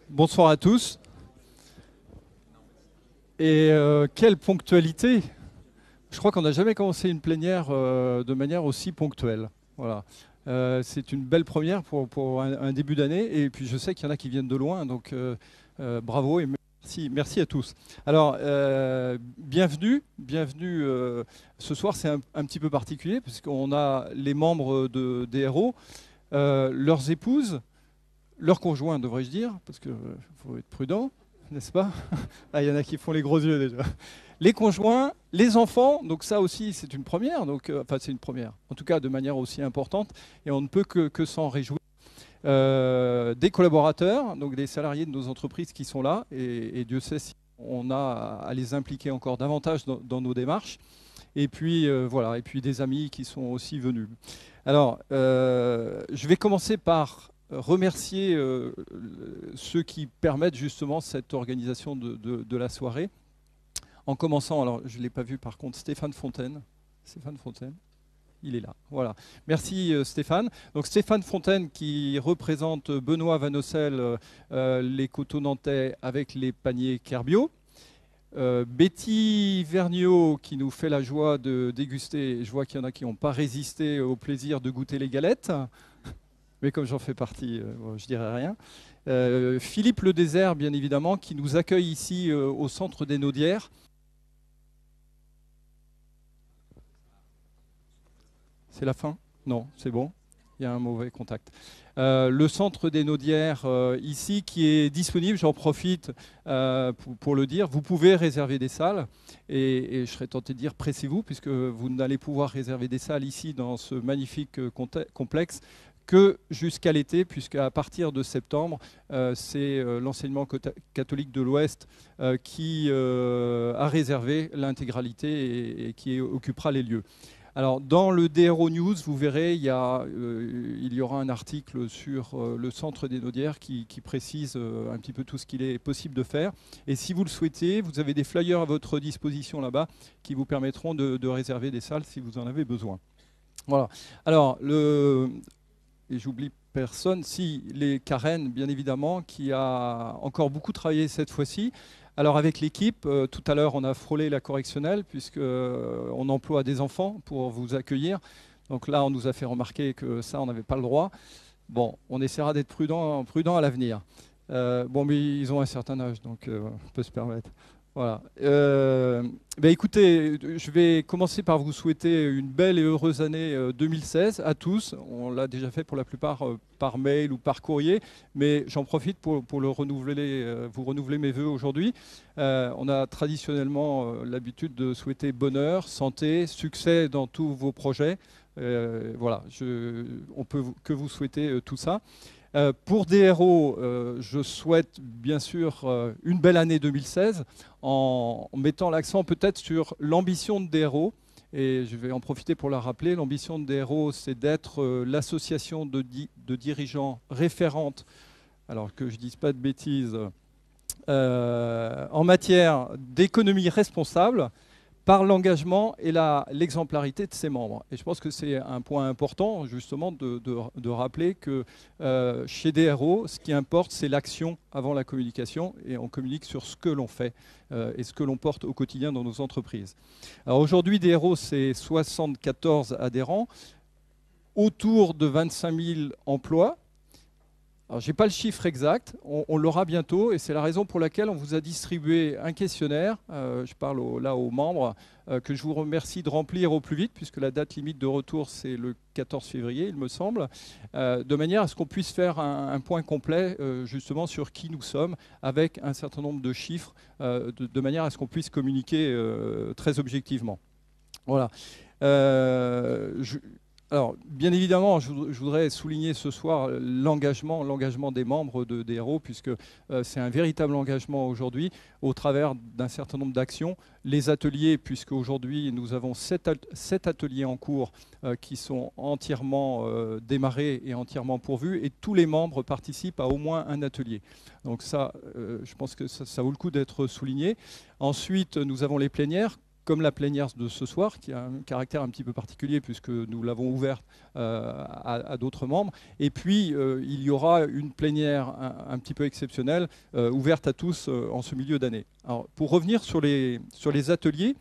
Bonsoir à tous. Et quelle ponctualité! Je crois qu'on n'a jamais commencé une plénière de manière aussi ponctuelle. Voilà. C'est une belle première pour un début d'année. Et puis je sais qu'il y en a qui viennent de loin, donc bravo et merci à tous. Alors, bienvenue. Ce soir, c'est un petit peu particulier puisqu'on a les membres des héros, leurs épouses, leurs conjoints, devrais-je dire, parce qu'il faut être prudent, n'est-ce pas? Ah, il y en a qui font les gros yeux déjà. Les conjoints, les enfants, donc ça aussi c'est une première, donc, enfin c'est une première, en tout cas de manière aussi importante, et on ne peut que s'en réjouir. Des collaborateurs, donc des salariés de nos entreprises qui sont là, et Dieu sait si on a à les impliquer encore davantage dans nos démarches. Et puis voilà, et puis des amis qui sont aussi venus. Alors, je vais commencer par remercier ceux qui permettent justement cette organisation de la soirée. En commençant, alors je ne l'ai pas vu par contre, Stéphane Fontaine. Stéphane Fontaine, il est là. Voilà. Merci Stéphane. Donc Stéphane Fontaine qui représente Benoît Vanocel, les coteaux nantais avec les paniers Kerbio. Betty Vergniaud qui nous fait la joie de déguster. Je vois qu'il y en a qui n'ont pas résisté au plaisir de goûter les galettes. Mais comme j'en fais partie, bon, je dirai rien. Philippe Le Désert, bien évidemment, qui nous accueille ici au centre des Naudières. C'est la fin? Non, c'est bon. Il y a un mauvais contact. Le centre des Naudières ici qui est disponible, j'en profite pour le dire, vous pouvez réserver des salles et je serais tenté de dire pressez-vous puisque vous n'allez pouvoir réserver des salles ici dans ce magnifique complexe que jusqu'à l'été, puisqu'à partir de septembre, c'est l'enseignement catholique de l'Ouest qui a réservé l'intégralité et qui occupera les lieux. Alors, dans le DRO News, vous verrez, il y aura un article sur le centre des Naudières qui précise un petit peu tout ce qu'il est possible de faire. Et si vous le souhaitez, vous avez des flyers à votre disposition là-bas qui vous permettront de réserver des salles si vous en avez besoin. Voilà. Alors, et j'oublie personne, si les Karen, bien évidemment, qui a encore beaucoup travaillé cette fois-ci. Alors avec l'équipe, tout à l'heure on a frôlé la correctionnelle puisqu'on emploie des enfants pour vous accueillir. Donc là on nous a fait remarquer que ça on n'avait pas le droit. Bon, on essaiera d'être prudent à l'avenir. Bon mais ils ont un certain âge donc on peut se permettre. Voilà. Écoutez, je vais commencer par vous souhaiter une belle et heureuse année 2016 à tous. On l'a déjà fait pour la plupart par mail ou par courrier, mais j'en profite pour vous renouveler mes voeux aujourd'hui. On a traditionnellement l'habitude de souhaiter bonheur, santé, succès dans tous vos projets. Voilà, on peut que vous souhaiter tout ça. Pour DRO, je souhaite bien sûr une belle année 2016 en mettant l'accent peut-être sur l'ambition de DRO. Et je vais en profiter pour la rappeler. L'ambition de DRO, c'est d'être l'association de dirigeants référente, alors que je ne dise pas de bêtises, en matière d'économie responsable, par l'engagement et l'exemplarité de ses membres. Et je pense que c'est un point important, justement, de rappeler que chez DRO, ce qui importe, c'est l'action avant la communication, et on communique sur ce que l'on fait et ce que l'on porte au quotidien dans nos entreprises. Alors aujourd'hui, DRO, c'est 74 adhérents, autour de 25 000 emplois. Alors, je n'ai pas le chiffre exact, on l'aura bientôt et c'est la raison pour laquelle on vous a distribué un questionnaire, je parle là aux membres, que je vous remercie de remplir au plus vite puisque la date limite de retour c'est le 14 février il me semble, de manière à ce qu'on puisse faire un point complet justement sur qui nous sommes avec un certain nombre de chiffres de manière à ce qu'on puisse communiquer très objectivement. Voilà. Alors, bien évidemment, je voudrais souligner ce soir l'engagement des membres de DRO, puisque c'est un véritable engagement aujourd'hui au travers d'un certain nombre d'actions. Les ateliers, puisque aujourd'hui nous avons 7 ateliers en cours qui sont entièrement démarrés et entièrement pourvus, et tous les membres participent à au moins un atelier. Donc ça, je pense que ça vaut le coup d'être souligné. Ensuite, nous avons les plénières. comme la plénière de ce soir, qui a un caractère un petit peu particulier puisque nous l'avons ouverte à d'autres membres. Et puis, il y aura une plénière un petit peu exceptionnelle, ouverte à tous en ce milieu d'année. Alors, pour revenir sur les ateliers,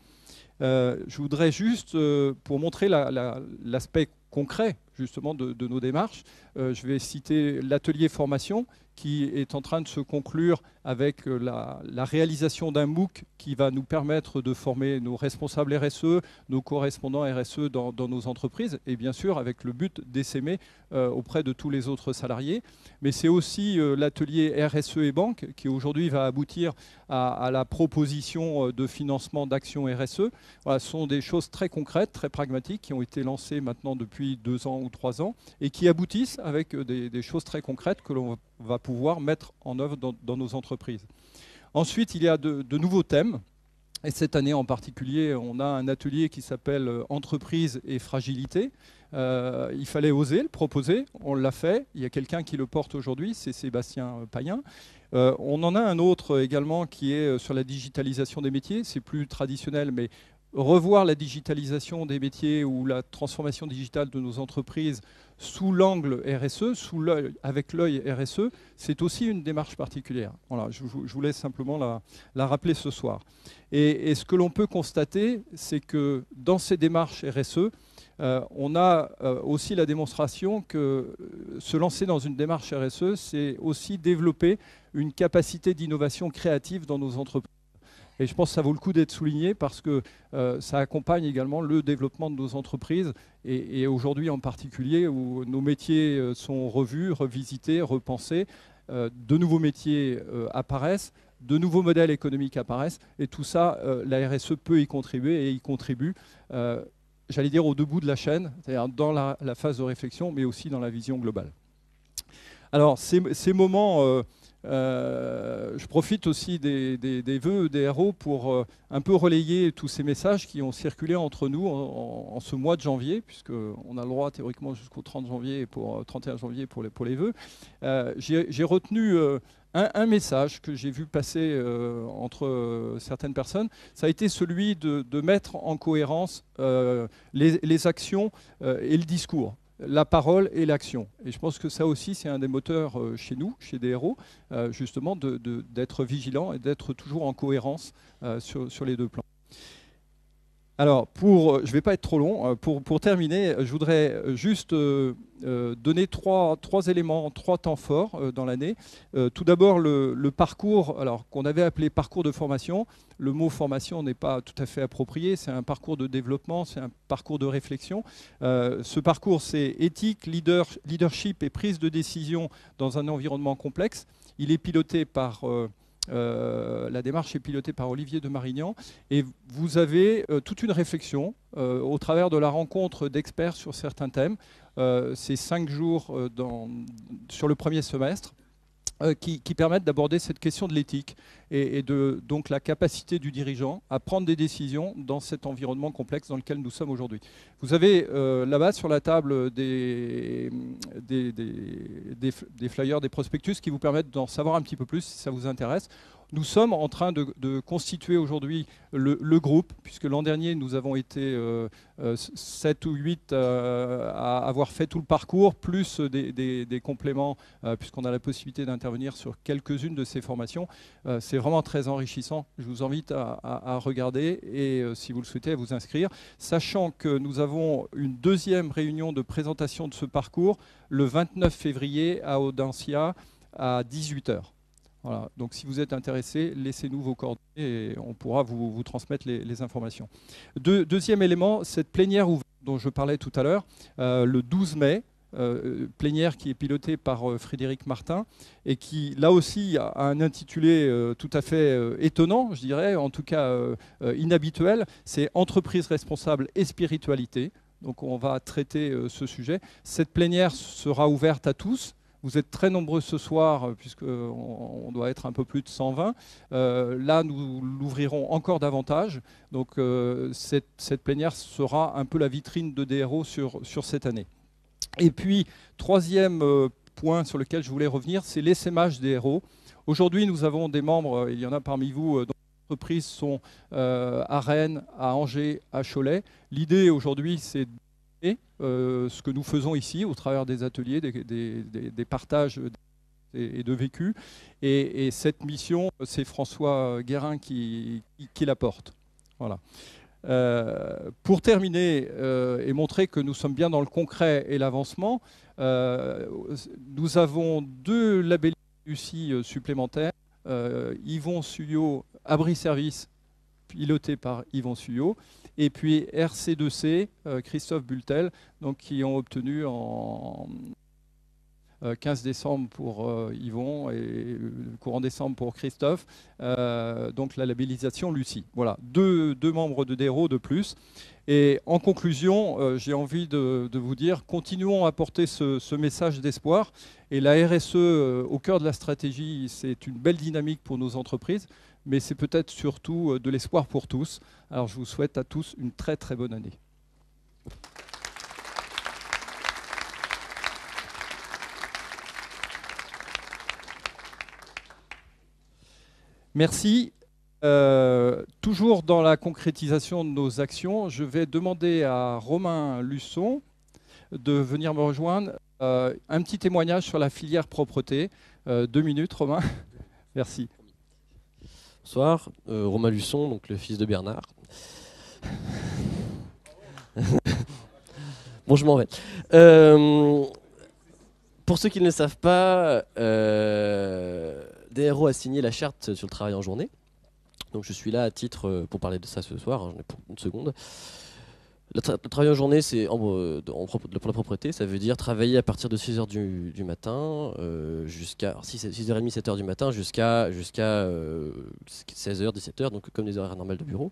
je voudrais juste, pour montrer l'aspect concret justement de nos démarches, je vais citer l'atelier formation qui est en train de se conclure avec la réalisation d'un MOOC qui va nous permettre de former nos responsables RSE, nos correspondants RSE dans nos entreprises, et bien sûr avec le but d'essaimer auprès de tous les autres salariés. Mais c'est aussi l'atelier RSE et banque qui aujourd'hui va aboutir à la proposition de financement d'actions RSE. Voilà, ce sont des choses très concrètes, très pragmatiques qui ont été lancées maintenant depuis 2 ans ou 3 ans et qui aboutissent avec des choses très concrètes que l'on va pouvoir mettre en œuvre dans nos entreprises. Ensuite, il y a de nouveaux thèmes. Et cette année en particulier, on a un atelier qui s'appelle « Entreprise et fragilité ». Il fallait oser le proposer, on l'a fait. Il y a quelqu'un qui le porte aujourd'hui, c'est Sébastien Payen. On en a un autre également qui est sur la digitalisation des métiers. C'est plus traditionnel, mais revoir la digitalisation des métiers ou la transformation digitale de nos entreprises sous l'angle RSE, avec l'œil RSE, c'est aussi une démarche particulière. Voilà, je vous laisse simplement la rappeler ce soir. Et ce que l'on peut constater, c'est que dans ces démarches RSE, on a aussi la démonstration que se lancer dans une démarche RSE, c'est aussi développer une capacité d'innovation créative dans nos entreprises. Et je pense que ça vaut le coup d'être souligné parce que ça accompagne également le développement de nos entreprises et aujourd'hui en particulier où nos métiers sont revus, revisités, repensés, de nouveaux métiers apparaissent, de nouveaux modèles économiques apparaissent et tout ça, la RSE peut y contribuer et y contribue, j'allais dire au debout de la chaîne, c'est-à-dire dans la phase de réflexion mais aussi dans la vision globale. Alors ces moments... je profite aussi des vœux des héros pour un peu relayer tous ces messages qui ont circulé entre nous en ce mois de janvier, puisqu'on a le droit théoriquement jusqu'au 30 janvier pour 31 janvier pour les vœux. J'ai retenu un message que j'ai vu passer entre certaines personnes. Ça a été celui de mettre en cohérence les actions et le discours, la parole et l'action. Et je pense que ça aussi, c'est un des moteurs chez nous, chez des héros, justement d'être vigilant et d'être toujours en cohérence sur les deux plans. Alors, je ne vais pas être trop long. Pour terminer, je voudrais juste donner trois éléments, 3 temps forts dans l'année. Tout d'abord, le parcours qu'on avait appelé parcours de formation. Le mot formation n'est pas tout à fait approprié. C'est un parcours de développement, c'est un parcours de réflexion. Ce parcours, c'est éthique, leadership et prise de décision dans un environnement complexe. Il est piloté par... la démarche est pilotée par Olivier de Marignan et vous avez toute une réflexion au travers de la rencontre d'experts sur certains thèmes. C'est 5 jours sur le premier semestre qui permettent d'aborder cette question de l'éthique et donc la capacité du dirigeant à prendre des décisions dans cet environnement complexe dans lequel nous sommes aujourd'hui. Vous avez là-bas sur la table des flyers, des prospectus qui vous permettent d'en savoir un petit peu plus si ça vous intéresse. Nous sommes en train de constituer aujourd'hui le groupe, puisque l'an dernier, nous avons été 7 ou 8 à avoir fait tout le parcours, plus des compléments, puisqu'on a la possibilité d'intervenir sur quelques-unes de ces formations. C'est vraiment très enrichissant. Je vous invite à regarder et, si vous le souhaitez, à vous inscrire, sachant que nous avons une deuxième réunion de présentation de ce parcours le 29 février à Audencia à 18 h. Voilà. Donc si vous êtes intéressé, laissez-nous vos coordonnées et on pourra vous transmettre les informations. Deuxième élément, cette plénière ouverte dont je parlais tout à l'heure, le 12 mai, plénière qui est pilotée par Frédéric Martin et qui, là aussi, a un intitulé tout à fait étonnant, je dirais, en tout cas inhabituel, c'est « Entreprise responsable et spiritualité ». Donc on va traiter ce sujet. Cette plénière sera ouverte à tous. Vous êtes très nombreux ce soir, puisqu'on doit être un peu plus de 120. Là, nous l'ouvrirons encore davantage. Donc, cette plénière sera un peu la vitrine de DRO sur cette année. Et puis, troisième point sur lequel je voulais revenir, c'est l'essaimage des héros. Aujourd'hui, nous avons des membres, il y en a parmi vous, entreprises sont à Rennes, à Angers, à Cholet. L'idée aujourd'hui, c'est ce que nous faisons ici au travers des ateliers, des partages et de vécu. Et cette mission, c'est François Guérin qui la porte. Voilà. Pour terminer et montrer que nous sommes bien dans le concret et l'avancement, nous avons 2 labels Lucie supplémentaires. Yvon Suyot, Abri Service, piloté par Yvon Suyot, et puis RC2C, Christophe Bultel, donc, qui ont obtenu en 15 décembre pour Yvon et courant décembre pour Christophe, donc la labellisation Lucie. Voilà, deux membres de DERO de plus. Et en conclusion, j'ai envie de vous dire, continuons à porter ce message d'espoir. Et la RSE au cœur de la stratégie, c'est une belle dynamique pour nos entreprises, mais c'est peut-être surtout de l'espoir pour tous. Alors je vous souhaite à tous une très très bonne année. Merci. Toujours dans la concrétisation de nos actions, je vais demander à Romain Luçon de venir me rejoindre. Un petit témoignage sur la filière propreté. 2 minutes, Romain. Merci. Bonsoir, Romain Luçon, donc le fils de Bernard. Bon, je m'en vais. Pour ceux qui ne le savent pas, DERO a signé la charte sur le travail en journée. Donc je suis là à titre pour parler de ça ce soir, hein, pour une seconde. Le travail en journée, c'est pour la propreté, ça veut dire travailler à partir de 6h du matin jusqu'à 6h30, 7h du matin jusqu'à 16h, 17h, donc comme des horaires normales de bureau.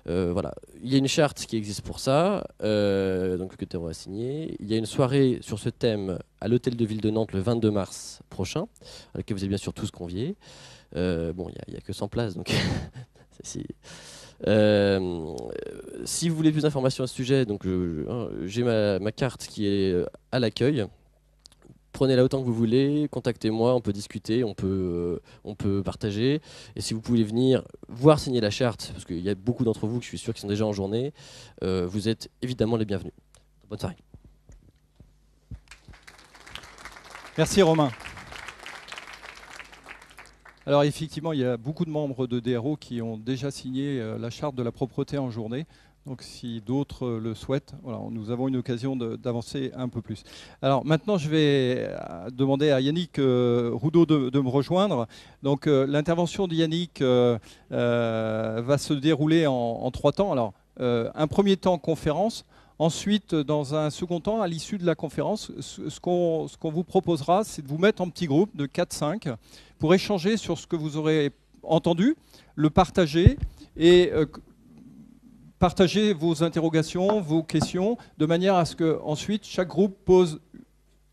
Voilà. Il y a une charte qui existe pour ça, donc que DERO a signé. Il y a une soirée sur ce thème à l'hôtel de ville de Nantes le 22 mars prochain, à laquelle vous êtes bien sûr tous conviés. Bon, il n'y a que 100 places, donc si vous voulez plus d'informations à ce sujet, donc j'ai ma carte qui est à l'accueil. Prenez-la autant que vous voulez, contactez-moi, on peut discuter, on peut partager. Et si vous pouvez venir voir signer la charte, parce qu'il y a beaucoup d'entre vous que je suis sûr qui sont déjà en journée, vous êtes évidemment les bienvenus. Bonne soirée. Merci Romain. Alors effectivement, il y a beaucoup de membres de DERO qui ont déjà signé la charte de la propreté en journée. Donc si d'autres le souhaitent, voilà, nous avons une occasion d'avancer un peu plus. Alors maintenant, je vais demander à Yannick Roudot de me rejoindre. Donc l'intervention de Yannick va se dérouler en 3 temps. Alors un premier temps conférence. Ensuite, dans un second temps, à l'issue de la conférence, ce qu'on vous proposera, c'est de vous mettre en petits groupes de 4-5 pour échanger sur ce que vous aurez entendu, le partager et partager vos interrogations, vos questions, de manière à ce que ensuite chaque groupe pose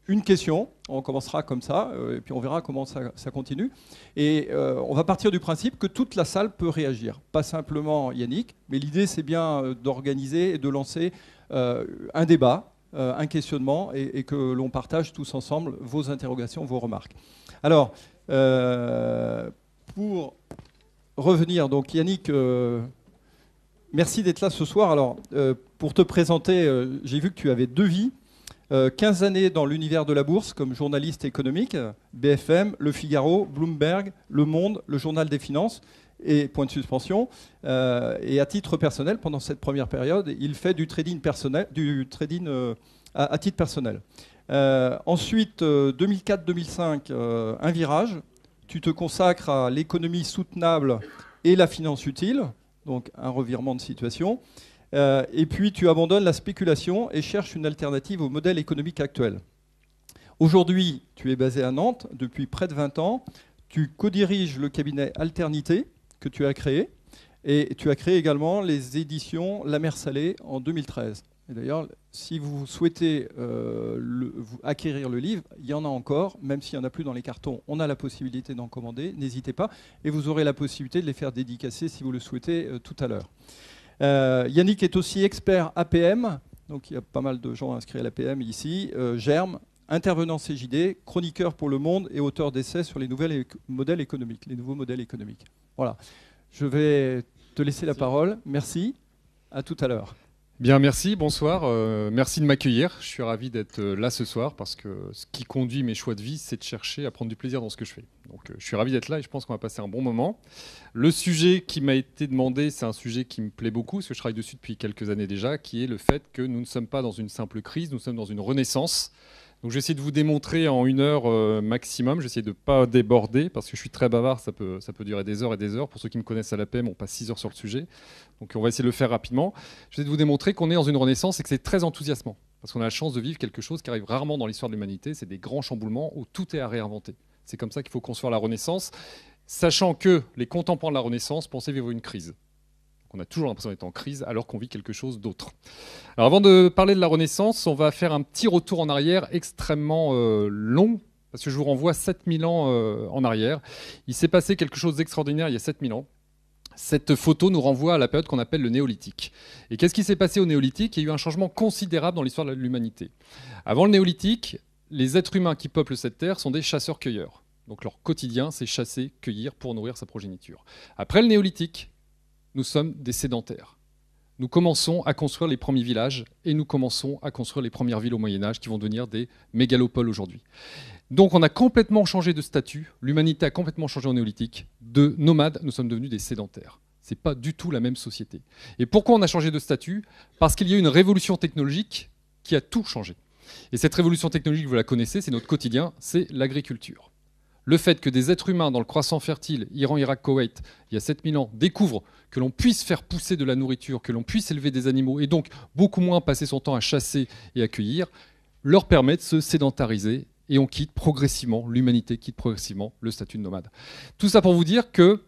une question. On commencera comme ça, et puis on verra comment ça continue. Et on va partir du principe que toute la salle peut réagir. Pas simplement Yannick, mais l'idée c'est bien d'organiser et de lancer un débat, un questionnement, et que l'on partage tous ensemble vos interrogations, vos remarques. Alors, pour revenir, donc Yannick, merci d'être là ce soir. Alors, pour te présenter, j'ai vu que tu avais 2 vies. 15 années dans l'univers de la bourse comme journaliste économique, BFM, Le Figaro, Bloomberg, Le Monde, le Journal des Finances et point de suspension. Et à titre personnel, pendant cette première période, il fait du trading personnel, à titre personnel. Ensuite, 2004-2005, un virage. Tu te consacres à l'économie soutenable et la finance utile, donc un revirement de situation. Et puis tu abandonnes la spéculation et cherches une alternative au modèle économique actuel. Aujourd'hui, tu es basé à Nantes depuis près de 20 ans. Tu co-diriges le cabinet Alternité que tu as créé. Et tu as créé également les éditions La Mer Salée en 2013. Et d'ailleurs, si vous souhaitez acquérir le livre, il y en a encore, même s'il n'y en a plus dans les cartons, on a la possibilité d'en commander, n'hésitez pas. Et vous aurez la possibilité de les faire dédicacer si vous le souhaitez tout à l'heure. Yannick est aussi expert APM, donc il y a pas mal de gens inscrits à l'APM ici, Germe, intervenant CJD, chroniqueur pour Le Monde et auteur d'essais sur les nouveaux modèles économiques. Voilà. Je vais te laisser la parole. Merci. À tout à l'heure. Bien, merci, bonsoir. Merci de m'accueillir. Je suis ravi d'être là ce soir parce que ce qui conduit mes choix de vie, c'est de chercher à prendre du plaisir dans ce que je fais. Donc je suis ravi d'être là et je pense qu'on va passer un bon moment. Le sujet qui m'a été demandé, c'est un sujet qui me plaît beaucoup, parce que je travaille dessus depuis quelques années déjà, qui est le fait que nous ne sommes pas dans une simple crise, nous sommes dans une renaissance. Donc je vais essayer de vous démontrer en 1 heure maximum. J'essaie de ne pas déborder parce que je suis très bavard, ça peut durer des heures et des heures. Pour ceux qui me connaissent à l'APM, on passe 6 heures sur le sujet. Donc on va essayer de le faire rapidement. Je vais essayer de vous démontrer qu'on est dans une renaissance et que c'est très enthousiasmant. Parce qu'on a la chance de vivre quelque chose qui arrive rarement dans l'histoire de l'humanité. C'est des grands chamboulements où tout est à réinventer. C'est comme ça qu'il faut construire la renaissance, sachant que les contemporains de la renaissance pensaient vivre une crise. On a toujours l'impression d'être en crise alors qu'on vit quelque chose d'autre. Alors avant de parler de la Renaissance, on va faire un petit retour en arrière extrêmement long, parce que je vous renvoie 7000 ans en arrière. Il s'est passé quelque chose d'extraordinaire il y a 7000 ans. Cette photo nous renvoie à la période qu'on appelle le néolithique. Et qu'est-ce qui s'est passé au néolithique ? Il y a eu un changement considérable dans l'histoire de l'humanité. Avant le néolithique, les êtres humains qui peuplent cette terre sont des chasseurs-cueilleurs. Donc leur quotidien, c'est chasser, cueillir pour nourrir sa progéniture. Après le néolithique, nous sommes des sédentaires. Nous commençons à construire les premiers villages et nous commençons à construire les premières villes au Moyen-Âge qui vont devenir des mégalopoles aujourd'hui. Donc on a complètement changé de statut, l'humanité a complètement changé au néolithique. De nomades, nous sommes devenus des sédentaires. Ce n'est pas du tout la même société. Et pourquoi on a changé de statut ? Parce qu'il y a eu une révolution technologique qui a tout changé. Et cette révolution technologique, vous la connaissez, c'est notre quotidien, c'est l'agriculture. Le fait que des êtres humains dans le croissant fertile, Iran, Irak, Koweït, il y a 7000 ans, découvrent que l'on puisse faire pousser de la nourriture, que l'on puisse élever des animaux, et donc beaucoup moins passer son temps à chasser et à cueillir, leur permet de se sédentariser, et on quitte progressivement, l'humanité quitte progressivement le statut de nomade. Tout ça pour vous dire que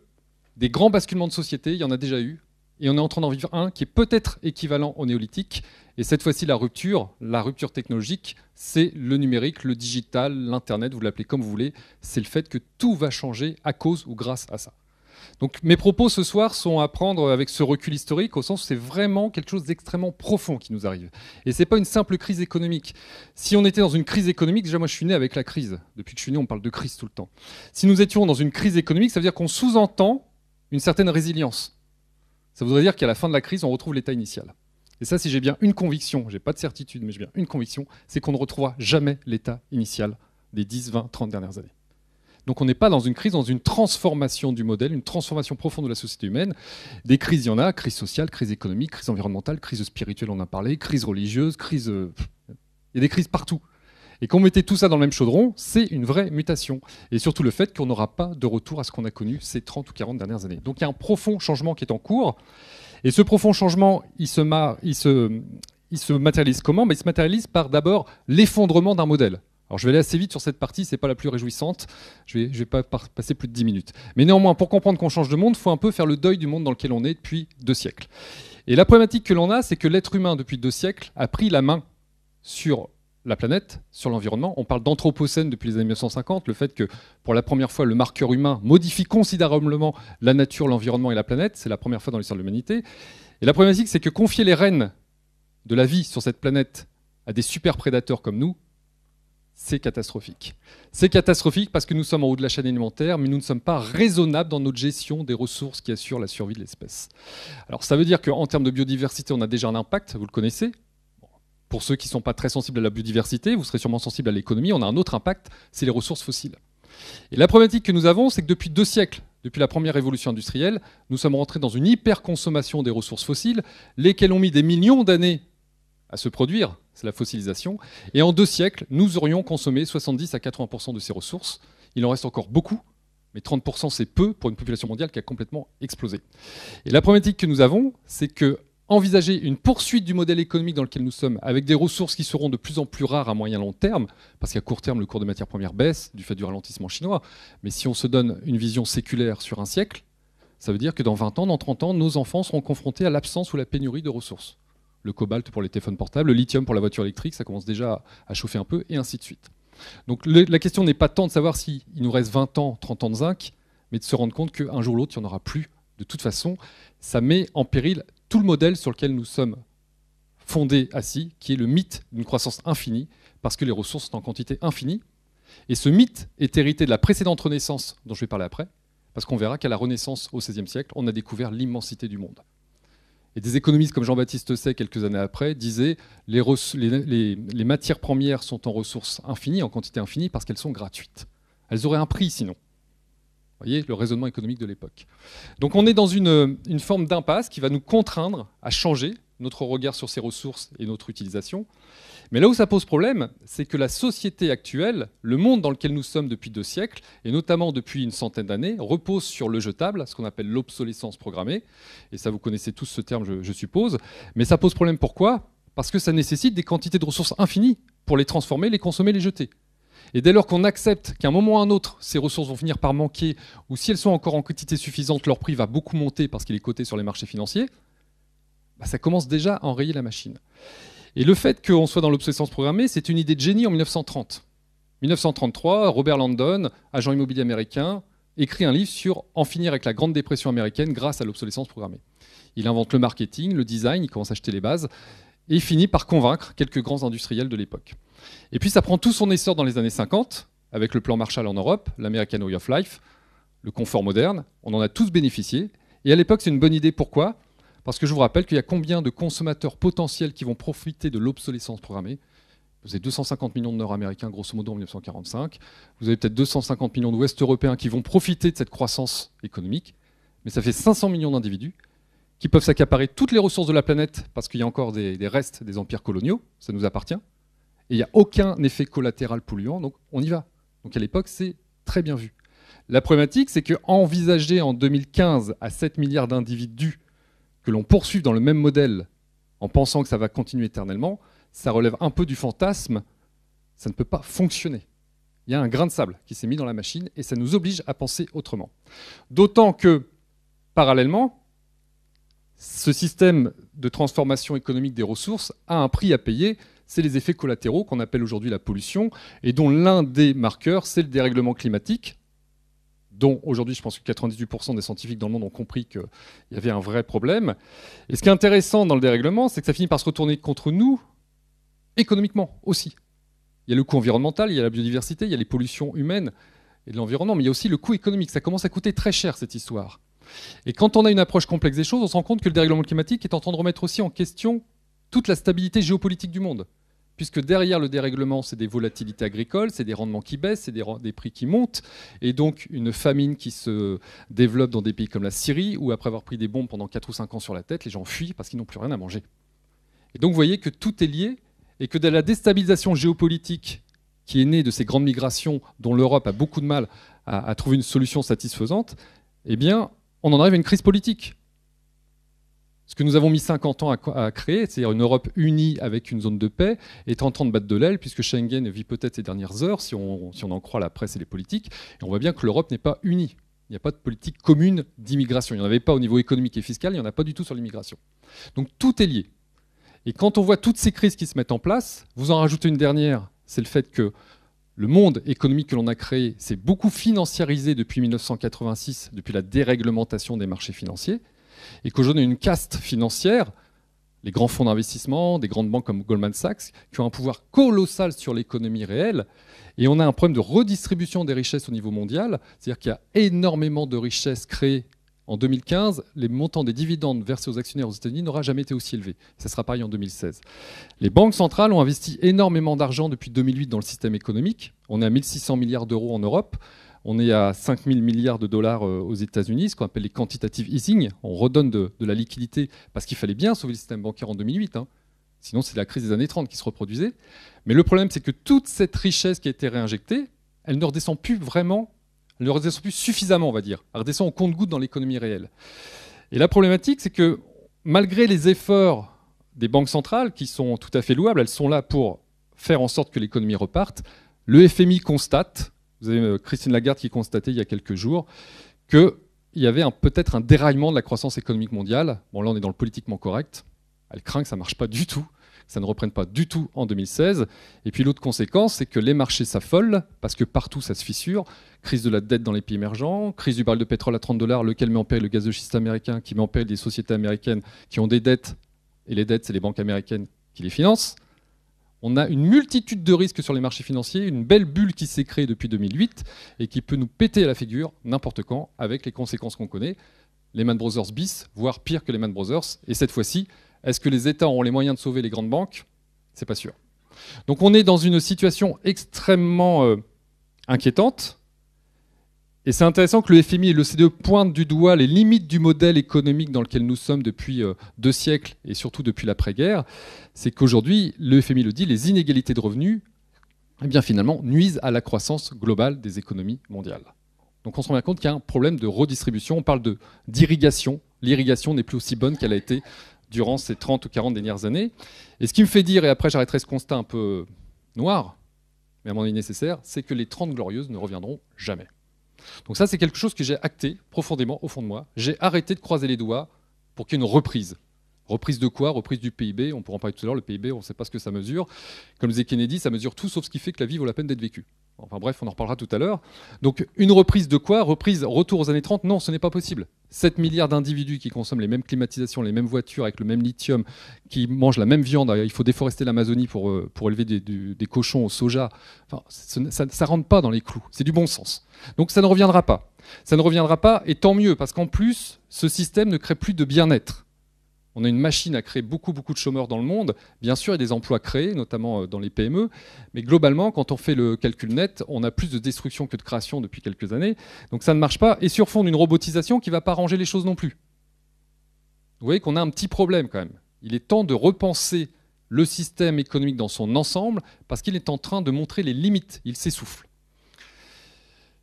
des grands basculements de société, il y en a déjà eu, et on est en train d'en vivre un qui est peut-être équivalent au néolithique. Et cette fois-ci, la rupture technologique, c'est le numérique, le digital, l'Internet, vous l'appelez comme vous voulez. C'est le fait que tout va changer à cause ou grâce à ça. Donc mes propos ce soir sont à prendre avec ce recul historique, au sens où c'est vraiment quelque chose d'extrêmement profond qui nous arrive. Et ce n'est pas une simple crise économique. Si on était dans une crise économique, déjà moi je suis né avec la crise. Depuis que je suis né, on parle de crise tout le temps. Si nous étions dans une crise économique, ça veut dire qu'on sous-entend une certaine résilience. Ça voudrait dire qu'à la fin de la crise, on retrouve l'état initial. Et ça, si j'ai bien une conviction, je n'ai pas de certitude, mais j'ai bien une conviction, c'est qu'on ne retrouvera jamais l'état initial des 10, 20, 30 dernières années. Donc on n'est pas dans une crise, dans une transformation du modèle, une transformation profonde de la société humaine. Des crises, il y en a, crise sociale, crise économique, crise environnementale, crise spirituelle, on en a parlé, crise religieuse, crise... Il y a des crises partout. Et quand on mettait tout ça dans le même chaudron, c'est une vraie mutation. Et surtout le fait qu'on n'aura pas de retour à ce qu'on a connu ces 30 ou 40 dernières années. Donc il y a un profond changement qui est en cours. Et ce profond changement, il se matérialise comment ? Il se matérialise par d'abord l'effondrement d'un modèle. Alors je vais aller assez vite sur cette partie, ce n'est pas la plus réjouissante, je vais pas passer plus de 10 minutes. Mais néanmoins, pour comprendre qu'on change de monde, il faut un peu faire le deuil du monde dans lequel on est depuis 2 siècles. Et la problématique que l'on a, c'est que l'être humain, depuis 2 siècles, a pris la main sur la planète, sur l'environnement. On parle d'anthropocène depuis les années 1950, le fait que pour la première fois le marqueur humain modifie considérablement la nature, l'environnement et la planète, c'est la première fois dans l'histoire de l'humanité. Et la problématique, c'est que confier les rênes de la vie sur cette planète à des super prédateurs comme nous, c'est catastrophique. C'est catastrophique parce que nous sommes en haut de la chaîne alimentaire, mais nous ne sommes pas raisonnables dans notre gestion des ressources qui assurent la survie de l'espèce. Alors ça veut dire qu'en termes de biodiversité, on a déjà un impact, vous le connaissez. Pour ceux qui ne sont pas très sensibles à la biodiversité, vous serez sûrement sensibles à l'économie, on a un autre impact, c'est les ressources fossiles. Et la problématique que nous avons, c'est que depuis 2 siècles, depuis la première révolution industrielle, nous sommes rentrés dans une hyperconsommation des ressources fossiles, lesquelles ont mis des millions d'années à se produire, c'est la fossilisation, et en 2 siècles, nous aurions consommé 70 à 80% de ces ressources. Il en reste encore beaucoup, mais 30% c'est peu pour une population mondiale qui a complètement explosé. Et la problématique que nous avons, c'est que envisager une poursuite du modèle économique dans lequel nous sommes, avec des ressources qui seront de plus en plus rares à moyen long terme, parce qu'à court terme, le cours des matières premières baisse du fait du ralentissement chinois, mais si on se donne une vision séculaire sur un siècle, ça veut dire que dans 20 ans, dans 30 ans, nos enfants seront confrontés à l'absence ou la pénurie de ressources. Le cobalt pour les téléphones portables, le lithium pour la voiture électrique, ça commence déjà à chauffer un peu, et ainsi de suite. Donc la question n'est pas tant de savoir s'il nous reste 20 ans, 30 ans de zinc, mais de se rendre compte qu'un jour ou l'autre, il n'y en aura plus. De toute façon, ça met en péril tout le modèle sur lequel nous sommes fondés, assis, qui est le mythe d'une croissance infinie, parce que les ressources sont en quantité infinie. Et ce mythe est hérité de la précédente renaissance, dont je vais parler après, Parce qu'on verra qu'à la Renaissance, au XVIe siècle, on a découvert l'immensité du monde. Et des économistes comme Jean-Baptiste Say, quelques années après, disaient les matières premières sont en ressources infinies, en quantité infinie, parce qu'elles sont gratuites. Elles auraient un prix sinon. Vous voyez le raisonnement économique de l'époque. Donc on est dans une forme d'impasse qui va nous contraindre à changer notre regard sur ces ressources et notre utilisation. Mais là où ça pose problème, c'est que la société actuelle, le monde dans lequel nous sommes depuis 2 siècles, et notamment depuis une centaine d'années, repose sur le jetable, ce qu'on appelle l'obsolescence programmée. Et ça, vous connaissez tous ce terme, je suppose. Mais ça pose problème pourquoi ? Parce que ça nécessite des quantités de ressources infinies pour les transformer, les consommer, les jeter. Et dès lors qu'on accepte qu'à un moment ou à un autre, ces ressources vont finir par manquer, ou si elles sont encore en quantité suffisante, leur prix va beaucoup monter parce qu'il est coté sur les marchés financiers, bah ça commence déjà à enrayer la machine. Et le fait qu'on soit dans l'obsolescence programmée, c'est une idée de génie en 1930. 1933, Robert Landon, agent immobilier américain, écrit un livre sur en finir avec la Grande Dépression américaine grâce à l'obsolescence programmée. Il invente le marketing, le design, il commence à acheter les bases, et il finit par convaincre quelques grands industriels de l'époque. Et puis ça prend tout son essor dans les années 50, avec le plan Marshall en Europe, l'American Way of Life, le confort moderne, on en a tous bénéficié. Et à l'époque, c'est une bonne idée, pourquoi ? Parce que je vous rappelle qu'il y a combien de consommateurs potentiels qui vont profiter de l'obsolescence programmée ? Vous avez 250 millions de Nord-Américains, grosso modo, en 1945. Vous avez peut-être 250 millions d'Ouest-Européens qui vont profiter de cette croissance économique. Mais ça fait 500 millions d'individus qui peuvent s'accaparer toutes les ressources de la planète parce qu'il y a encore des restes des empires coloniaux. Ça nous appartient. Et il n'y a aucun effet collatéral polluant, donc on y va. Donc à l'époque, c'est très bien vu. La problématique, c'est qu'envisager en 2015 à 7 milliards d'individus que l'on poursuive dans le même modèle en pensant que ça va continuer éternellement, ça relève un peu du fantasme, ça ne peut pas fonctionner. Il y a un grain de sable qui s'est mis dans la machine et ça nous oblige à penser autrement. D'autant que, parallèlement, ce système de transformation économique des ressources a un prix à payer, c'est les effets collatéraux qu'on appelle aujourd'hui la pollution et dont l'un des marqueurs, c'est le dérèglement climatique, dont aujourd'hui je pense que 98% des scientifiques dans le monde ont compris qu'il y avait un vrai problème. Et ce qui est intéressant dans le dérèglement, c'est que ça finit par se retourner contre nous, économiquement aussi. Il y a le coût environnemental, il y a la biodiversité, il y a les pollutions humaines et de l'environnement, mais il y a aussi le coût économique. Ça commence à coûter très cher cette histoire. Et quand on a une approche complexe des choses, on se rend compte que le dérèglement climatique est en train de remettre aussi en question toute la stabilité géopolitique du monde. Puisque derrière le dérèglement, c'est des volatilités agricoles, c'est des rendements qui baissent, c'est des prix qui montent, et donc une famine qui se développe dans des pays comme la Syrie, où après avoir pris des bombes pendant 4 ou 5 ans sur la tête, les gens fuient parce qu'ils n'ont plus rien à manger. Et donc vous voyez que tout est lié, et que de la déstabilisation géopolitique qui est née de ces grandes migrations dont l'Europe a beaucoup de mal à trouver une solution satisfaisante, eh bien, on en arrive à une crise politique. Ce que nous avons mis 50 ans à créer, c'est-à-dire une Europe unie avec une zone de paix, est en train de battre de l'aile, puisque Schengen vit peut-être ses dernières heures, si on en croit la presse et les politiques, et on voit bien que l'Europe n'est pas unie. Il n'y a pas de politique commune d'immigration. Il n'y en avait pas au niveau économique et fiscal, il n'y en a pas du tout sur l'immigration. Donc tout est lié. Et quand on voit toutes ces crises qui se mettent en place, vous en rajoutez une dernière, c'est le fait que le monde économique que l'on a créé s'est beaucoup financiarisé depuis 1986, depuis la déréglementation des marchés financiers, et qu'aujourd'hui, une caste financière, les grands fonds d'investissement, des grandes banques comme Goldman Sachs, qui ont un pouvoir colossal sur l'économie réelle, et on a un problème de redistribution des richesses au niveau mondial, c'est-à-dire qu'il y a énormément de richesses créées. En 2015, les montants des dividendes versés aux actionnaires aux États-Unis n'aura jamais été aussi élevé. Ça sera pareil en 2016. Les banques centrales ont investi énormément d'argent depuis 2008 dans le système économique. On est à 1600 milliards d'euros en Europe. On est à 5000 milliards de dollars aux États-Unis, ce qu'on appelle les quantitative easing. On redonne de la liquidité parce qu'il fallait bien sauver le système bancaire en 2008. Sinon, c'est la crise des années 30 qui se reproduisait. Mais le problème, c'est que toute cette richesse qui a été réinjectée, elle ne redescend plus vraiment, elle ne redescend plus suffisamment, on va dire. Elle redescend au compte-gouttes dans l'économie réelle. Et la problématique, c'est que malgré les efforts des banques centrales, qui sont tout à fait louables, elles sont là pour faire en sorte que l'économie reparte, le FMI constate, vous avez Christine Lagarde qui constatait il y a quelques jours qu'il y avait peut-être un déraillement de la croissance économique mondiale. Bon, là, on est dans le politiquement correct. Elle craint que ça ne marche pas du tout, que ça ne reprenne pas du tout en 2016. Et puis l'autre conséquence, c'est que les marchés s'affolent, parce que partout, ça se fissure. Crise de la dette dans les pays émergents, crise du baril de pétrole à $30, lequel met en péril le gaz de schiste américain, qui met en péril des sociétés américaines qui ont des dettes, et les dettes, c'est les banques américaines qui les financent. On a une multitude de risques sur les marchés financiers, une belle bulle qui s'est créée depuis 2008 et qui peut nous péter à la figure n'importe quand avec les conséquences qu'on connaît. Lehman Brothers bis, voire pire que Lehman Brothers. Et cette fois-ci, est-ce que les États auront les moyens de sauver les grandes banques? C'est pas sûr. Donc on est dans une situation extrêmement inquiétante. Et c'est intéressant que le FMI et l'OCDE pointent du doigt les limites du modèle économique dans lequel nous sommes depuis 2 siècles et surtout depuis l'après-guerre. C'est qu'aujourd'hui, le FMI le dit, les inégalités de revenus, eh bien finalement, nuisent à la croissance globale des économies mondiales. Donc on se rend bien compte qu'il y a un problème de redistribution. On parle d'irrigation. L'irrigation n'est plus aussi bonne qu'elle a été durant ces 30 ou 40 dernières années. Et ce qui me fait dire, et après j'arrêterai ce constat un peu noir, mais à mon avis nécessaire, c'est que les 30 glorieuses ne reviendront jamais. Donc ça, c'est quelque chose que j'ai acté profondément au fond de moi. J'ai arrêté de croiser les doigts pour qu'il y ait une reprise. Reprise de quoi? Reprise du PIB. On pourra en parler tout à l'heure. Le PIB, on ne sait pas ce que ça mesure. Comme disait Kennedy, ça mesure tout sauf ce qui fait que la vie vaut la peine d'être vécue. Enfin bref, on en reparlera tout à l'heure. Donc une reprise de quoi? Reprise, retour aux années 30? Non, ce n'est pas possible. 7 milliards d'individus qui consomment les mêmes climatisations, les mêmes voitures avec le même lithium, qui mangent la même viande. Il faut déforester l'Amazonie pour élever des cochons au soja. Enfin, ça ne rentre pas dans les clous. C'est du bon sens. Donc ça ne reviendra pas. Ça ne reviendra pas, et tant mieux, parce qu'en plus, ce système ne crée plus de bien-être. On a une machine à créer beaucoup de chômeurs dans le monde. Bien sûr, il y a des emplois créés, notamment dans les PME. Mais globalement, quand on fait le calcul net, on a plus de destruction que de création depuis quelques années. Donc ça ne marche pas. Et sur fond d'une robotisation qui ne va pas arranger les choses non plus. Vous voyez qu'on a un petit problème quand même. Il est temps de repenser le système économique dans son ensemble parce qu'il est en train de montrer les limites. Il s'essouffle.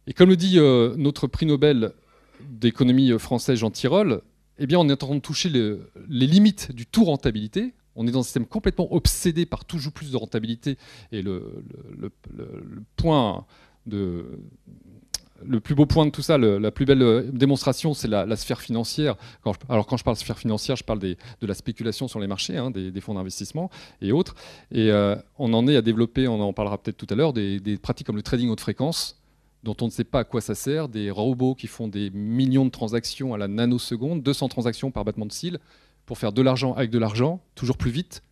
Et comme le dit notre prix Nobel d'économie français Jean Tirole, eh bien, on est en train de toucher les limites du tout rentabilité. On est dans un système complètement obsédé par toujours plus de rentabilité. Et le plus beau point de tout ça, la plus belle démonstration, c'est la sphère financière. Alors quand je parle de sphère financière, je parle de la spéculation sur les marchés, hein, des fonds d'investissement et autres. Et on en est à développer, on en parlera peut-être tout à l'heure, des pratiques comme le trading haute fréquence, dont on ne sait pas à quoi ça sert, des robots qui font des millions de transactions à la nanoseconde, 200 transactions par battement de cils, pour faire de l'argent avec de l'argent, toujours plus vite.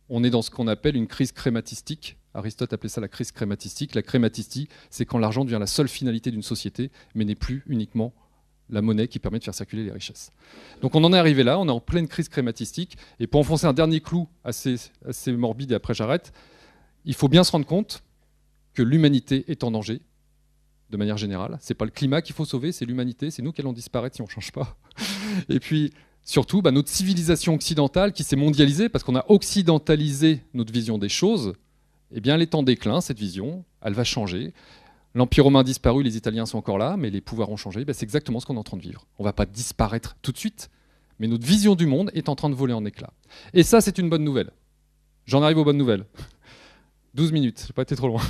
On est dans ce qu'on appelle une crise crématistique. Aristote appelait ça la crise crématistique. La crématistie, c'est quand l'argent devient la seule finalité d'une société, mais n'est plus uniquement la monnaie qui permet de faire circuler les richesses. Donc on en est arrivé là, on est en pleine crise crématistique. Et pour enfoncer un dernier clou assez morbide, et après j'arrête, il faut bien se rendre compte que l'humanité est en danger, de manière générale. Ce n'est pas le climat qu'il faut sauver, c'est l'humanité, c'est nous qui allons disparaître si on ne change pas. Et puis, surtout, notre civilisation occidentale qui s'est mondialisée, parce qu'on a occidentalisé notre vision des choses, eh bien, elle est en déclin, cette vision, elle va changer. L'Empire romain a disparu, les Italiens sont encore là, mais les pouvoirs ont changé. C'est exactement ce qu'on est en train de vivre. On ne va pas disparaître tout de suite, mais notre vision du monde est en train de voler en éclats. Et ça, c'est une bonne nouvelle. J'en arrive aux bonnes nouvelles. 12 minutes, je n'ai pas été trop loin.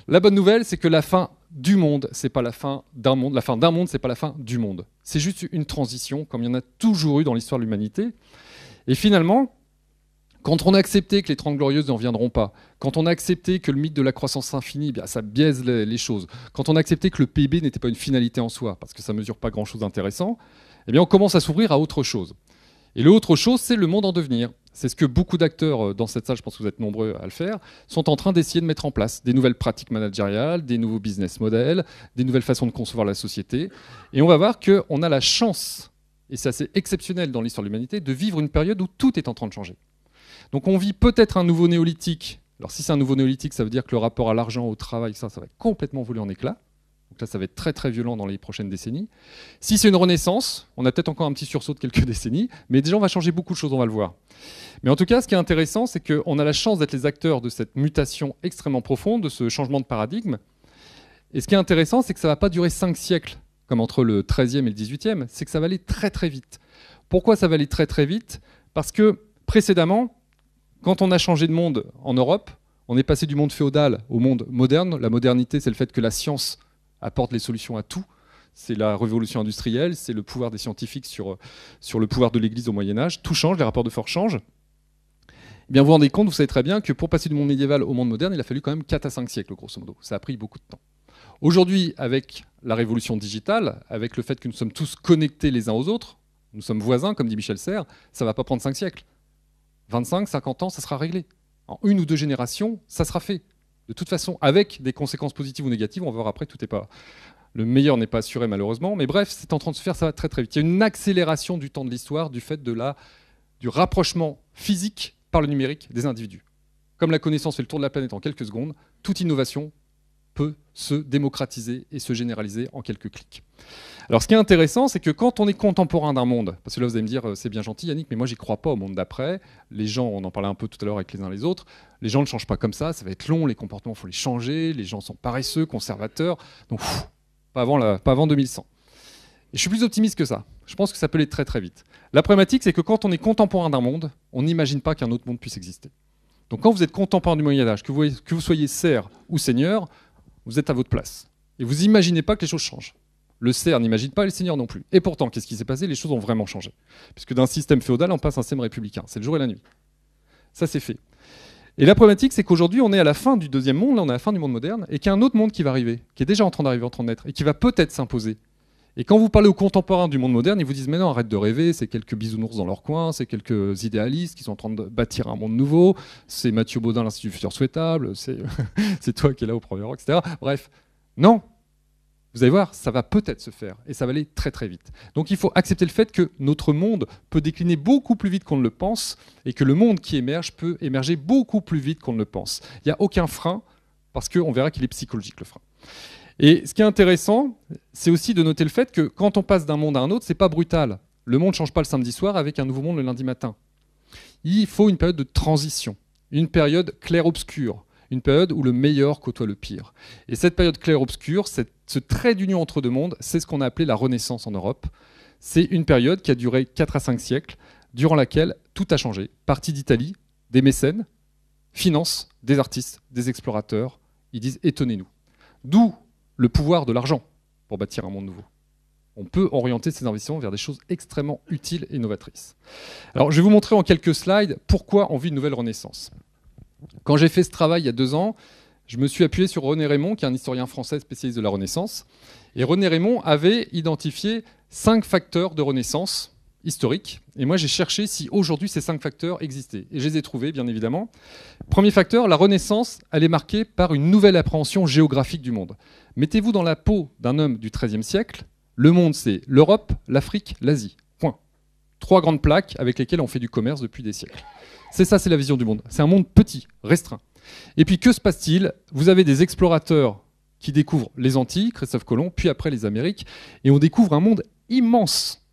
La bonne nouvelle, c'est que la fin du monde, c'est pas la fin d'un monde. La fin d'un monde, c'est pas la fin du monde. C'est juste une transition, comme il y en a toujours eu dans l'histoire de l'humanité. Et finalement, quand on a accepté que les 30 glorieuses n'en viendront pas, quand on a accepté que le mythe de la croissance infinie, eh bien, ça biaise les choses, quand on a accepté que le PIB n'était pas une finalité en soi, parce que ça ne mesure pas grand-chose d'intéressant, eh bien, on commence à s'ouvrir à autre chose. Et l'autre chose, c'est le monde en devenir. C'est ce que beaucoup d'acteurs dans cette salle, je pense que vous êtes nombreux à le faire, sont en train d'essayer de mettre en place. Des nouvelles pratiques managériales, des nouveaux business models, des nouvelles façons de concevoir la société. Et on va voir qu'on a la chance, et c'est assez exceptionnel dans l'histoire de l'humanité, de vivre une période où tout est en train de changer. Donc on vit peut-être un nouveau néolithique. Alors si c'est un nouveau néolithique, ça veut dire que le rapport à l'argent, au travail, ça va complètement voler en éclats. Donc là, ça va être très très violent dans les prochaines décennies. Si c'est une renaissance, on a peut-être encore un petit sursaut de quelques décennies, mais déjà on va changer beaucoup de choses, on va le voir. Mais en tout cas, ce qui est intéressant, c'est qu'on a la chance d'être les acteurs de cette mutation extrêmement profonde, de ce changement de paradigme. Et ce qui est intéressant, c'est que ça ne va pas durer 5 siècles, comme entre le 13e et le 18e, c'est que ça va aller très très vite. Pourquoi ça va aller très très vite? Parce que précédemment, quand on a changé de monde en Europe, on est passé du monde féodal au monde moderne. La modernité, c'est le fait que la science apporte les solutions à tout. C'est la révolution industrielle, c'est le pouvoir des scientifiques sur le pouvoir de l'Église au Moyen-Âge. Tout change, les rapports de force changent. Eh bien, vous vous rendez compte, vous savez très bien que pour passer du monde médiéval au monde moderne, il a fallu quand même 4 à 5 siècles, grosso modo. Ça a pris beaucoup de temps. Aujourd'hui, avec la révolution digitale, avec le fait que nous sommes tous connectés les uns aux autres, nous sommes voisins, comme dit Michel Serres, ça ne va pas prendre 5 siècles. 25, 50 ans, ça sera réglé. En 1 ou 2 générations, ça sera fait. De toute façon, avec des conséquences positives ou négatives, on va voir après, tout n'est pas... Le meilleur n'est pas assuré malheureusement, mais bref, c'est en train de se faire, ça va très très vite. Il y a une accélération du temps de l'histoire du fait du rapprochement physique par le numérique des individus. Comme la connaissance fait le tour de la planète en quelques secondes, toute innovation peut se démocratiser et se généraliser en quelques clics. Alors ce qui est intéressant, c'est que quand on est contemporain d'un monde, parce que là vous allez me dire c'est bien gentil Yannick, mais moi j'y crois pas au monde d'après, les gens, on en parlait un peu tout à l'heure avec les uns les autres, les gens ne changent pas comme ça va être long, les comportements il faut les changer, les gens sont paresseux, conservateurs, donc pas avant 2100. Et je suis plus optimiste que ça, je pense que ça peut aller très très vite. La problématique c'est que quand on est contemporain d'un monde, on n'imagine pas qu'un autre monde puisse exister. Donc quand vous êtes contemporain du Moyen-Âge, que vous soyez serf ou seigneur, vous êtes à votre place. Et vous n'imaginez pas que les choses changent. Le serf n'imagine pas et le seigneur non plus. Et pourtant, qu'est-ce qui s'est passé? Les choses ont vraiment changé. Puisque d'un système féodal, on passe à un système républicain. C'est le jour et la nuit. Ça, c'est fait. Et la problématique, c'est qu'aujourd'hui, on est à la fin du deuxième monde, là, on est à la fin du monde moderne, et qu'il y a un autre monde qui va arriver, qui est déjà en train d'arriver, en train de naître, et qui va peut-être s'imposer. Et quand vous parlez aux contemporains du monde moderne, ils vous disent « Mais non, arrête de rêver, c'est quelques bisounours dans leur coin, c'est quelques idéalistes qui sont en train de bâtir un monde nouveau, c'est Mathieu Baudin, l'Institut du Futur Souhaitable, c'est toi qui es là au premier rang, etc. » Bref, non. Vous allez voir, ça va peut-être se faire, et ça va aller très très vite. Donc il faut accepter le fait que notre monde peut décliner beaucoup plus vite qu'on ne le pense, et que le monde qui émerge peut émerger beaucoup plus vite qu'on ne le pense. Il n'y a aucun frein, parce qu'on verra qu'il est psychologique, le frein. Et ce qui est intéressant, c'est aussi de noter le fait que quand on passe d'un monde à un autre, c'est pas brutal. Le monde ne change pas le samedi soir avec un nouveau monde le lundi matin. Il faut une période de transition, une période clair-obscur, une période où le meilleur côtoie le pire. Et cette période clair-obscur, ce trait d'union entre deux mondes, c'est ce qu'on a appelé la Renaissance en Europe. C'est une période qui a duré 4 à 5 siècles, durant laquelle tout a changé. Parti d'Italie, des mécènes, finance, des artistes, des explorateurs, ils disent « étonnez-nous ». D'où le pouvoir de l'argent pour bâtir un monde nouveau. On peut orienter ces investissements vers des choses extrêmement utiles et novatrices. Alors, je vais vous montrer en quelques slides pourquoi on vit une nouvelle renaissance. Quand j'ai fait ce travail il y a 2 ans, je me suis appuyé sur René Raymond, qui est un historien français spécialiste de la Renaissance. Et René Raymond avait identifié 5 facteurs de renaissance historique. Et moi, j'ai cherché si aujourd'hui ces 5 facteurs existaient. Et je les ai trouvés, bien évidemment. Premier facteur, la Renaissance, elle est marquée par une nouvelle appréhension géographique du monde. Mettez-vous dans la peau d'un homme du XIIIe siècle. Le monde, c'est l'Europe, l'Afrique, l'Asie. Point. 3 grandes plaques avec lesquelles on fait du commerce depuis des siècles. C'est ça, c'est la vision du monde. C'est un monde petit, restreint. Et puis, que se passe-t-il? Vous avez des explorateurs qui découvrent les Antilles, Christophe Colomb, puis après les Amériques, et on découvre un monde immense.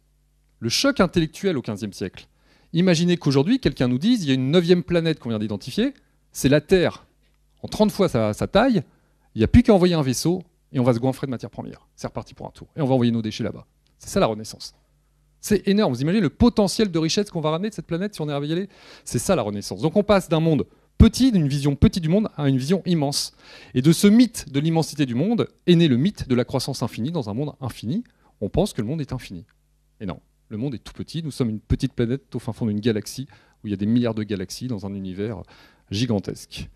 Le choc intellectuel au XVe siècle. Imaginez qu'aujourd'hui, quelqu'un nous dise, il y a une 9e planète qu'on vient d'identifier, c'est la Terre. En 30 fois sa taille, il n'y a plus qu'à envoyer un vaisseau, et on va se goinfrer de matières premières. C'est reparti pour un tour. Et on va envoyer nos déchets là-bas. C'est ça la Renaissance. C'est énorme. Vous imaginez le potentiel de richesse qu'on va ramener de cette planète si on est réveillé? C'est ça la Renaissance. Donc on passe d'un monde petit, d'une vision petite du monde, à une vision immense. Et de ce mythe de l'immensité du monde est né le mythe de la croissance infinie. Dans un monde infini, on pense que le monde est infini. Et non, le monde est tout petit. Nous sommes une petite planète au fin fond d'une galaxie où il y a des milliards de galaxies dans un univers gigantesque.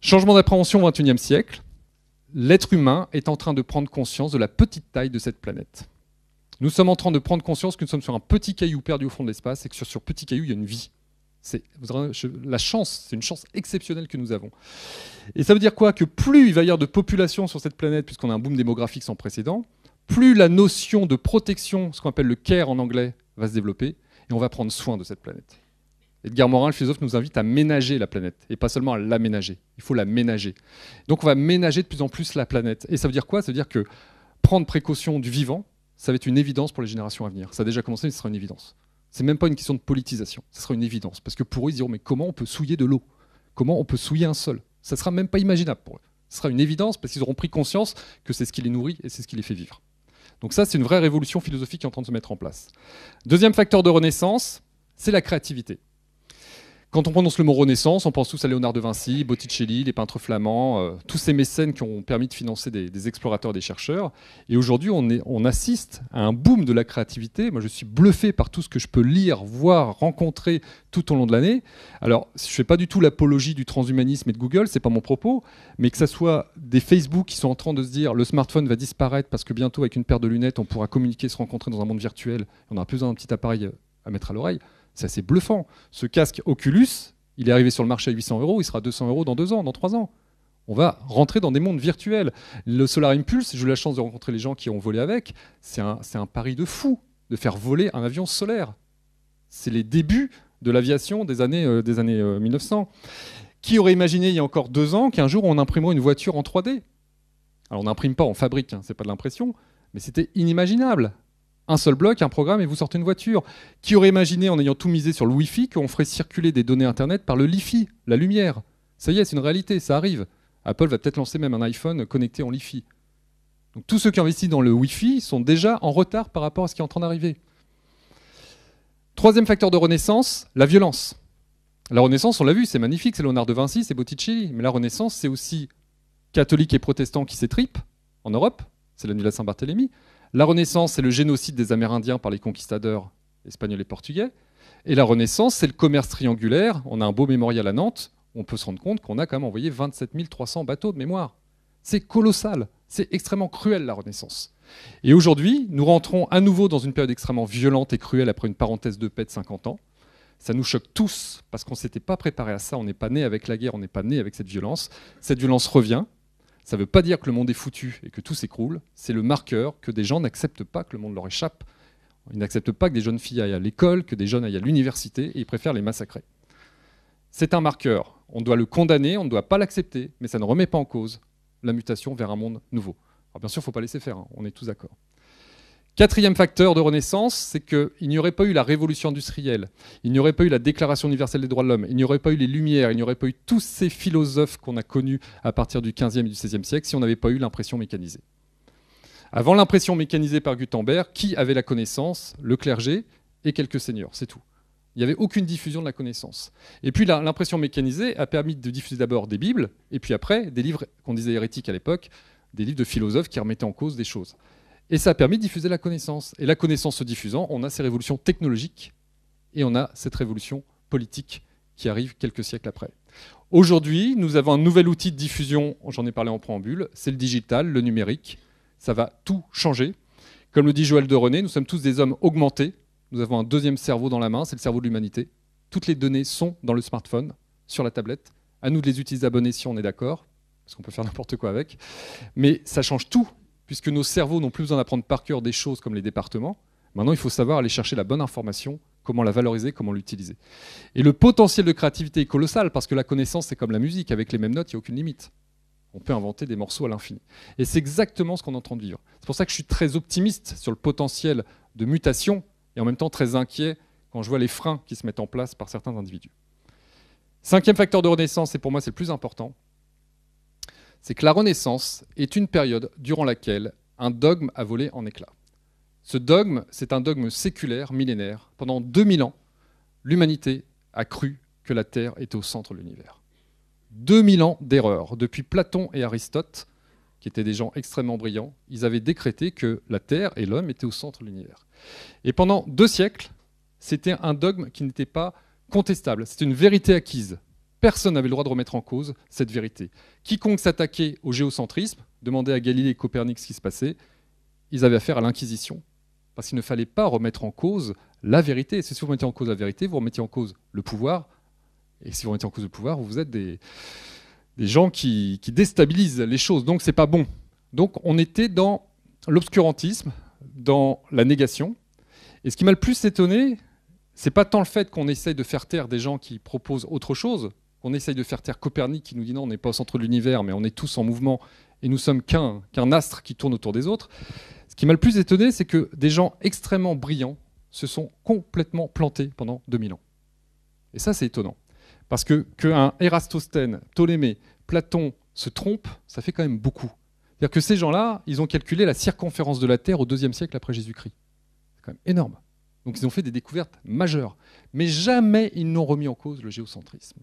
Changement d'appréhension au XXIe siècle. L'être humain est en train de prendre conscience de la petite taille de cette planète. Nous sommes en train de prendre conscience que nous sommes sur un petit caillou perdu au fond de l'espace et que sur ce petit caillou, il y a une vie. C'est la chance, c'est une chance exceptionnelle que nous avons. Et ça veut dire quoi? Que plus il va y avoir de population sur cette planète, puisqu'on a un boom démographique sans précédent, plus la notion de protection, ce qu'on appelle le care en anglais, va se développer, et on va prendre soin de cette planète. Edgar Morin, le philosophe, nous invite à ménager la planète, et pas seulement à l'aménager. Il faut la ménager. Donc on va ménager de plus en plus la planète. Et ça veut dire quoi? Ça veut dire que prendre précaution du vivant, ça va être une évidence pour les générations à venir. Ça a déjà commencé, mais ce sera une évidence. C'est même pas une question de politisation, ce sera une évidence. Parce que pour eux, ils diront, mais comment on peut souiller de l'eau? Comment on peut souiller un sol? Ça sera même pas imaginable pour eux. Ce sera une évidence parce qu'ils auront pris conscience que c'est ce qui les nourrit et c'est ce qui les fait vivre. Donc ça, c'est une vraie révolution philosophique qui est en train de se mettre en place. Deuxième facteur de renaissance, c'est la créativité. Quand on prononce le mot Renaissance, on pense tous à Léonard de Vinci, Botticelli, les peintres flamands, tous ces mécènes qui ont permis de financer des explorateurs, des chercheurs. Et aujourd'hui, on assiste à un boom de la créativité. Moi, je suis bluffé par tout ce que je peux lire, voir, rencontrer tout au long de l'année. Alors, je ne fais pas du tout l'apologie du transhumanisme et de Google, c'est pas mon propos, mais que ça soit des Facebook qui sont en train de se dire le smartphone va disparaître parce que bientôt, avec une paire de lunettes, on pourra communiquer, se rencontrer dans un monde virtuel. On n'aura plus besoin d'un petit appareil à mettre à l'oreille. C'est assez bluffant. Ce casque Oculus, Il est arrivé sur le marché à 800 €, il sera 200 € dans 2 ans, dans 3 ans. On va rentrer dans des mondes virtuels. Le Solar Impulse, j'ai eu la chance de rencontrer les gens qui ont volé avec, c'est un pari de fou de faire voler un avion solaire. C'est les débuts de l'aviation des années 1900. Qui aurait imaginé il y a encore 2 ans qu'un jour on imprimerait une voiture en 3D? Alors on n'imprime pas, on fabrique, hein, c'est pas de l'impression, mais c'était inimaginable. Un seul bloc, un programme et vous sortez une voiture. Qui aurait imaginé, en ayant tout misé sur le Wi-Fi, qu'on ferait circuler des données Internet par le Li-Fi, la lumière? Ça y est, c'est une réalité, ça arrive. Apple va peut-être lancer même un iPhone connecté en Li-Fi. Donc tous ceux qui investissent dans le Wi-Fi sont déjà en retard par rapport à ce qui est en train d'arriver. Troisième facteur de renaissance, la violence. La Renaissance, on l'a vu, c'est magnifique, c'est Léonard de Vinci, c'est Botticelli. Mais la Renaissance, c'est aussi catholiques et protestants qui s'étripent en Europe, c'est la nuit de la Saint-Barthélemy. La Renaissance, c'est le génocide des Amérindiens par les conquistadeurs espagnols et portugais. Et la Renaissance, c'est le commerce triangulaire. On a un beau mémorial à Nantes, on peut se rendre compte qu'on a quand même envoyé 27 300 bateaux de mémoire. C'est colossal, c'est extrêmement cruel la Renaissance. Et aujourd'hui, nous rentrons à nouveau dans une période extrêmement violente et cruelle après une parenthèse de paix de 50 ans. Ça nous choque tous parce qu'on ne s'était pas préparé à ça, on n'est pas né avec la guerre, on n'est pas né avec cette violence. Cette violence revient. Ça ne veut pas dire que le monde est foutu et que tout s'écroule. C'est le marqueur que des gens n'acceptent pas que le monde leur échappe. Ils n'acceptent pas que des jeunes filles aillent à l'école, que des jeunes aillent à l'université, et ils préfèrent les massacrer. C'est un marqueur. On doit le condamner, on ne doit pas l'accepter, mais ça ne remet pas en cause la mutation vers un monde nouveau. Alors bien sûr, il ne faut pas laisser faire, hein, on est tous d'accord. Quatrième facteur de renaissance, c'est qu'il n'y aurait pas eu la révolution industrielle, il n'y aurait pas eu la Déclaration universelle des droits de l'homme, il n'y aurait pas eu les Lumières, il n'y aurait pas eu tous ces philosophes qu'on a connus à partir du XVe et du XVIe siècle si on n'avait pas eu l'impression mécanisée. Avant l'impression mécanisée par Gutenberg, qui avait la connaissance? Le clergé et quelques seigneurs, c'est tout. Il n'y avait aucune diffusion de la connaissance. Et puis l'impression mécanisée a permis de diffuser d'abord des Bibles, et puis après des livres qu'on disait hérétiques à l'époque, des livres de philosophes qui remettaient en cause des choses. Et ça a permis de diffuser la connaissance. Et la connaissance se diffusant, on a ces révolutions technologiques et on a cette révolution politique qui arrive quelques siècles après. Aujourd'hui, nous avons un nouvel outil de diffusion, j'en ai parlé en préambule, c'est le digital, le numérique. Ça va tout changer. Comme le dit Joël de René, nous sommes tous des hommes augmentés. Nous avons un deuxième cerveau dans la main, c'est le cerveau de l'humanité. Toutes les données sont dans le smartphone, sur la tablette. À nous de les utiliser à bon escient, on est d'accord, parce qu'on peut faire n'importe quoi avec. Mais ça change tout, puisque nos cerveaux n'ont plus besoin d'apprendre par cœur des choses comme les départements. Maintenant, il faut savoir aller chercher la bonne information, comment la valoriser, comment l'utiliser. Et le potentiel de créativité est colossal, parce que la connaissance, c'est comme la musique. Avec les mêmes notes, il n'y a aucune limite. On peut inventer des morceaux à l'infini. Et c'est exactement ce qu'on est en train de vivre. C'est pour ça que je suis très optimiste sur le potentiel de mutation, et en même temps très inquiet quand je vois les freins qui se mettent en place par certains individus. Cinquième facteur de renaissance, et pour moi c'est le plus important, c'est que la Renaissance est une période durant laquelle un dogme a volé en éclats. Ce dogme, c'est un dogme séculaire, millénaire. Pendant 2000 ans, l'humanité a cru que la Terre était au centre de l'univers. 2000 ans d'erreur. Depuis Platon et Aristote, qui étaient des gens extrêmement brillants, ils avaient décrété que la Terre et l'homme étaient au centre de l'univers. Et pendant 2 siècles, c'était un dogme qui n'était pas contestable. C'était une vérité acquise. Personne n'avait le droit de remettre en cause cette vérité. Quiconque s'attaquait au géocentrisme, demandait à Galilée et Copernic ce qui se passait, ils avaient affaire à l'Inquisition. Parce qu'il ne fallait pas remettre en cause la vérité. Et si vous remettez en cause la vérité, vous remettez en cause le pouvoir. Et si vous remettez en cause le pouvoir, vous êtes des gens qui déstabilisent les choses. Donc c'est pas bon. Donc on était dans l'obscurantisme, dans la négation. Et ce qui m'a le plus étonné, c'est pas tant le fait qu'on essaye de faire taire des gens qui proposent autre chose, qu'on essaye de faire taire Copernic qui nous dit non, on n'est pas au centre de l'univers, mais on est tous en mouvement et nous sommes qu'un astre qui tourne autour des autres. Ce qui m'a le plus étonné, c'est que des gens extrêmement brillants se sont complètement plantés pendant 2000 ans. Et ça, c'est étonnant. Parce qu'un Érastosthène, Ptolémée, Platon se trompent, ça fait quand même beaucoup. C'est-à-dire que ces gens-là, ils ont calculé la circonférence de la Terre au IIe siècle après Jésus-Christ. C'est quand même énorme. Donc ils ont fait des découvertes majeures. Mais jamais ils n'ont remis en cause le géocentrisme.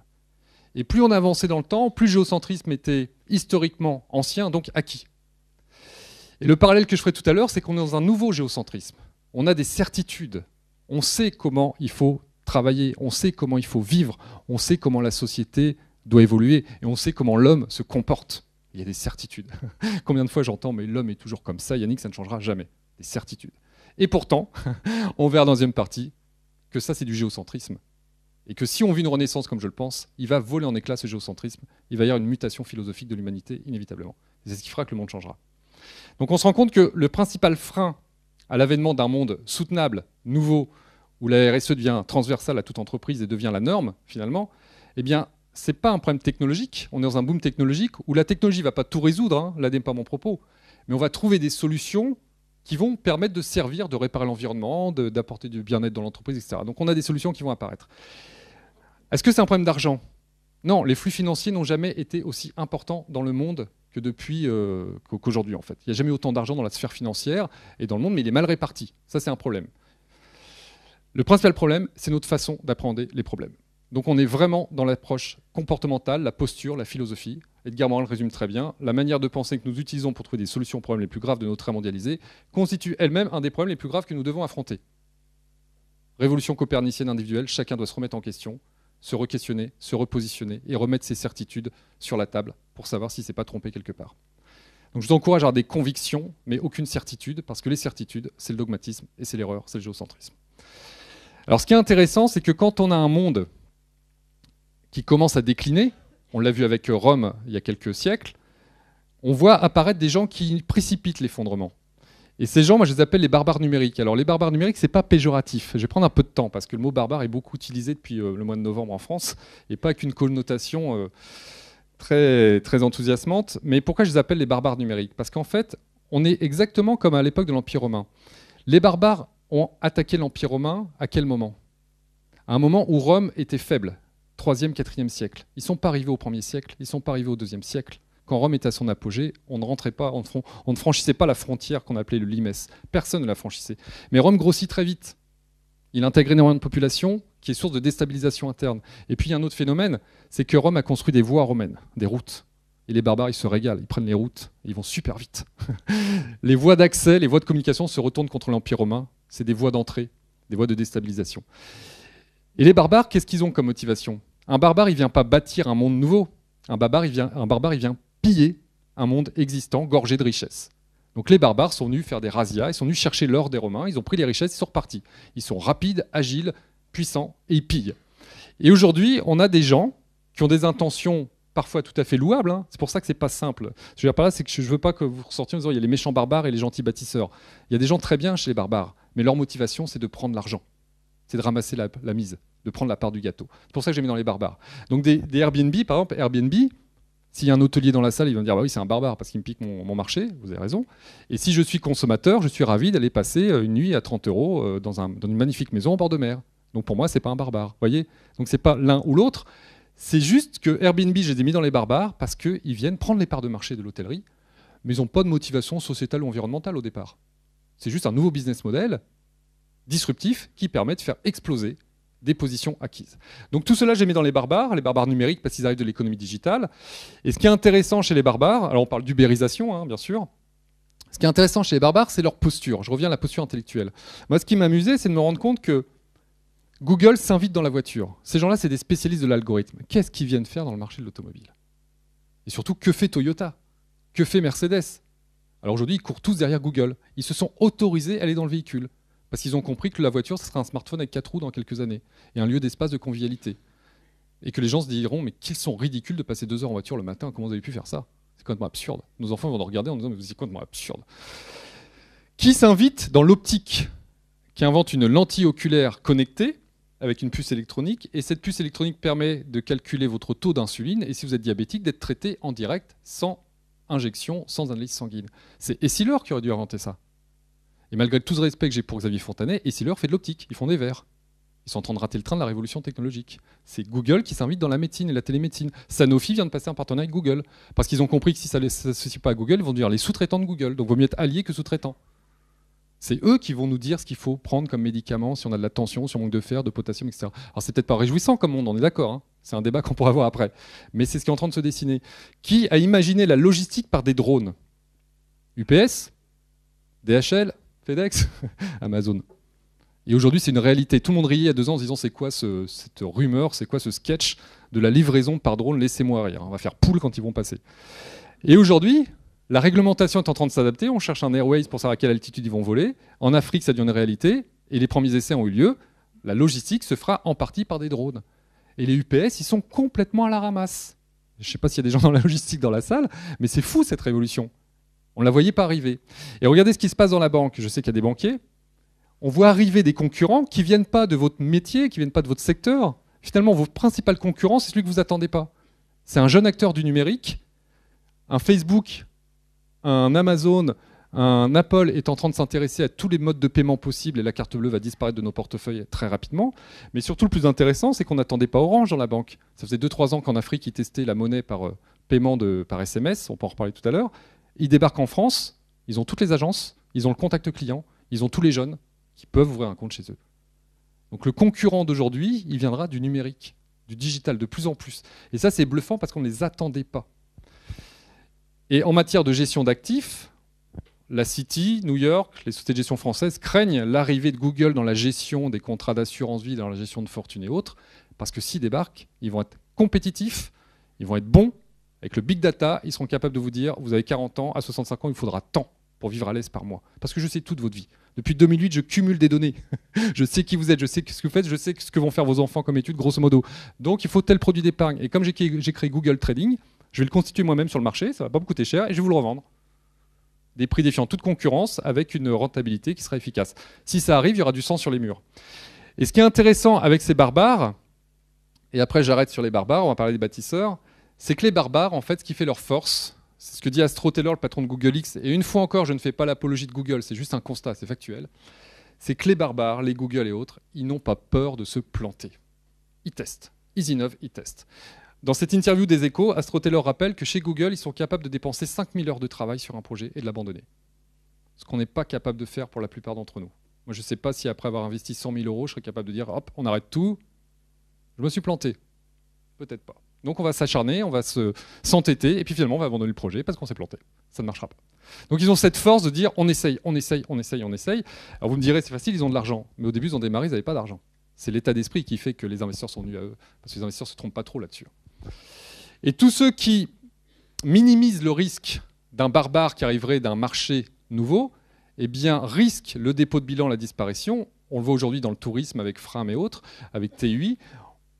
Et plus on avançait dans le temps, plus le géocentrisme était historiquement ancien, donc acquis. Et le parallèle que je ferai tout à l'heure, c'est qu'on est dans un nouveau géocentrisme. On a des certitudes. On sait comment il faut travailler, on sait comment il faut vivre, on sait comment la société doit évoluer, et on sait comment l'homme se comporte. Il y a des certitudes. Combien de fois j'entends, mais l'homme est toujours comme ça, Yannick, ça ne changera jamais. Des certitudes. Et pourtant, on verra dans la deuxième partie que ça, c'est du géocentrisme. Et que si on vit une renaissance comme je le pense, il va voler en éclats ce géocentrisme, il va y avoir une mutation philosophique de l'humanité inévitablement. Et c'est ce qui fera que le monde changera. Donc on se rend compte que le principal frein à l'avènement d'un monde soutenable, nouveau, où la RSE devient transversale à toute entreprise et devient la norme finalement, eh bien c'est pas un problème technologique, on est dans un boom technologique où la technologie va pas tout résoudre, hein, là n'est pas mon propos, mais on va trouver des solutions qui vont permettre de servir, de réparer l'environnement, d'apporter du bien-être dans l'entreprise, etc. Donc on a des solutions qui vont apparaître. Est-ce que c'est un problème d'argent? Non, les flux financiers n'ont jamais été aussi importants dans le monde que depuis qu'aujourd'hui en fait. Il n'y a jamais eu autant d'argent dans la sphère financière et dans le monde, mais il est mal réparti. Ça c'est un problème. Le principal problème, c'est notre façon d'appréhender les problèmes. Donc on est vraiment dans l'approche comportementale, la posture, la philosophie. Edgar Morin le résume très bien. La manière de penser que nous utilisons pour trouver des solutions aux problèmes les plus graves de notre ère mondialisée constitue elle-même un des problèmes les plus graves que nous devons affronter. Révolution copernicienne individuelle, chacun doit se remettre en question, se re-questionner, se repositionner et remettre ses certitudes sur la table pour savoir si c'est pas trompé quelque part. Donc je vous encourage à avoir des convictions, mais aucune certitude, parce que les certitudes, c'est le dogmatisme et c'est l'erreur, c'est le géocentrisme. Alors ce qui est intéressant, c'est que quand on a un monde qui commence à décliner, on l'a vu avec Rome il y a quelques siècles, on voit apparaître des gens qui précipitent l'effondrement. Et ces gens, moi je les appelle les barbares numériques. Alors les barbares numériques, c'est pas péjoratif. Je vais prendre un peu de temps, parce que le mot barbare est beaucoup utilisé depuis le mois de novembre en France, et pas qu'une connotation très, très enthousiasmante. Mais pourquoi je les appelle les barbares numériques? Parce qu'en fait, on est exactement comme à l'époque de l'Empire romain. Les barbares ont attaqué l'Empire romain à quel moment? À un moment où Rome était faible, 3e, 4e siècle. Ils ne sont pas arrivés au 1er siècle, ils ne sont pas arrivés au 2e siècle. Quand Rome était à son apogée, on ne rentrait pas, on ne franchissait pas la frontière qu'on appelait le limes. Personne ne la franchissait. Mais Rome grossit très vite. Il intègre énormément de population qui est source de déstabilisation interne. Et puis il y a un autre phénomène, c'est que Rome a construit des voies romaines, des routes. Et les barbares, ils se régalent, ils prennent les routes, ils vont super vite. Les voies d'accès, les voies de communication se retournent contre l'Empire romain. C'est des voies d'entrée, des voies de déstabilisation. Et les barbares, qu'est-ce qu'ils ont comme motivation? Un barbare, il ne vient pas bâtir un monde nouveau. Un barbare, il vient piller un monde existant, gorgé de richesses. Donc les barbares sont venus faire des razzias, ils sont venus chercher l'or des Romains, ils ont pris les richesses, ils sont repartis. Ils sont rapides, agiles, puissants, et ils pillent. Et aujourd'hui, on a des gens qui ont des intentions parfois tout à fait louables, hein. C'est pour ça que c'est pas simple. Ce que je veux dire par là, c'est que je veux pas que vous ressortiez en disant il y a les méchants barbares et les gentils bâtisseurs. Il y a des gens très bien chez les barbares, mais leur motivation, c'est de prendre l'argent. C'est de ramasser la mise, de prendre la part du gâteau. C'est pour ça que j'ai mis dans les barbares. Donc des Airbnb, par exemple, Airbnb, s'il y a un hôtelier dans la salle, il va me dire bah oui, c'est un barbare parce qu'il me pique mon marché, vous avez raison. Et si je suis consommateur, je suis ravi d'aller passer une nuit à 30 € dans une magnifique maison en bord de mer. Donc pour moi, c'est pas un barbare. Voyez. Donc c'est pas l'un ou l'autre. C'est juste que Airbnb, je les ai mis dans les barbares parce qu'ils viennent prendre les parts de marché de l'hôtellerie, mais ils n'ont pas de motivation sociétale ou environnementale au départ. C'est juste un nouveau business model disruptif qui permet de faire exploser des positions acquises. Donc tout cela, j'ai mis dans les barbares numériques parce qu'ils arrivent de l'économie digitale. Et ce qui est intéressant chez les barbares, alors on parle d'ubérisation, hein, bien sûr. Ce qui est intéressant chez les barbares, c'est leur posture. Je reviens à la posture intellectuelle. Moi, ce qui m'amusait, c'est de me rendre compte que Google s'invite dans la voiture. Ces gens-là, c'est des spécialistes de l'algorithme. Qu'est-ce qu'ils viennent faire dans le marché de l'automobile? Et surtout, que fait Toyota? Que fait Mercedes? Alors aujourd'hui, ils courent tous derrière Google. Ils se sont autorisés à aller dans le véhicule. Parce qu'ils ont compris que la voiture, ce sera un smartphone avec 4 roues dans quelques années. Et un lieu d'espace de convivialité. Et que les gens se diront, mais qu'ils sont ridicules de passer 2 heures en voiture le matin. Comment vous avez pu faire ça? C'est complètement absurde. Nos enfants vont nous regarder en disant, mais c'est complètement absurde. Qui s'invite dans l'optique? Qui invente une lentille oculaire connectée avec une puce électronique. Et cette puce électronique permet de calculer votre taux d'insuline. Et si vous êtes diabétique, d'être traité en direct, sans injection, sans analyse sanguine. C'est Essilor qui aurait dû inventer ça. Et malgré tout le respect que j'ai pour Xavier Fontanet, Essilor fait de l'optique, ils font des verres. Ils sont en train de rater le train de la révolution technologique. C'est Google qui s'invite dans la médecine et la télémédecine. Sanofi vient de passer un partenariat avec Google. Parce qu'ils ont compris que si ça ne s'associe pas à Google, ils vont devenir les sous-traitants de Google. Donc il vaut mieux être alliés que sous-traitants. C'est eux qui vont nous dire ce qu'il faut prendre comme médicament si on a de la tension, si on manque de fer, de potassium, etc. Alors c'est peut-être pas réjouissant comme monde, on est d'accord. Hein. C'est un débat qu'on pourra avoir après. Mais c'est ce qui est en train de se dessiner. Qui a imaginé la logistique par des drones? UPS? DHL? FedEx, Amazon. Et aujourd'hui, c'est une réalité. Tout le monde riait il y a 2 ans en se disant c'est quoi cette rumeur, c'est quoi ce sketch de la livraison par drone, laissez-moi rire. On va faire poule quand ils vont passer. Et aujourd'hui, la réglementation est en train de s'adapter. On cherche un Airways pour savoir à quelle altitude ils vont voler. En Afrique, ça devient une réalité. Et les premiers essais ont eu lieu. La logistique se fera en partie par des drones. Et les UPS, ils sont complètement à la ramasse. Je ne sais pas s'il y a des gens dans la logistique dans la salle, mais c'est fou cette révolution. On ne la voyait pas arriver. Et regardez ce qui se passe dans la banque. Je sais qu'il y a des banquiers. On voit arriver des concurrents qui ne viennent pas de votre métier, qui ne viennent pas de votre secteur. Finalement, votre principal concurrent, c'est celui que vous n'attendez pas. C'est un jeune acteur du numérique. Un Facebook, un Amazon, un Apple est en train de s'intéresser à tous les modes de paiement possibles et la carte bleue va disparaître de nos portefeuilles très rapidement. Mais surtout, le plus intéressant, c'est qu'on n'attendait pas Orange dans la banque. Ça faisait 2-3 ans qu'en Afrique, ils testaient la monnaie par paiement par SMS. On peut en reparler tout à l'heure. Ils débarquent en France. Ils ont toutes les agences. Ils ont le contact client. Ils ont tous les jeunes qui peuvent ouvrir un compte chez eux. Donc le concurrent d'aujourd'hui, il viendra du numérique, du digital, de plus en plus. Et ça, c'est bluffant parce qu'on ne les attendait pas. Et en matière de gestion d'actifs, la City, New York, les sociétés de gestion françaises craignent l'arrivée de Google dans la gestion des contrats d'assurance vie, dans la gestion de fortune et autres, parce que s'ils débarquent, ils vont être compétitifs, ils vont être bons. Avec le big data, ils seront capables de vous dire, vous avez 40 ans, à 65 ans, il faudra tant pour vivre à l'aise par mois. Parce que je sais toute votre vie. Depuis 2008, je cumule des données. Je sais qui vous êtes, je sais ce que vous faites, je sais ce que vont faire vos enfants comme études, grosso modo. Donc, il faut tel produit d'épargne. Et comme j'ai créé Google Trading, je vais le constituer moi-même sur le marché, ça ne va pas me coûter cher, et je vais vous le revendre. Des prix défiant toute concurrence, avec une rentabilité qui sera efficace. Si ça arrive, il y aura du sang sur les murs. Et ce qui est intéressant avec ces barbares, et après j'arrête sur les barbares, on va parler des bâtisseurs, c'est que les barbares, en fait, ce qui fait leur force, c'est ce que dit Astro Taylor, le patron de Google X, et une fois encore, je ne fais pas l'apologie de Google, c'est juste un constat, c'est factuel, c'est que les barbares, les Google et autres, ils n'ont pas peur de se planter. Ils testent. Ils innovent, ils testent. Dans cette interview des Échos, Astro Taylor rappelle que chez Google, ils sont capables de dépenser 5000 heures de travail sur un projet et de l'abandonner. Ce qu'on n'est pas capable de faire pour la plupart d'entre nous. Moi, je ne sais pas si après avoir investi 100 000 euros, je serais capable de dire, hop, on arrête tout, je me suis planté. Peut-être pas. Donc on va s'acharner, on va s'entêter, et puis finalement on va abandonner le projet parce qu'on s'est planté. Ça ne marchera pas. Donc ils ont cette force de dire on essaye, on essaye, on essaye, on essaye. Alors vous me direz c'est facile, ils ont de l'argent. Mais au début ils ont démarré, ils n'avaient pas d'argent. C'est l'état d'esprit qui fait que les investisseurs sont venus à eux. Parce que les investisseurs ne se trompent pas trop là-dessus. Et tous ceux qui minimisent le risque d'un barbare qui arriverait d'un marché nouveau, eh bien risquent le dépôt de bilan, la disparition. On le voit aujourd'hui dans le tourisme avec Fram et autres, avec TUI.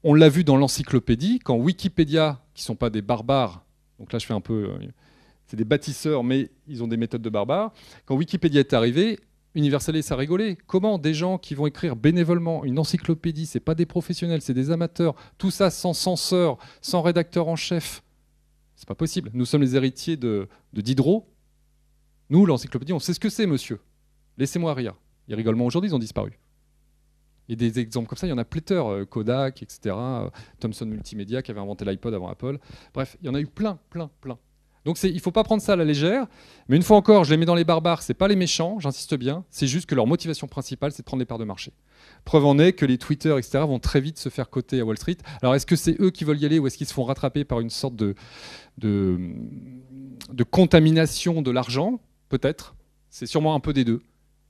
On l'a vu dans l'encyclopédie, quand Wikipédia, qui ne sont pas des barbares, donc là je fais un peu, c'est des bâtisseurs, mais ils ont des méthodes de barbares, quand Wikipédia est arrivé, Universalis a rigolé. Comment des gens qui vont écrire bénévolement une encyclopédie, c'est pas des professionnels, c'est des amateurs, tout ça sans censeur, sans rédacteur en chef, c'est pas possible. Nous sommes les héritiers de Diderot. Nous, l'encyclopédie, on sait ce que c'est, monsieur. Laissez-moi rire. Les rigolements aujourd'hui, ils ont disparu. Et des exemples comme ça, il y en a pléthore, Kodak, etc., Thomson Multimédia qui avait inventé l'iPod avant Apple. Bref, il y en a eu plein. Donc il ne faut pas prendre ça à la légère. Mais une fois encore, je les mets dans les barbares, ce n'est pas les méchants, j'insiste bien, c'est juste que leur motivation principale, c'est de prendre des parts de marché. Preuve en est que les Twitter, etc., vont très vite se faire coter à Wall Street. Alors est-ce que c'est eux qui veulent y aller ou est-ce qu'ils se font rattraper par une sorte de contamination de l'argent? Peut-être. C'est sûrement un peu des deux.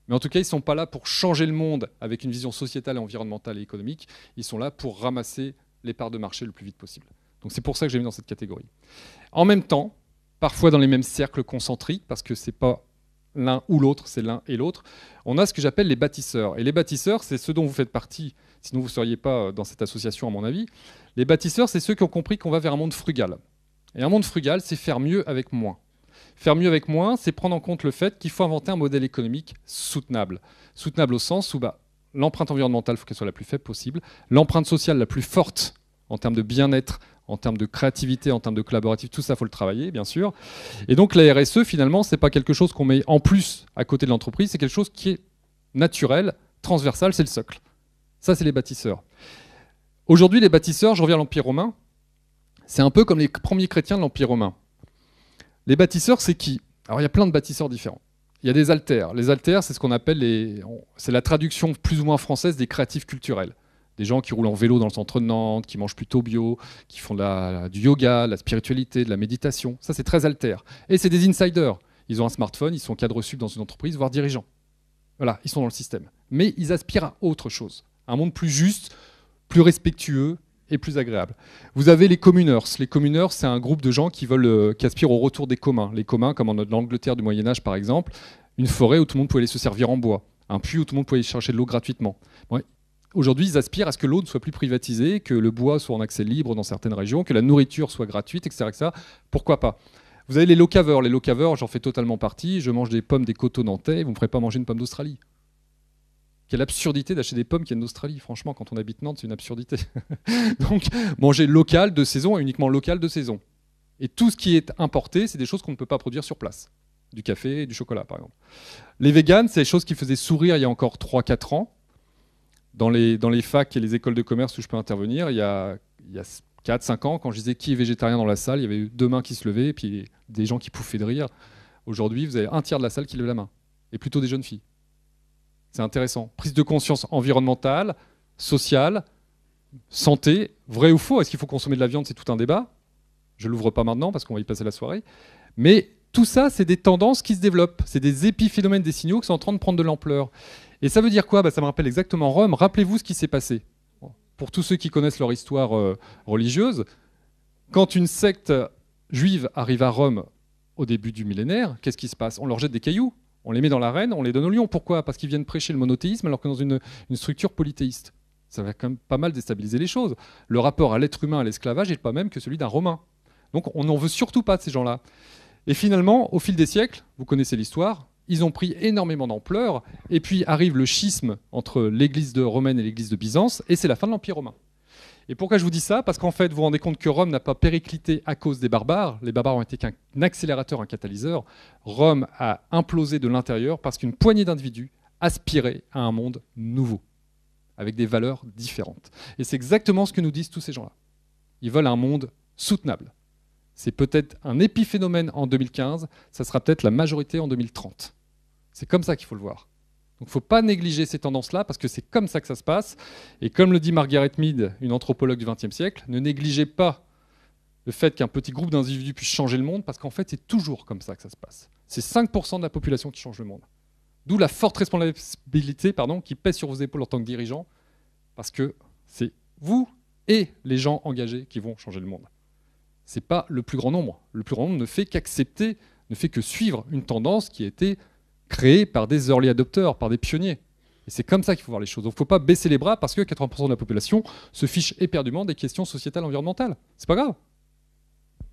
Mais en tout cas, ils ne sont pas là pour changer le monde avec une vision sociétale, environnementale et économique. Ils sont là pour ramasser les parts de marché le plus vite possible. Donc c'est pour ça que j'ai mis dans cette catégorie. En même temps, parfois dans les mêmes cercles concentriques, parce que ce n'est pas l'un ou l'autre, c'est l'un et l'autre, on a ce que j'appelle les bâtisseurs. Et les bâtisseurs, c'est ceux dont vous faites partie, sinon vous ne seriez pas dans cette association à mon avis. Les bâtisseurs, c'est ceux qui ont compris qu'on va vers un monde frugal. Et un monde frugal, c'est faire mieux avec moins. Faire mieux avec moins, c'est prendre en compte le fait qu'il faut inventer un modèle économique soutenable. Soutenable au sens où l'empreinte environnementale, il faut qu'elle soit la plus faible possible, l'empreinte sociale la plus forte en termes de bien-être, en termes de créativité, en termes de collaboratif, tout ça, il faut le travailler, bien sûr. Et donc la RSE, finalement, ce n'est pas quelque chose qu'on met en plus à côté de l'entreprise, c'est quelque chose qui est naturel, transversal, c'est le socle. Ça, c'est les bâtisseurs. Aujourd'hui, les bâtisseurs, je reviens à l'Empire romain, c'est un peu comme les premiers chrétiens de l'Empire romain. Les bâtisseurs, c'est qui? Alors, il y a plein de bâtisseurs différents. Il y a des altères. Les altères, c'est ce qu'on appelle c'est la traduction plus ou moins française des créatifs culturels. Des gens qui roulent en vélo dans le centre de Nantes, qui mangent plutôt bio, qui font du yoga, de la spiritualité, de la méditation. Ça, c'est très altère. Et c'est des insiders. Ils ont un smartphone, ils sont cadres sup dans une entreprise, voire dirigeants. Voilà, ils sont dans le système. Mais ils aspirent à autre chose. Un monde plus juste, plus respectueux, et plus agréable. Vous avez les communers. Les communers, c'est un groupe de gens qui aspirent au retour des communs. Les communs, comme en Angleterre du Moyen-Âge par exemple, une forêt où tout le monde pouvait aller se servir en bois, un puits où tout le monde pouvait aller chercher de l'eau gratuitement. Ouais. Aujourd'hui, ils aspirent à ce que l'eau ne soit plus privatisée, que le bois soit en accès libre dans certaines régions, que la nourriture soit gratuite, etc. etc. Pourquoi pas? Vous avez les locaveurs. Les locaveurs, j'en fais totalement partie. Je mange des pommes des coteaux nantais, vous ne me ferez pas manger une pomme d'Australie. Quelle absurdité d'acheter des pommes qui viennent d'Australie. Franchement, quand on habite Nantes, c'est une absurdité. Donc, manger local de saison et uniquement local de saison. Et tout ce qui est importé, c'est des choses qu'on ne peut pas produire sur place. Du café et du chocolat, par exemple. Les véganes, c'est des choses qui faisaient sourire il y a encore 3-4 ans. Dans les facs et les écoles de commerce où je peux intervenir, il y a 4-5 ans, quand je disais qui est végétarien dans la salle, il y avait 2 mains qui se levaient et puis des gens qui pouffaient de rire. Aujourd'hui, vous avez un tiers de la salle qui lève la main. Et plutôt des jeunes filles. C'est intéressant. Prise de conscience environnementale, sociale, santé, vrai ou faux. Est-ce qu'il faut consommer de la viande? C'est tout un débat. Je ne l'ouvre pas maintenant parce qu'on va y passer la soirée. Mais tout ça, c'est des tendances qui se développent. C'est des épiphénomènes, des signaux qui sont en train de prendre de l'ampleur. Et ça veut dire quoi? Ça me rappelle exactement Rome. Rappelez-vous ce qui s'est passé. Pour tous ceux qui connaissent leur histoire religieuse, quand une secte juive arrive à Rome au début du millénaire, qu'est-ce qui se passe? On leur jette des cailloux, on les met dans l'arène, on les donne aux lions. Pourquoi? Parce qu'ils viennent prêcher le monothéisme alors que dans une structure polythéiste. Ça va quand même pas mal déstabiliser les choses. Le rapport à l'être humain, à l'esclavage, n'est pas même que celui d'un Romain. Donc on n'en veut surtout pas de ces gens-là. Et finalement, au fil des siècles, vous connaissez l'histoire, ils ont pris énormément d'ampleur, et puis arrive le schisme entre l'église de romaine et l'église de Byzance, et c'est la fin de l'Empire romain. Et pourquoi je vous dis ça? Parce qu'en fait, vous vous rendez compte que Rome n'a pas périclité à cause des barbares. Les barbares ont été qu'un accélérateur, un catalyseur. Rome a implosé de l'intérieur parce qu'une poignée d'individus aspiraient à un monde nouveau, avec des valeurs différentes. Et c'est exactement ce que nous disent tous ces gens-là. Ils veulent un monde soutenable. C'est peut-être un épiphénomène en 2015, ça sera peut-être la majorité en 2030. C'est comme ça qu'il faut le voir. Donc il ne faut pas négliger ces tendances-là, parce que c'est comme ça que ça se passe. Et comme le dit Margaret Mead, une anthropologue du XXe siècle, ne négligez pas le fait qu'un petit groupe d'individus puisse changer le monde, parce qu'en fait, c'est toujours comme ça que ça se passe. C'est 5% de la population qui change le monde. D'où la forte responsabilité qui pèse sur vos épaules en tant que dirigeant, parce que c'est vous et les gens engagés qui vont changer le monde. Ce n'est pas le plus grand nombre. Le plus grand nombre ne fait qu'accepter, ne fait que suivre une tendance qui a été créée par des early adopters, par des pionniers. Et c'est comme ça qu'il faut voir les choses. Donc il ne faut pas baisser les bras parce que 80% de la population se fiche éperdument des questions sociétales environnementales. C'est pas grave.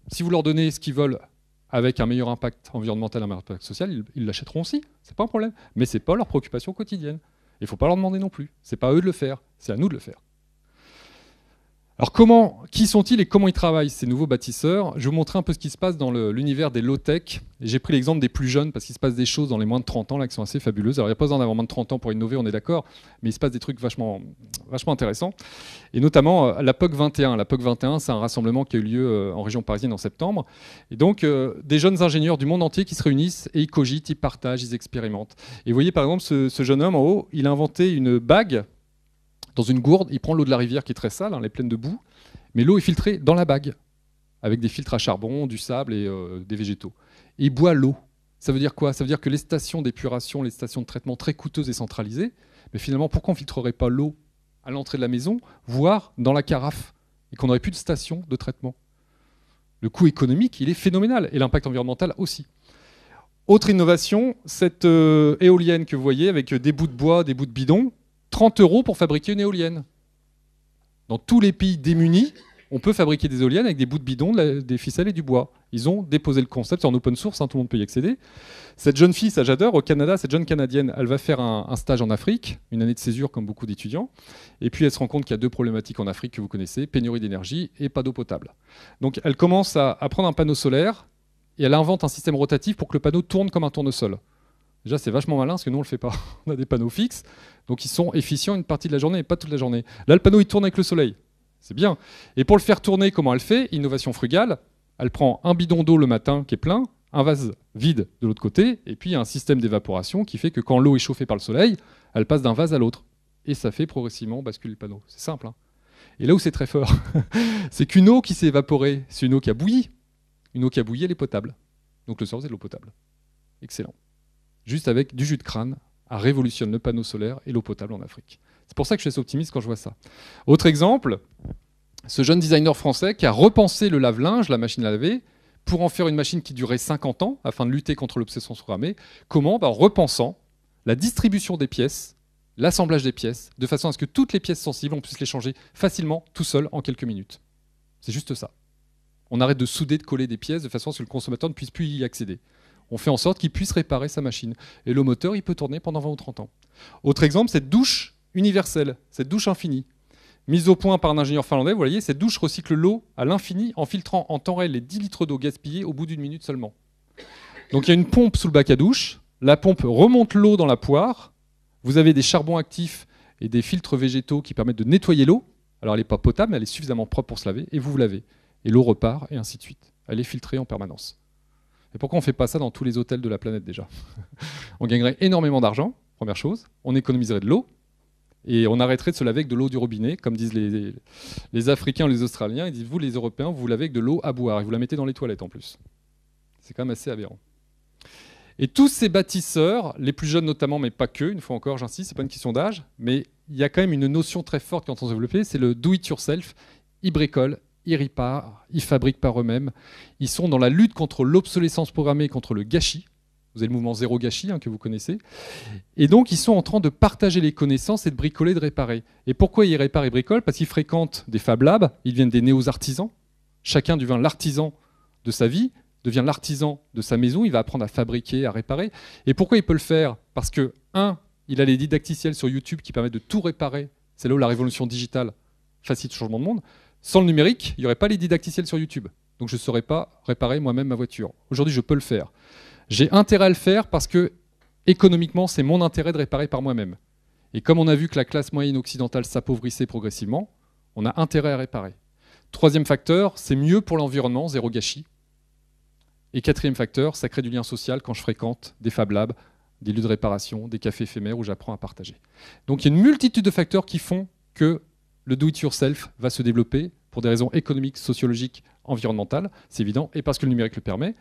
Si vous leur donnez ce qu'ils veulent avec un meilleur impact environnemental, un meilleur impact social, ils l'achèteront aussi. C'est pas un problème. Mais ce n'est pas leur préoccupation quotidienne. Il ne faut pas leur demander non plus. Ce n'est pas à eux de le faire, c'est à nous de le faire. Alors qui sont-ils et comment ils travaillent, ces nouveaux bâtisseurs? Je vais vous montrer un peu ce qui se passe dans l'univers des low-tech. J'ai pris l'exemple des plus jeunes parce qu'il se passe des choses dans les moins de 30 ans là, qui sont assez fabuleuses. Alors il n'y a pas besoin d'avoir moins de 30 ans pour innover, on est d'accord, mais il se passe des trucs vachement intéressants. Et notamment la POC 21. La POC 21, c'est un rassemblement qui a eu lieu en région parisienne en septembre. Et donc des jeunes ingénieurs du monde entier qui se réunissent et ils cogitent, ils partagent, ils expérimentent. Et vous voyez par exemple ce jeune homme en haut, il a inventé une bague dans une gourde, il prend l'eau de la rivière qui est très sale, elle est pleine de boue, mais l'eau est filtrée dans la bague, avec des filtres à charbon, du sable et des végétaux. Et il boit l'eau. Ça veut dire quoi? Ça veut dire que les stations d'épuration, les stations de traitement très coûteuses et centralisées, mais finalement, pourquoi on ne filtrerait pas l'eau à l'entrée de la maison, voire dans la carafe, et qu'on n'aurait plus de station de traitement? Le coût économique, il est phénoménal, et l'impact environnemental aussi. Autre innovation, cette éolienne que vous voyez, avec des bouts de bois, des bouts de bidon, 30 € pour fabriquer une éolienne. Dans tous les pays démunis, on peut fabriquer des éoliennes avec des bouts de bidon, des ficelles et du bois. Ils ont déposé le concept, c'est en open source, tout le monde peut y accéder. Cette jeune fille, ça j'adore, au Canada, cette jeune Canadienne, elle va faire un stage en Afrique, une année de césure comme beaucoup d'étudiants, et puis elle se rend compte qu'il y a 2 problématiques en Afrique que vous connaissez, pénurie d'énergie et pas d'eau potable. Donc elle commence à prendre un panneau solaire, et elle invente un système rotatif pour que le panneau tourne comme un tournesol. Déjà, c'est vachement malin, parce que nous, on ne le fait pas. On a des panneaux fixes, donc ils sont efficients une partie de la journée, et pas toute la journée. Là, le panneau, il tourne avec le soleil. C'est bien. Et pour le faire tourner, comment elle fait? Innovation frugale. Elle prend un bidon d'eau le matin qui est plein, un vase vide de l'autre côté, et puis un système d'évaporation qui fait que quand l'eau est chauffée par le soleil, elle passe d'un vase à l'autre. Et ça fait progressivement basculer le panneau. C'est simple. Hein. Et là où c'est très fort, c'est qu'une eau qui s'est évaporée, c'est une eau qui a bouilli. Une eau qui a bouilli, elle est potable. Donc le soir, c'est de l'eau potable. Excellent. Juste avec du jus de crâne, à révolutionner le panneau solaire et l'eau potable en Afrique. C'est pour ça que je suis optimiste quand je vois ça. Autre exemple, ce jeune designer français qui a repensé le lave-linge, la machine à laver, pour en faire une machine qui durait 50 ans, afin de lutter contre l'obsolescence programmée. Comment? En repensant la distribution des pièces l'assemblage des pièces, de façon à ce que toutes les pièces sensibles, on puisse les changer facilement, tout seul, en quelques minutes. C'est juste ça. On arrête de souder, de coller des pièces de façon à ce que le consommateur ne puisse plus y accéder. On fait en sorte qu'il puisse réparer sa machine. Et le moteur, il peut tourner pendant 20 ou 30 ans. Autre exemple, cette douche universelle, cette douche infinie. Mise au point par un ingénieur finlandais, vous voyez, cette douche recycle l'eau à l'infini en filtrant en temps réel les 10 litres d'eau gaspillée au bout d'une minute seulement. Donc il y a une pompe sous le bac à douche, la pompe remonte l'eau dans la poire, vous avez des charbons actifs et des filtres végétaux qui permettent de nettoyer l'eau. Alors elle n'est pas potable, mais elle est suffisamment propre pour se laver, et vous lavez. Et l'eau repart, et ainsi de suite. Elle est filtrée en permanence. Et pourquoi on ne fait pas ça dans tous les hôtels de la planète déjà? On gagnerait énormément d'argent, première chose, on économiserait de l'eau, et on arrêterait de se laver avec de l'eau du robinet, comme disent les Africains ou les Australiens. Ils disent, vous les Européens, vous vous lavez avec de l'eau à boire, et vous la mettez dans les toilettes en plus. C'est quand même assez aberrant. Et tous ces bâtisseurs, les plus jeunes notamment, mais pas que, une fois encore j'insiste, c'est pas une question d'âge, mais il y a quand même une notion très forte qui est en train de se développer, c'est le do-it-yourself. Ils bricolent, ils réparent, ils fabriquent par eux-mêmes. Ils sont dans la lutte contre l'obsolescence programmée, contre le gâchis. Vous avez le mouvement zéro gâchis que vous connaissez. Et donc ils sont en train de partager les connaissances et de bricoler, de réparer. Et pourquoi ils réparent et bricolent? Parce qu'ils fréquentent des Fab Labs, ils deviennent des néo-artisans. Chacun devient l'artisan de sa vie, devient l'artisan de sa maison, il va apprendre à fabriquer, à réparer. Et pourquoi il peut le faire? Parce que, il a les didacticiels sur YouTube qui permettent de tout réparer. C'est là où la révolution digitale facilite le changement de monde. Sans le numérique, il n'y aurait pas les didacticiels sur YouTube. Donc je ne saurais pas réparer moi-même ma voiture. Aujourd'hui, je peux le faire. J'ai intérêt à le faire parce que, économiquement, c'est mon intérêt de réparer par moi-même. Et comme on a vu que la classe moyenne occidentale s'appauvrissait progressivement, on a intérêt à réparer. Troisième facteur, c'est mieux pour l'environnement, zéro gâchis. Et quatrième facteur, ça crée du lien social quand je fréquente des Fab Labs, des lieux de réparation, des cafés éphémères où j'apprends à partager. Donc il y a une multitude de facteurs qui font que le do-it-yourself va se développer pour des raisons économiques, sociologiques, environnementales, c'est évident, et parce que le numérique le permet.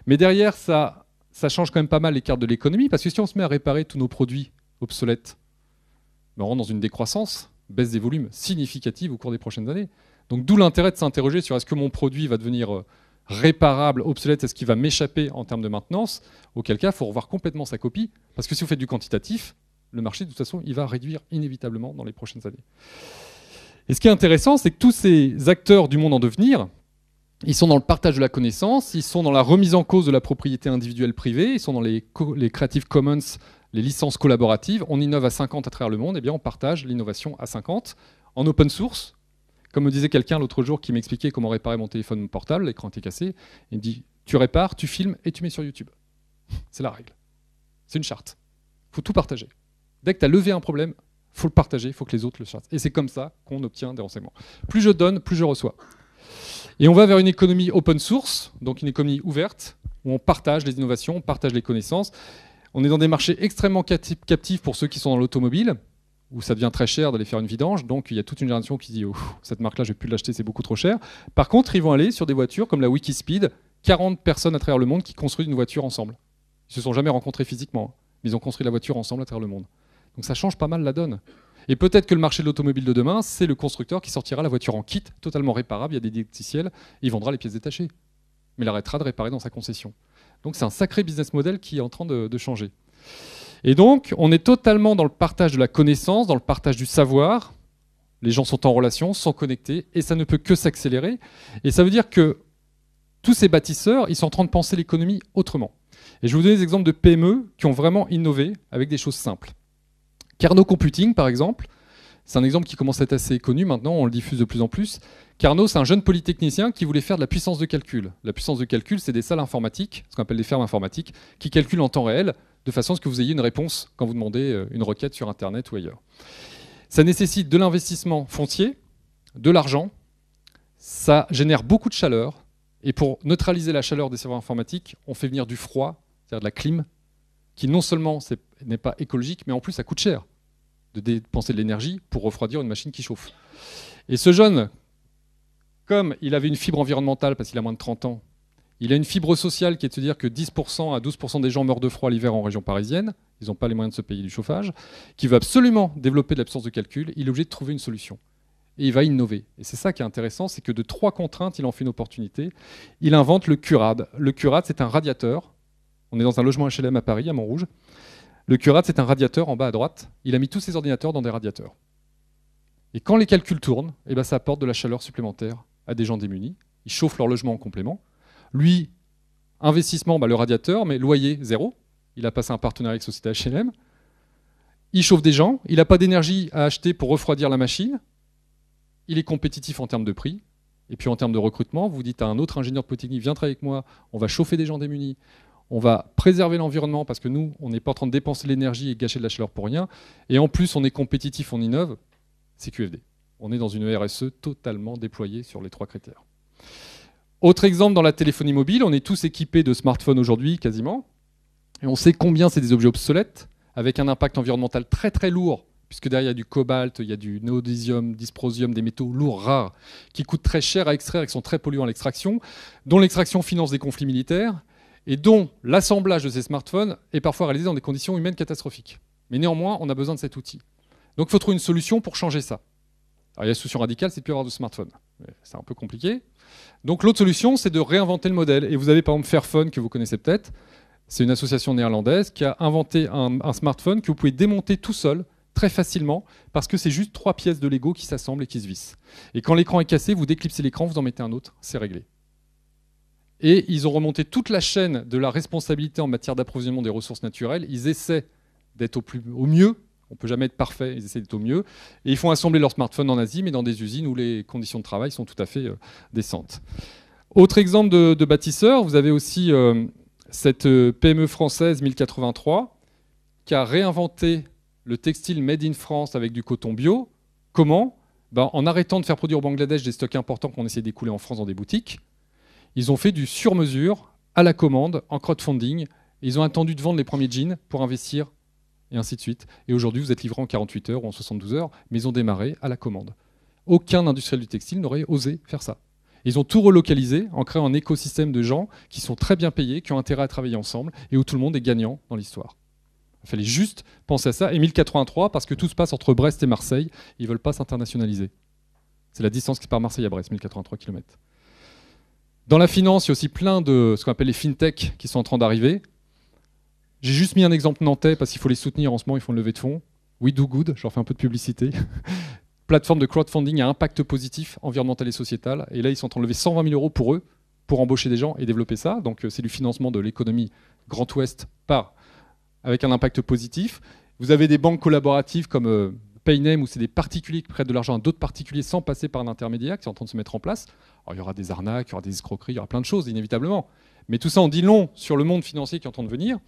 Mais derrière, ça change quand même pas mal les cartes de l'économie, parce que si on se met à réparer tous nos produits obsolètes, on rentre dans une décroissance, baisse des volumes significative au cours des prochaines années. Donc d'où l'intérêt de s'interroger sur est-ce que mon produit va devenir réparable, obsolète, est-ce qu'il va m'échapper en termes de maintenance? Auquel cas, il faut revoir complètement sa copie, parce que si vous faites du quantitatif, le marché, de toute façon, il va réduire inévitablement dans les prochaines années. Et ce qui est intéressant, c'est que tous ces acteurs du monde en devenir, ils sont dans le partage de la connaissance, ils sont dans la remise en cause de la propriété individuelle privée, ils sont dans les Creative Commons, les licences collaboratives. On innove à 50 à travers le monde, et bien on partage l'innovation à 50 en open source. Comme me disait quelqu'un l'autre jour qui m'expliquait comment réparer mon téléphone portable, l'écran était cassé, il me dit tu répares, tu filmes et tu mets sur YouTube. C'est la règle. C'est une charte. Il faut tout partager. Dès que tu as levé un problème, il faut le partager, il faut que les autres le fassent. Et c'est comme ça qu'on obtient des renseignements. Plus je donne, plus je reçois. Et on va vers une économie open source, donc une économie ouverte, où on partage les innovations, on partage les connaissances. On est dans des marchés extrêmement captifs pour ceux qui sont dans l'automobile, où ça devient très cher d'aller faire une vidange. Donc il y a toute une génération qui dit oh, cette marque-là, je ne vais plus l'acheter, c'est beaucoup trop cher. Par contre, ils vont aller sur des voitures comme la Wikispeed, 40 personnes à travers le monde qui construisent une voiture ensemble. Ils ne se sont jamais rencontrés physiquement, mais ils ont construit la voiture ensemble à travers le monde. Donc ça change pas mal la donne. Et peut-être que le marché de l'automobile de demain, c'est le constructeur qui sortira la voiture en kit, totalement réparable, il y a des didacticiels, et il vendra les pièces détachées. Mais il arrêtera de réparer dans sa concession. Donc c'est un sacré business model qui est en train de changer. Et donc, on est totalement dans le partage de la connaissance, dans le partage du savoir. Les gens sont en relation, sont connectés, et ça ne peut que s'accélérer. Et ça veut dire que tous ces bâtisseurs, ils sont en train de penser l'économie autrement. Et je vais vous donner des exemples de PME qui ont vraiment innové avec des choses simples. Carnot Computing, par exemple, c'est un exemple qui commence à être assez connu maintenant, on le diffuse de plus en plus. Carnot, c'est un jeune polytechnicien qui voulait faire de la puissance de calcul. La puissance de calcul, c'est des salles informatiques, ce qu'on appelle des fermes informatiques, qui calculent en temps réel, de façon à ce que vous ayez une réponse quand vous demandez une requête sur Internet ou ailleurs. Ça nécessite de l'investissement foncier, de l'argent, ça génère beaucoup de chaleur, et pour neutraliser la chaleur des serveurs informatiques, on fait venir du froid, c'est-à-dire de la clim, qui non seulement n'est pas écologique, mais en plus ça coûte cher de dépenser de l'énergie pour refroidir une machine qui chauffe. Et ce jeune, comme il avait une fibre environnementale parce qu'il a moins de 30 ans, il a une fibre sociale qui est de se dire que 10% à 12% des gens meurent de froid l'hiver en région parisienne, ils n'ont pas les moyens de se payer du chauffage, qui veut absolument développer de la puissance de calcul, il est obligé de trouver une solution. Et il va innover. Et c'est ça qui est intéressant, c'est que de 3 contraintes, il en fait une opportunité. Il invente le CuRAD. Le CuRAD, c'est un radiateur. On est dans un logement HLM à Paris, à Montrouge. Le curate, c'est un radiateur en bas à droite. Il a mis tous ses ordinateurs dans des radiateurs. Et quand les calculs tournent, eh ben, ça apporte de la chaleur supplémentaire à des gens démunis. Ils chauffent leur logement en complément. Lui, investissement, le radiateur, mais loyer, zéro. Il a passé un partenariat avec Société HLM. Il chauffe des gens. Il n'a pas d'énergie à acheter pour refroidir la machine. Il est compétitif en termes de prix. Et puis en termes de recrutement, vous dites à un autre ingénieur de Polytechnique, viens travailler avec moi, on va chauffer des gens démunis, on va préserver l'environnement parce que nous, on n'est pas en train de dépenser de l'énergie et gâcher de la chaleur pour rien. Et en plus, on est compétitif, on innove. C'est QFD. On est dans une RSE totalement déployée sur les 3 critères. Autre exemple dans la téléphonie mobile, on est tous équipés de smartphones aujourd'hui, quasiment. Et on sait combien c'est des objets obsolètes, avec un impact environnemental très très lourd, puisque derrière il y a du cobalt, il y a du néodymium, dysprosium, des métaux lourds, rares, qui coûtent très cher à extraire et qui sont très polluants à l'extraction, dont l'extraction finance des conflits militaires, et dont l'assemblage de ces smartphones est parfois réalisé dans des conditions humaines catastrophiques. Mais néanmoins, on a besoin de cet outil. Donc il faut trouver une solution pour changer ça. Alors, il y a la solution radicale, c'est de ne plus avoir de smartphone. C'est un peu compliqué. Donc l'autre solution, c'est de réinventer le modèle. Et vous avez par exemple Fairphone, que vous connaissez peut-être. C'est une association néerlandaise qui a inventé un smartphone que vous pouvez démonter tout seul, très facilement, parce que c'est juste 3 pièces de Lego qui s'assemblent et qui se vissent. Et quand l'écran est cassé, vous déclipsez l'écran, vous en mettez un autre, c'est réglé. Et ils ont remonté toute la chaîne de la responsabilité en matière d'approvisionnement des ressources naturelles. Ils essaient d'être au mieux. On ne peut jamais être parfait, ils essaient d'être au mieux. Et ils font assembler leurs smartphones en Asie, mais dans des usines où les conditions de travail sont tout à fait décentes. Autre exemple de bâtisseur, vous avez aussi cette PME française 1083 qui a réinventé le textile made in France avec du coton bio. Comment ? En arrêtant de faire produire au Bangladesh des stocks importants qu'on essayait d'écouler en France dans des boutiques, ils ont fait du sur-mesure à la commande en crowdfunding. Et ils ont attendu de vendre les premiers jeans pour investir et ainsi de suite. Et aujourd'hui, vous êtes livré en 48 heures ou en 72 heures, mais ils ont démarré à la commande. Aucun industriel du textile n'aurait osé faire ça. Ils ont tout relocalisé en créant un écosystème de gens qui sont très bien payés, qui ont intérêt à travailler ensemble et où tout le monde est gagnant dans l'histoire. Il fallait juste penser à ça. Et 1083, parce que tout se passe entre Brest et Marseille, ils ne veulent pas s'internationaliser. C'est la distance qui part Marseille à Brest, 1083 km. Dans la finance, il y a aussi plein de ce qu'on appelle les fintech qui sont en train d'arriver. J'ai juste mis un exemple nantais parce qu'il faut les soutenir en ce moment, ils font une levée de fonds. We Do Good, je leur fais un peu de publicité. Plateforme de crowdfunding à impact positif, environnemental et sociétal. Et là, ils sont en train de lever 120 000 euros pour eux, pour embaucher des gens et développer ça. Donc c'est du financement de l'économie Grand Ouest avec un impact positif. Vous avez des banques collaboratives comme Payname, où c'est des particuliers qui prêtent de l'argent à d'autres particuliers sans passer par un intermédiaire, qui sont en train de se mettre en place. Alors, il y aura des arnaques, il y aura des escroqueries, il y aura plein de choses, inévitablement. Mais tout ça, on dit long sur le monde financier qui est en train de venir.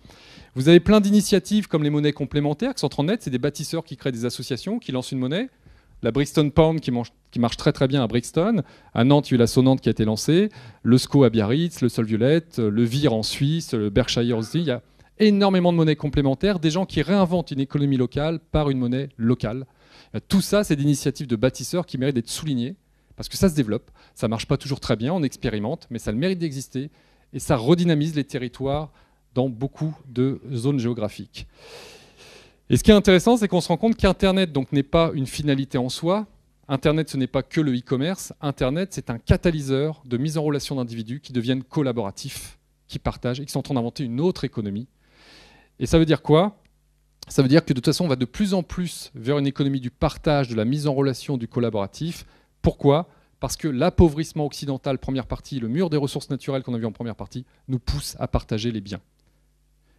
Vous avez plein d'initiatives comme les monnaies complémentaires qui sont en train de naître. C'est des bâtisseurs qui créent des associations, qui lancent une monnaie. La Brixton Pound qui marche très très bien à Brixton. À Nantes, il y a eu la Sonnante qui a été lancée. Le SCO à Biarritz, le Sol Violette, le VIR en Suisse, le Berkshire aussi. Il y a énormément de monnaies complémentaires, des gens qui réinventent une économie locale par une monnaie locale. Tout ça, c'est des initiatives de bâtisseurs qui méritent d'être soulignées parce que ça se développe. Ça ne marche pas toujours très bien, on expérimente, mais ça a le mérite d'exister et ça redynamise les territoires dans beaucoup de zones géographiques. Et ce qui est intéressant, c'est qu'on se rend compte qu'Internet donc, n'est pas une finalité en soi. Internet, ce n'est pas que le e-commerce. Internet, c'est un catalyseur de mise en relation d'individus qui deviennent collaboratifs, qui partagent et qui sont en train d'inventer une autre économie. Et ça veut dire quoi ? Ça veut dire que de toute façon, on va de plus en plus vers une économie du partage, de la mise en relation, du collaboratif. Pourquoi ? Parce que l'appauvrissement occidental, première partie, le mur des ressources naturelles qu'on a vu en première partie, nous pousse à partager les biens.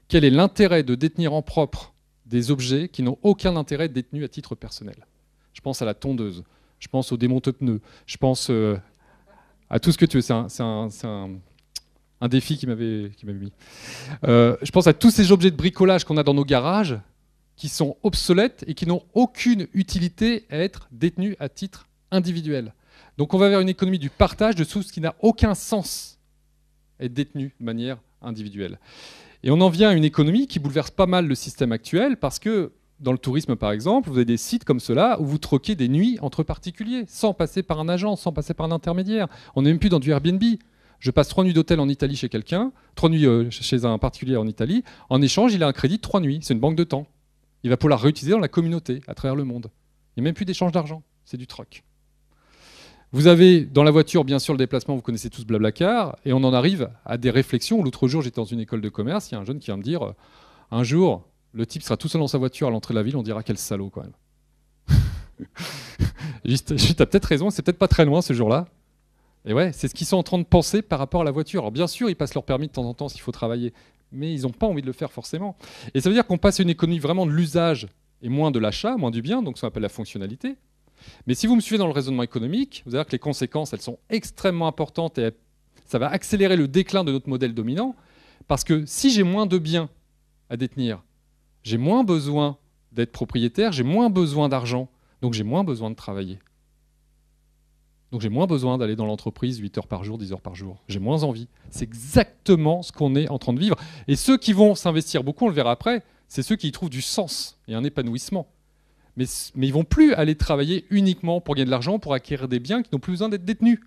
Quel est l'intérêt de détenir en propre des objets qui n'ont aucun intérêt détenus à titre personnel ? Je pense à la tondeuse, je pense au démonte-pneus, je pense à tout ce que tu veux. C'est un défi qui m'avait mis. Je pense à tous ces objets de bricolage qu'on a dans nos garages qui sont obsolètes et qui n'ont aucune utilité à être détenus à titre individuel. Donc on va vers une économie du partage de tout ce qui n'a aucun sens à être détenu de manière individuelle. Et on en vient à une économie qui bouleverse pas mal le système actuel parce que dans le tourisme par exemple, vous avez des sites comme ceux-là où vous troquez des nuits entre particuliers sans passer par un agent, sans passer par un intermédiaire. On n'est même plus dans du Airbnb. Je passe 3 nuits d'hôtel en Italie chez quelqu'un, 3 nuits chez un particulier en Italie. En échange, il a un crédit de 3 nuits. C'est une banque de temps. Il va pouvoir la réutiliser dans la communauté, à travers le monde. Il n'y a même plus d'échange d'argent. C'est du troc. Vous avez dans la voiture, bien sûr, le déplacement. Vous connaissez tous Blablacar. Et on en arrive à des réflexions. L'autre jour, j'étais dans une école de commerce. Il y a un jeune qui vient me dire un jour, Le type sera tout seul dans sa voiture à l'entrée de la ville, on dira quel salaud quand même. Juste, t'as peut-être raison, c'est peut-être pas très loin ce jour-là. Et ouais, c'est ce qu'ils sont en train de penser par rapport à la voiture. Alors bien sûr, ils passent leur permis de temps en temps s'il faut travailler, mais ils n'ont pas envie de le faire forcément. Et ça veut dire qu'on passe à une économie vraiment de l'usage et moins de l'achat, moins du bien, donc ça s'appelle la fonctionnalité. Mais si vous me suivez dans le raisonnement économique, vous allez voir que les conséquences, elles sont extrêmement importantes et ça va accélérer le déclin de notre modèle dominant, parce que si j'ai moins de biens à détenir, j'ai moins besoin d'être propriétaire, j'ai moins besoin d'argent, donc j'ai moins besoin de travailler. Donc j'ai moins besoin d'aller dans l'entreprise 8 heures par jour, 10 heures par jour. J'ai moins envie. C'est exactement ce qu'on est en train de vivre. Et ceux qui vont s'investir beaucoup, on le verra après, c'est ceux qui y trouvent du sens et un épanouissement. Mais ils ne vont plus aller travailler uniquement pour gagner de l'argent, pour acquérir des biens qui n'ont plus besoin d'être détenus.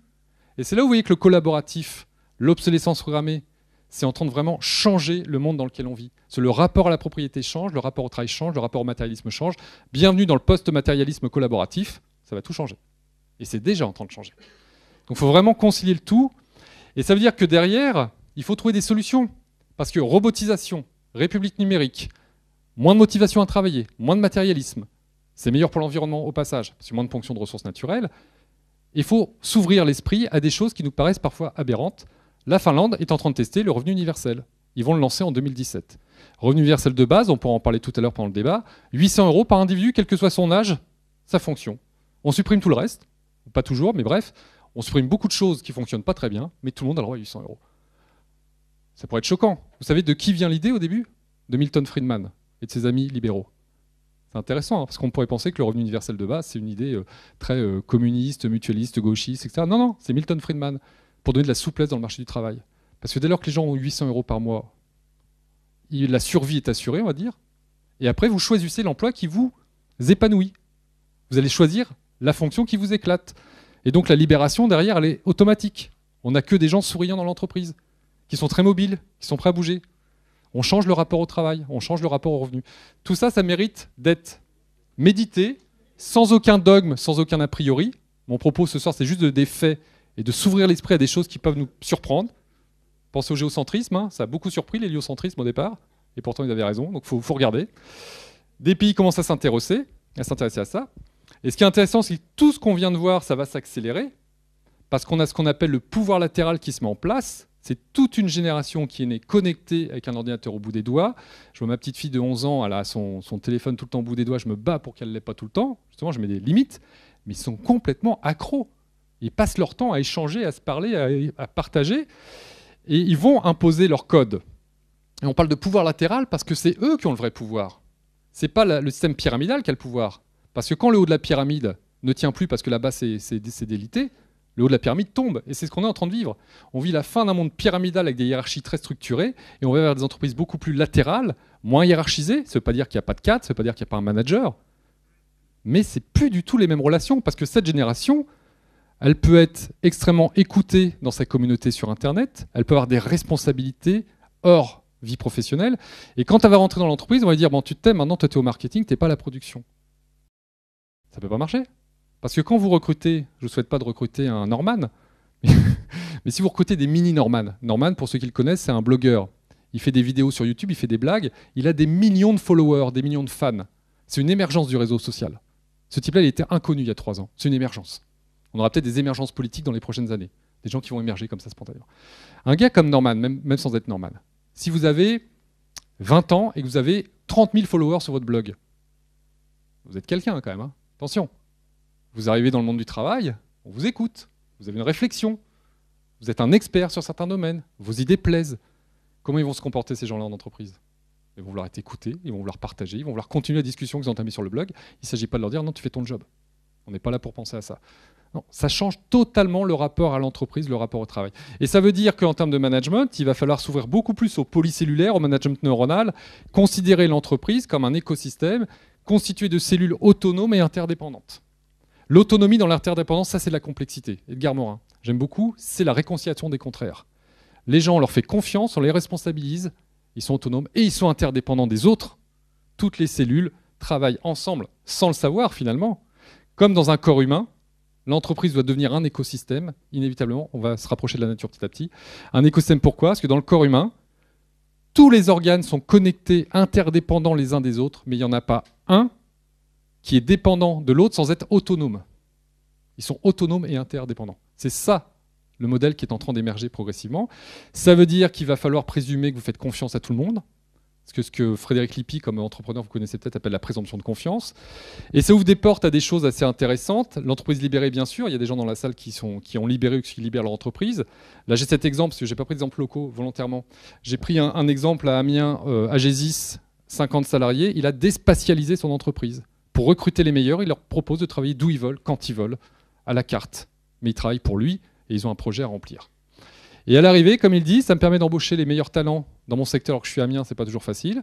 Et c'est là où vous voyez que le collaboratif, l'obsolescence programmée, c'est en train de vraiment changer le monde dans lequel on vit. Le rapport à la propriété change, le rapport au travail change, le rapport au matérialisme change. Bienvenue dans le post-matérialisme collaboratif, ça va tout changer. Et c'est déjà en train de changer. Donc il faut vraiment concilier le tout. Et ça veut dire que derrière, il faut trouver des solutions. Parce que robotisation, république numérique, moins de motivation à travailler, moins de matérialisme, c'est meilleur pour l'environnement au passage, parce que moins de ponction de ressources naturelles. Il faut s'ouvrir l'esprit à des choses qui nous paraissent parfois aberrantes. La Finlande est en train de tester le revenu universel. Ils vont le lancer en 2017. Revenu universel de base, on pourra en parler tout à l'heure pendant le débat, 800 € par individu, quel que soit son âge, sa fonction. On supprime tout le reste, pas toujours, mais bref, on supprime beaucoup de choses qui ne fonctionnent pas très bien, mais tout le monde a le droit à 800 €. Ça pourrait être choquant. Vous savez de qui vient l'idée au début? De Milton Friedman et de ses amis libéraux. C'est intéressant, hein, parce qu'on pourrait penser que le revenu universel de base, c'est une idée très communiste, mutualiste, gauchiste, etc. Non, non, c'est Milton Friedman, pour donner de la souplesse dans le marché du travail. Parce que dès lors que les gens ont 800 € par mois, la survie est assurée, on va dire, et après, vous choisissez l'emploi qui vous épanouit. Vous allez choisir la fonction qui vous éclate. Et donc la libération, derrière, elle est automatique. On n'a que des gens souriants dans l'entreprise, qui sont très mobiles, qui sont prêts à bouger. On change le rapport au travail, on change le rapport au revenu. Tout ça, ça mérite d'être médité, sans aucun dogme, sans aucun a priori. Mon propos ce soir, c'est juste des faits et de s'ouvrir l'esprit à des choses qui peuvent nous surprendre. Pensez au géocentrisme, hein, ça a beaucoup surpris l'héliocentrisme au départ, et pourtant ils avaient raison, donc il faut regarder. Des pays commencent à s'intéresser à ça. Et ce qui est intéressant, c'est que tout ce qu'on vient de voir, ça va s'accélérer, parce qu'on a ce qu'on appelle le pouvoir latéral qui se met en place. C'est toute une génération qui est née connectée avec un ordinateur au bout des doigts. Je vois ma petite fille de 11 ans, elle a son téléphone tout le temps au bout des doigts, je me bats pour qu'elle ne l'ait pas tout le temps. Justement, je mets des limites, mais ils sont complètement accros. Ils passent leur temps à échanger, à se parler, à partager, et ils vont imposer leur code. Et on parle de pouvoir latéral parce que c'est eux qui ont le vrai pouvoir. Ce n'est pas le système pyramidal qui a le pouvoir. Parce que quand le haut de la pyramide ne tient plus parce que là-bas c'est délité, le haut de la pyramide tombe. Et c'est ce qu'on est en train de vivre. On vit la fin d'un monde pyramidal avec des hiérarchies très structurées et on va vers des entreprises beaucoup plus latérales, moins hiérarchisées. Ça ne veut pas dire qu'il n'y a pas de cadre, ça ne veut pas dire qu'il n'y a pas un manager. Mais ce n'est plus du tout les mêmes relations parce que cette génération, elle peut être extrêmement écoutée dans sa communauté sur Internet, elle peut avoir des responsabilités hors vie professionnelle. Et quand elle va rentrer dans l'entreprise, on va lui dire bon, tu t'aimes, maintenant tu es au marketing, tu n'es pas à la production. Ça ne peut pas marcher. Parce que quand vous recrutez, je ne vous souhaite pas de recruter un Norman, mais si vous recrutez des mini-Norman, Norman, pour ceux qui le connaissent, c'est un blogueur. Il fait des vidéos sur YouTube, il fait des blagues, il a des millions de followers, des millions de fans. C'est une émergence du réseau social. Ce type-là, il était inconnu il y a 3 ans. C'est une émergence. On aura peut-être des émergences politiques dans les prochaines années. Des gens qui vont émerger comme ça spontanément. Un gars comme Norman, même sans être Norman, si vous avez 20 ans et que vous avez 30 000 followers sur votre blog, vous êtes quelqu'un quand même, hein. Attention, vous arrivez dans le monde du travail, on vous écoute, vous avez une réflexion, vous êtes un expert sur certains domaines, vos idées plaisent. Comment ils vont se comporter ces gens-là en entreprise? Ils vont vouloir être écoutés, ils vont vouloir partager, ils vont vouloir continuer la discussion qu'ils ont entamée sur le blog. Il ne s'agit pas de leur dire non, tu fais ton job. On n'est pas là pour penser à ça. Non, ça change totalement le rapport à l'entreprise, le rapport au travail. Et ça veut dire qu'en termes de management, il va falloir s'ouvrir beaucoup plus au polycellulaire, au management neuronal, considérer l'entreprise comme un écosystème constitué de cellules autonomes et interdépendantes. L'autonomie dans l'interdépendance, ça c'est de la complexité. Edgar Morin, j'aime beaucoup, c'est la réconciliation des contraires. Les gens, on leur fait confiance, on les responsabilise, ils sont autonomes et ils sont interdépendants des autres. Toutes les cellules travaillent ensemble, sans le savoir finalement. Comme dans un corps humain, l'entreprise doit devenir un écosystème, inévitablement, on va se rapprocher de la nature petit à petit. Un écosystème pourquoi? Parce que dans le corps humain, Tous les organes sont connectés, interdépendants les uns des autres, mais il n'y en a pas un qui est dépendant de l'autre sans être autonome. Ils sont autonomes et interdépendants. C'est ça le modèle qui est en train d'émerger progressivement. Ça veut dire qu'il va falloir présumer que vous faites confiance à tout le monde. Ce que Frédéric Lippi, comme entrepreneur, vous connaissez peut-être, appelle la présomption de confiance. Et ça ouvre des portes à des choses assez intéressantes. L'entreprise libérée, bien sûr. Il y a des gens dans la salle qui ont libéré ou qui libèrent leur entreprise. Là, j'ai cet exemple, parce que je n'ai pas pris d'exemple locaux volontairement. J'ai pris un exemple à Amiens, Agesis, 50 salariés. Il a déspatialisé son entreprise. Pour recruter les meilleurs, il leur propose de travailler d'où ils veulent, quand ils veulent, à la carte. Mais ils travaillent pour lui et ils ont un projet à remplir. Et à l'arrivée, comme il dit, ça me permet d'embaucher les meilleurs talents dans mon secteur, alors que je suis Amiens, c'est pas toujours facile.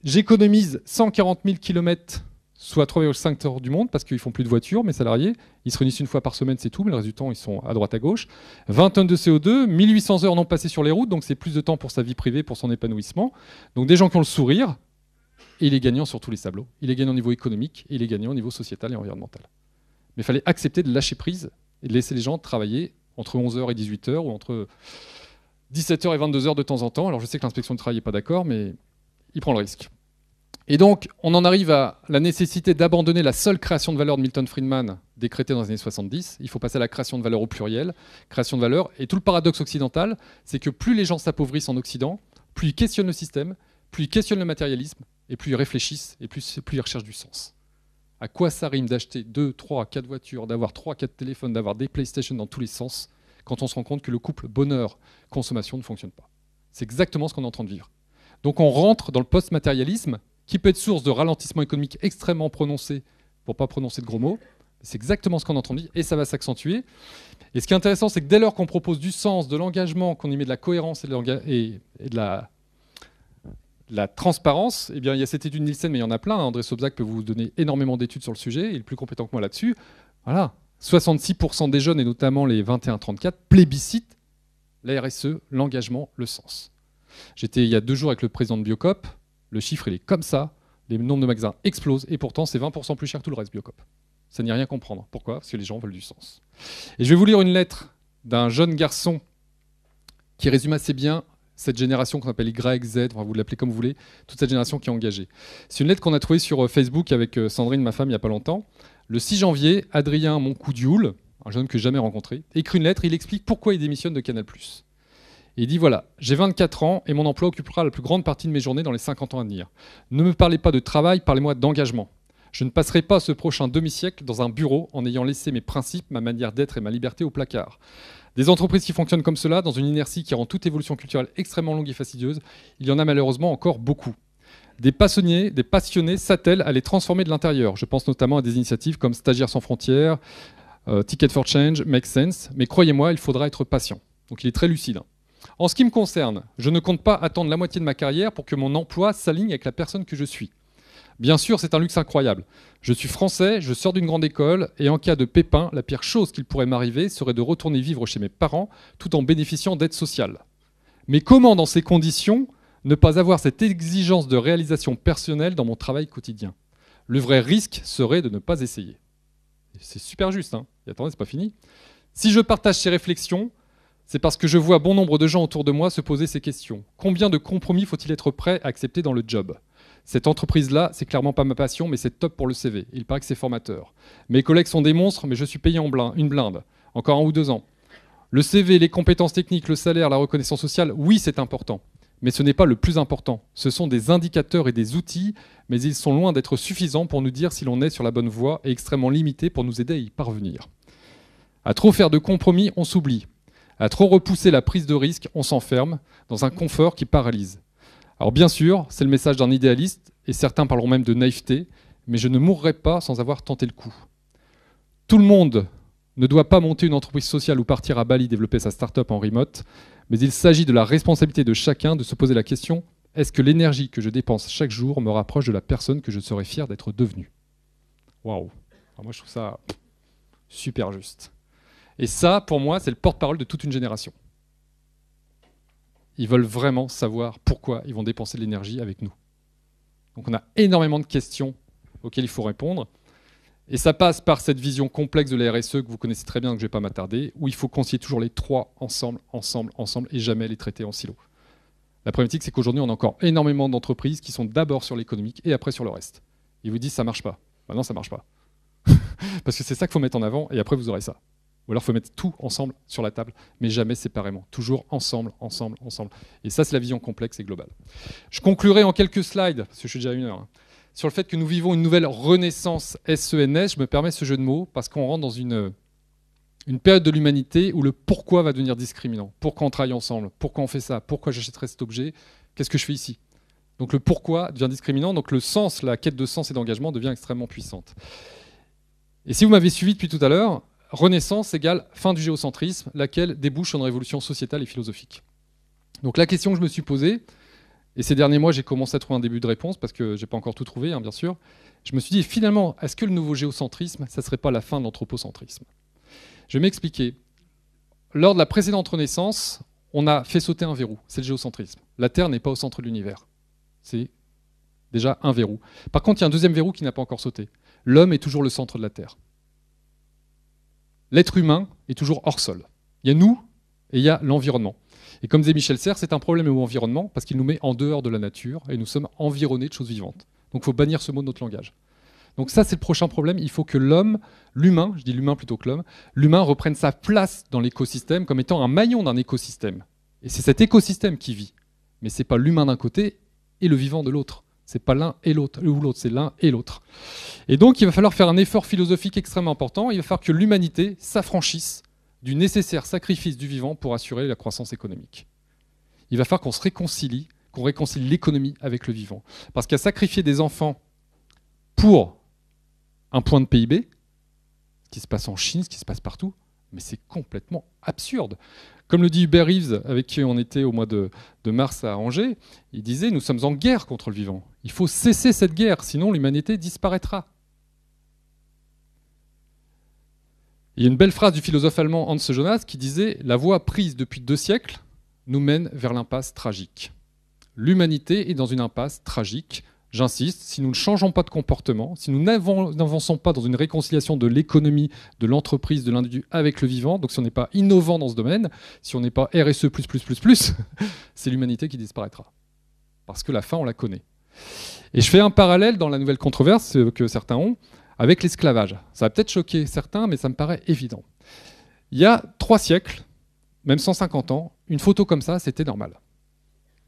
J'économise 140 000 km, soit 3,5 heures du monde, parce qu'ils font plus de voitures, mes salariés. Ils se réunissent une fois par semaine, c'est tout, mais le reste du temps, ils sont à droite, à gauche. 20 tonnes de CO2, 1800 heures non passées sur les routes, donc c'est plus de temps pour sa vie privée, pour son épanouissement. Donc des gens qui ont le sourire, et il est gagnant sur tous les tableaux. Il est gagnant au niveau économique, et il est gagnant au niveau sociétal et environnemental. Mais il fallait accepter de lâcher prise et de laisser les gens travailler entre 11h et 18h ou entre 17h et 22h de temps en temps. Alors je sais que l'inspection du travail n'est pas d'accord, mais il prend le risque. Et donc, on en arrive à la nécessité d'abandonner la seule création de valeur de Milton Friedman, décrétée dans les années 70. Il faut passer à la création de valeur au pluriel, création de valeur. Et tout le paradoxe occidental, c'est que plus les gens s'appauvrissent en Occident, plus ils questionnent le système, plus ils questionnent le matérialisme, et plus ils réfléchissent, et plus ils recherchent du sens. À quoi ça rime d'acheter 2, 3, 4 voitures, d'avoir 3, 4 téléphones, d'avoir des PlayStation dans tous les sens, quand on se rend compte que le couple bonheur-consommation ne fonctionne pas. C'est exactement ce qu'on est en train de vivre. Donc on rentre dans le post-matérialisme, qui peut être source de ralentissement économique extrêmement prononcé, pour ne pas prononcer de gros mots. C'est exactement ce qu'on est en train de vivre, et ça va s'accentuer. Et ce qui est intéressant, c'est que dès lors qu'on propose du sens, de l'engagement, qu'on y met de la cohérence et de la transparence, eh bien, il y a cette étude Nielsen, mais il y en a plein. André Sobzak peut vous donner énormément d'études sur le sujet, il est plus compétent que moi là-dessus. Voilà. 66% des jeunes, et notamment les 21-34, plébiscitent la RSE, l'engagement, le sens. J'étais il y a 2 jours avec le président de Biocop, le chiffre il est comme ça, les nombres de magasins explosent, et pourtant c'est 20% plus cher que tout le reste Biocop. Ça n'y a rien à comprendre. Pourquoi? Parce que les gens veulent du sens. Et je vais vous lire une lettre d'un jeune garçon qui résume assez bien cette génération qu'on appelle Y, Z, enfin, vous l'appelez comme vous voulez, toute cette génération qui est engagée. C'est une lettre qu'on a trouvée sur Facebook avec Sandrine, ma femme, il n'y a pas longtemps. Le 6 janvier, Adrien Moncoudiul, un jeune que j'ai jamais rencontré, écrit une lettre, il explique pourquoi il démissionne de Canal+. Et il dit voilà, j'ai 24 ans et mon emploi occupera la plus grande partie de mes journées dans les 50 ans à venir. Ne me parlez pas de travail, parlez-moi d'engagement. Je ne passerai pas ce prochain demi-siècle dans un bureau en ayant laissé mes principes, ma manière d'être et ma liberté au placard. Des entreprises qui fonctionnent comme cela, dans une inertie qui rend toute évolution culturelle extrêmement longue et fastidieuse, il y en a malheureusement encore beaucoup. Des passionnés s'attellent à les transformer de l'intérieur. Je pense notamment à des initiatives comme Stagiaires sans frontières, Ticket for Change, Make Sense. Mais croyez-moi, il faudra être patient. Donc il est très lucide. En ce qui me concerne, je ne compte pas attendre la moitié de ma carrière pour que mon emploi s'aligne avec la personne que je suis. Bien sûr, c'est un luxe incroyable. Je suis français, je sors d'une grande école, et en cas de pépin, la pire chose qu'il pourrait m'arriver serait de retourner vivre chez mes parents tout en bénéficiant d'aides sociales. Mais comment, dans ces conditions, ne pas avoir cette exigence de réalisation personnelle dans mon travail quotidien? Le vrai risque serait de ne pas essayer. C'est super juste, hein. Et attendez, c'est pas fini. Si je partage ces réflexions, c'est parce que je vois bon nombre de gens autour de moi se poser ces questions. Combien de compromis faut-il être prêt à accepter dans le job? Cette entreprise-là, c'est clairement pas ma passion, mais c'est top pour le CV. Il paraît que c'est formateur. Mes collègues sont des monstres, mais je suis payé une blinde. Encore 1 ou 2 ans. Le CV, les compétences techniques, le salaire, la reconnaissance sociale, oui, c'est important. Mais ce n'est pas le plus important. Ce sont des indicateurs et des outils, mais ils sont loin d'être suffisants pour nous dire si l'on est sur la bonne voie et extrêmement limités pour nous aider à y parvenir. À trop faire de compromis, on s'oublie. À trop repousser la prise de risque, on s'enferme dans un confort qui paralyse. Alors bien sûr, c'est le message d'un idéaliste, et certains parleront même de naïveté, mais je ne mourrai pas sans avoir tenté le coup. Tout le monde ne doit pas monter une entreprise sociale ou partir à Bali développer sa start-up en remote, mais il s'agit de la responsabilité de chacun de se poser la question: est-ce que l'énergie que je dépense chaque jour me rapproche de la personne que je serais fier d'être devenue? Waouh! Moi je trouve ça super juste. Et ça, pour moi, c'est le porte-parole de toute une génération. Ils veulent vraiment savoir pourquoi ils vont dépenser de l'énergie avec nous. Donc on a énormément de questions auxquelles il faut répondre. Et ça passe par cette vision complexe de la RSE que vous connaissez très bien, que je ne vais pas m'attarder, où il faut concilier toujours les trois ensemble, et jamais les traiter en silo. La problématique, c'est qu'aujourd'hui, on a encore énormément d'entreprises qui sont d'abord sur l'économique et après sur le reste. Ils vous disent ça marche pas. Ben non, ça marche pas. Parce que c'est ça qu'il faut mettre en avant et après vous aurez ça. Ou alors il faut mettre tout ensemble sur la table, mais jamais séparément. Toujours ensemble, ensemble, ensemble. Et ça, c'est la vision complexe et globale. Je conclurai en quelques slides, parce que je suis déjà à 1 heure, sur le fait que nous vivons une nouvelle renaissance SENS. Je me permets ce jeu de mots parce qu'on rentre dans une période de l'humanité où le pourquoi va devenir discriminant. Pourquoi on travaille ensemble? Pourquoi on fait ça? Pourquoi j'achèterais cet objet? Qu'est-ce que je fais ici? Donc le pourquoi devient discriminant, donc le sens, la quête de sens et d'engagement devient extrêmement puissante. Et si vous m'avez suivi depuis tout à l'heure, Renaissance égale fin du géocentrisme, laquelle débouche sur une révolution sociétale et philosophique. Donc la question que je me suis posée, et ces derniers mois j'ai commencé à trouver un début de réponse, parce que je n'ai pas encore tout trouvé, bien sûr, je me suis dit finalement, est-ce que le nouveau géocentrisme, ça ne serait pas la fin de l'anthropocentrisme? Je vais m'expliquer. Lors de la précédente Renaissance, on a fait sauter un verrou, c'est le géocentrisme. La Terre n'est pas au centre de l'univers. C'est déjà un verrou. Par contre, il y a un deuxième verrou qui n'a pas encore sauté. L'homme est toujours le centre de la Terre. L'être humain est toujours hors sol. Il y a nous et il y a l'environnement. Et comme disait Michel Serres, c'est un problème au environnement parce qu'il nous met en dehors de la nature et nous sommes environnés de choses vivantes. Donc il faut bannir ce mot de notre langage. Donc ça, c'est le prochain problème. Il faut que l'homme, l'humain, je dis l'humain plutôt que l'homme, l'humain reprenne sa place dans l'écosystème comme étant un maillon d'un écosystème. Et c'est cet écosystème qui vit. Mais ce n'est pas l'humain d'un côté et le vivant de l'autre. C'est pas l'un et l'autre, ou l'autre, c'est l'un et l'autre. Et donc, il va falloir faire un effort philosophique extrêmement important. Il va falloir que l'humanité s'affranchisse du nécessaire sacrifice du vivant pour assurer la croissance économique. Il va falloir qu'on se réconcilie, qu'on réconcilie l'économie avec le vivant. Parce qu'à sacrifier des enfants pour un point de PIB, ce qui se passe en Chine, ce qui se passe partout, mais c'est complètement absurde. Comme le dit Hubert Reeves, avec qui on était au mois de mars à Angers, il disait « Nous sommes en guerre contre le vivant. Il faut cesser cette guerre, sinon l'humanité disparaîtra. » Il y a une belle phrase du philosophe allemand Hans Jonas qui disait « La voie prise depuis 2 siècles nous mène vers l'impasse tragique. » L'humanité est dans une impasse tragique. J'insiste, si nous ne changeons pas de comportement, si nous n'avançons pas dans une réconciliation de l'économie, de l'entreprise, de l'individu avec le vivant, donc si on n'est pas innovant dans ce domaine, si on n'est pas RSE++++, c'est l'humanité qui disparaîtra. Parce que la fin, on la connaît. Et je fais un parallèle dans la nouvelle controverse que certains ont avec l'esclavage. Ça va peut-être choquer certains, mais ça me paraît évident. Il y a 3 siècles, même 150 ans, une photo comme ça, c'était normal.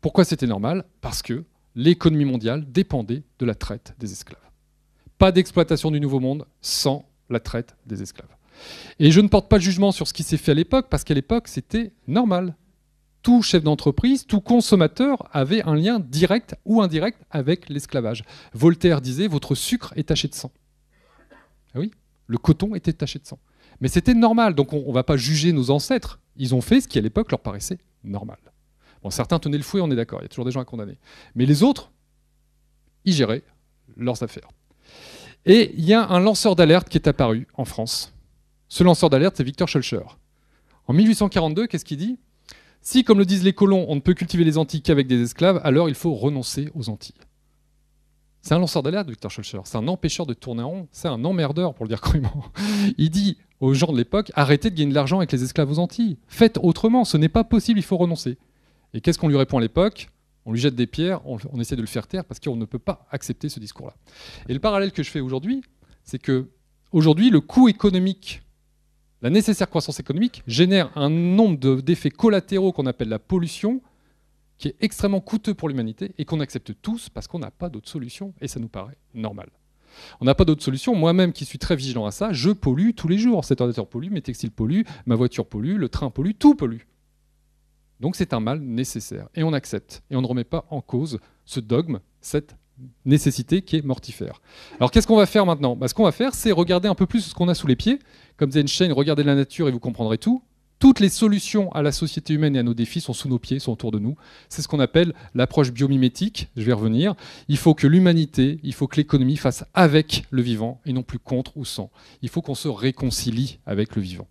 Pourquoi c'était normal? Parce que l'économie mondiale dépendait de la traite des esclaves. Pas d'exploitation du Nouveau Monde sans la traite des esclaves. Et je ne porte pas de jugement sur ce qui s'est fait à l'époque, parce qu'à l'époque, c'était normal. Tout chef d'entreprise, tout consommateur avait un lien direct ou indirect avec l'esclavage. Voltaire disait « Votre sucre est taché de sang ». Ah oui, le coton était taché de sang. Mais c'était normal, donc on ne va pas juger nos ancêtres. Ils ont fait ce qui, à l'époque, leur paraissait normal. Bon, certains tenaient le fouet, on est d'accord, il y a toujours des gens à condamner. Mais les autres, ils géraient leurs affaires. Et il y a un lanceur d'alerte qui est apparu en France. Ce lanceur d'alerte, c'est Victor Schœlcher. En 1842, qu'est-ce qu'il dit? Si, comme le disent les colons, on ne peut cultiver les Antilles qu'avec des esclaves, alors il faut renoncer aux Antilles. C'est un lanceur d'alerte, Victor Schœlcher. C'est un empêcheur de tourner en rond. C'est un emmerdeur, pour le dire crûment. Il dit aux gens de l'époque, arrêtez de gagner de l'argent avec les esclaves aux Antilles. Faites autrement, ce n'est pas possible, il faut renoncer. Et qu'est-ce qu'on lui répond à l'époque? On lui jette des pierres, on essaie de le faire taire parce qu'on ne peut pas accepter ce discours-là. Et le parallèle que je fais aujourd'hui, c'est que aujourd'hui, le coût économique, la nécessaire croissance économique, génère un nombre d'effets collatéraux qu'on appelle la pollution, qui est extrêmement coûteux pour l'humanité et qu'on accepte tous parce qu'on n'a pas d'autre solution et ça nous paraît normal. On n'a pas d'autre solution. Moi-même, qui suis très vigilant à ça, je pollue tous les jours. Cet ordinateur pollue, mes textiles polluent, ma voiture pollue, le train pollue, tout pollue. Donc c'est un mal nécessaire. Et on accepte. Et on ne remet pas en cause ce dogme, cette nécessité qui est mortifère. Alors qu'est-ce qu'on va faire maintenant? Ce qu'on va faire, c'est regarder un peu plus ce qu'on a sous les pieds. Comme disait Einstein, regardez la nature et vous comprendrez tout. Toutes les solutions à la société humaine et à nos défis sont sous nos pieds, sont autour de nous. C'est ce qu'on appelle l'approche biomimétique. Je vais revenir. Il faut que l'humanité, il faut que l'économie fasse avec le vivant et non plus contre ou sans. Il faut qu'on se réconcilie avec le vivant.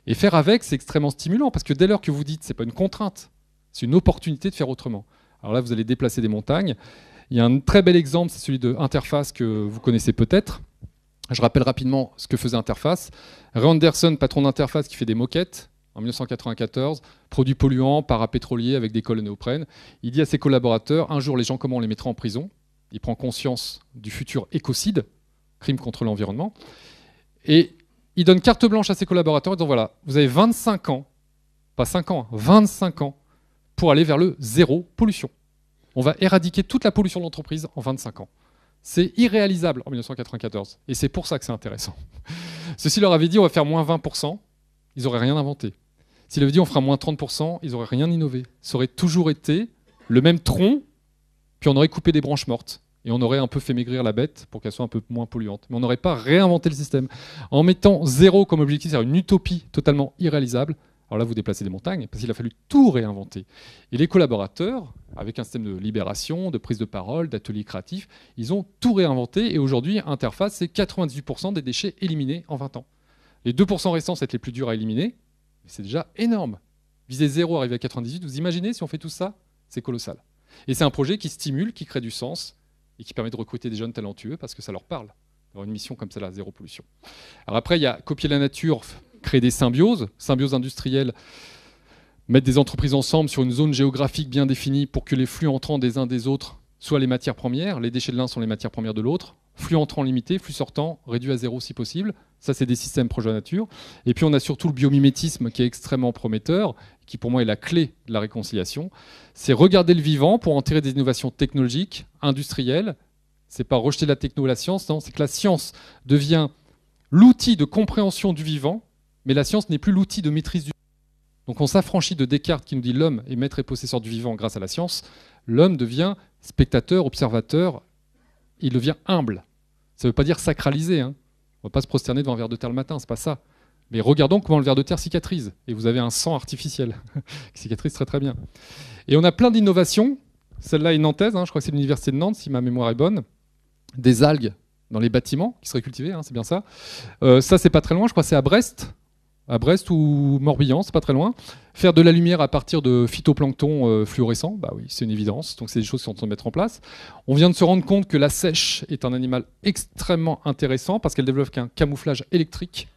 Et faire avec, c'est extrêmement stimulant, parce que dès lors que vous dites, c'est pas une contrainte, c'est une opportunité de faire autrement. Alors là, vous allez déplacer des montagnes. Il y a un très bel exemple, c'est celui de Interface que vous connaissez peut-être. Je rappelle rapidement ce que faisait Interface. Ray Anderson, patron d'Interface, qui fait des moquettes. en 1994, produits polluants, parapétroliers avec des cols néoprène. Il dit à ses collaborateurs, un jour les gens, comment on les mettra en prison? Il prend conscience du futur écocide, crime contre l'environnement, et il donne carte blanche à ses collaborateurs en disant, voilà, vous avez 25 ans, pas 5 ans, 25 ans, pour aller vers le zéro pollution. On va éradiquer toute la pollution de l'entreprise en 25 ans. C'est irréalisable en 1994, et c'est pour ça que c'est intéressant. Ceux-ci leur avaient dit, on va faire moins 20%, ils n'auraient rien inventé. S'il avait dit, on fera moins 30%, ils n'auraient rien innové. Ça aurait toujours été le même tronc, puis on aurait coupé des branches mortes. Et on aurait un peu fait maigrir la bête pour qu'elle soit un peu moins polluante. Mais on n'aurait pas réinventé le système. En mettant zéro comme objectif, c'est une utopie totalement irréalisable. Alors là, vous déplacez des montagnes, parce qu'il a fallu tout réinventer. Et les collaborateurs, avec un système de libération, de prise de parole, d'ateliers créatifs, ils ont tout réinventé. Et aujourd'hui, Interface, c'est 98% des déchets éliminés en 20 ans. Les 2% restants, c'est les plus durs à éliminer. Mais c'est déjà énorme. Viser zéro, arriver à 98, vous imaginez si on fait tout ça? C'est colossal. Et c'est un projet qui stimule, qui crée du sens, et qui permet de recruter des jeunes talentueux parce que ça leur parle, d'avoir une mission comme celle-là, zéro pollution. Alors après, il y a copier la nature, créer des symbioses industrielles, mettre des entreprises ensemble sur une zone géographique bien définie pour que les flux entrants des uns des autres soient les matières premières, les déchets de l'un sont les matières premières de l'autre, flux entrants limité, flux sortant réduit à zéro si possible. Ça, c'est des systèmes projet nature. Et puis, on a surtout le biomimétisme qui est extrêmement prometteur, qui pour moi est la clé de la réconciliation. C'est regarder le vivant pour en tirer des innovations technologiques, industrielles. C'est pas rejeter la techno et la science, non, c'est que la science devient l'outil de compréhension du vivant, mais la science n'est plus l'outil de maîtrise du vivant. Donc on s'affranchit de Descartes qui nous dit l'homme est maître et possesseur du vivant grâce à la science. L'homme devient spectateur, observateur, il devient humble. Ça ne veut pas dire sacraliser, hein. On ne va pas se prosterner devant un verre de terre le matin, c'est pas ça. Mais regardons comment le verre de terre cicatrise. Et vous avez un sang artificiel qui cicatrise très très bien. Et on a plein d'innovations. Celle-là est nantaise, hein, je crois que c'est l'université de Nantes, si ma mémoire est bonne. Des algues dans les bâtiments qui seraient cultivées, hein, c'est bien ça. Ça, c'est pas très loin, je crois que c'est à Brest. À Brest ou Morbihan, c'est pas très loin. Faire de la lumière à partir de phytoplancton fluorescent, bah oui, c'est une évidence. Donc c'est des choses qui sont en train de mettre en place. On vient de se rendre compte que la seiche est un animal extrêmement intéressant parce qu'elle développe un camouflage électrique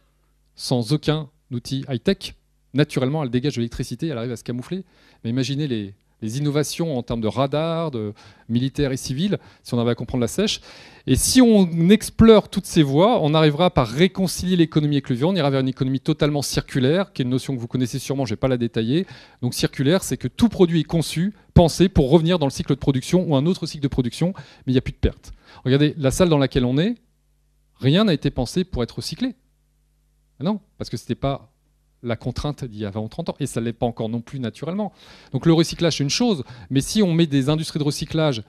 sans aucun outil high-tech. Naturellement, elle dégage de l'électricité, elle arrive à se camoufler. Mais imaginez les innovations en termes de radar, de militaires et civils, si on avait à comprendre la sèche. Et si on explore toutes ces voies, on arrivera par réconcilier l'économie avec le vivant, on ira vers une économie totalement circulaire, qui est une notion que vous connaissez sûrement, je ne vais pas la détailler. Donc circulaire, c'est que tout produit est conçu, pensé pour revenir dans le cycle de production ou un autre cycle de production, mais il n'y a plus de perte. Regardez, la salle dans laquelle on est, rien n'a été pensé pour être recyclé. Non, parce que ce n'était pas la contrainte d'il y a 20 ou 30 ans, et ça ne l'est pas encore non plus naturellement. Donc le recyclage, c'est une chose, mais si on met des industries de recyclage,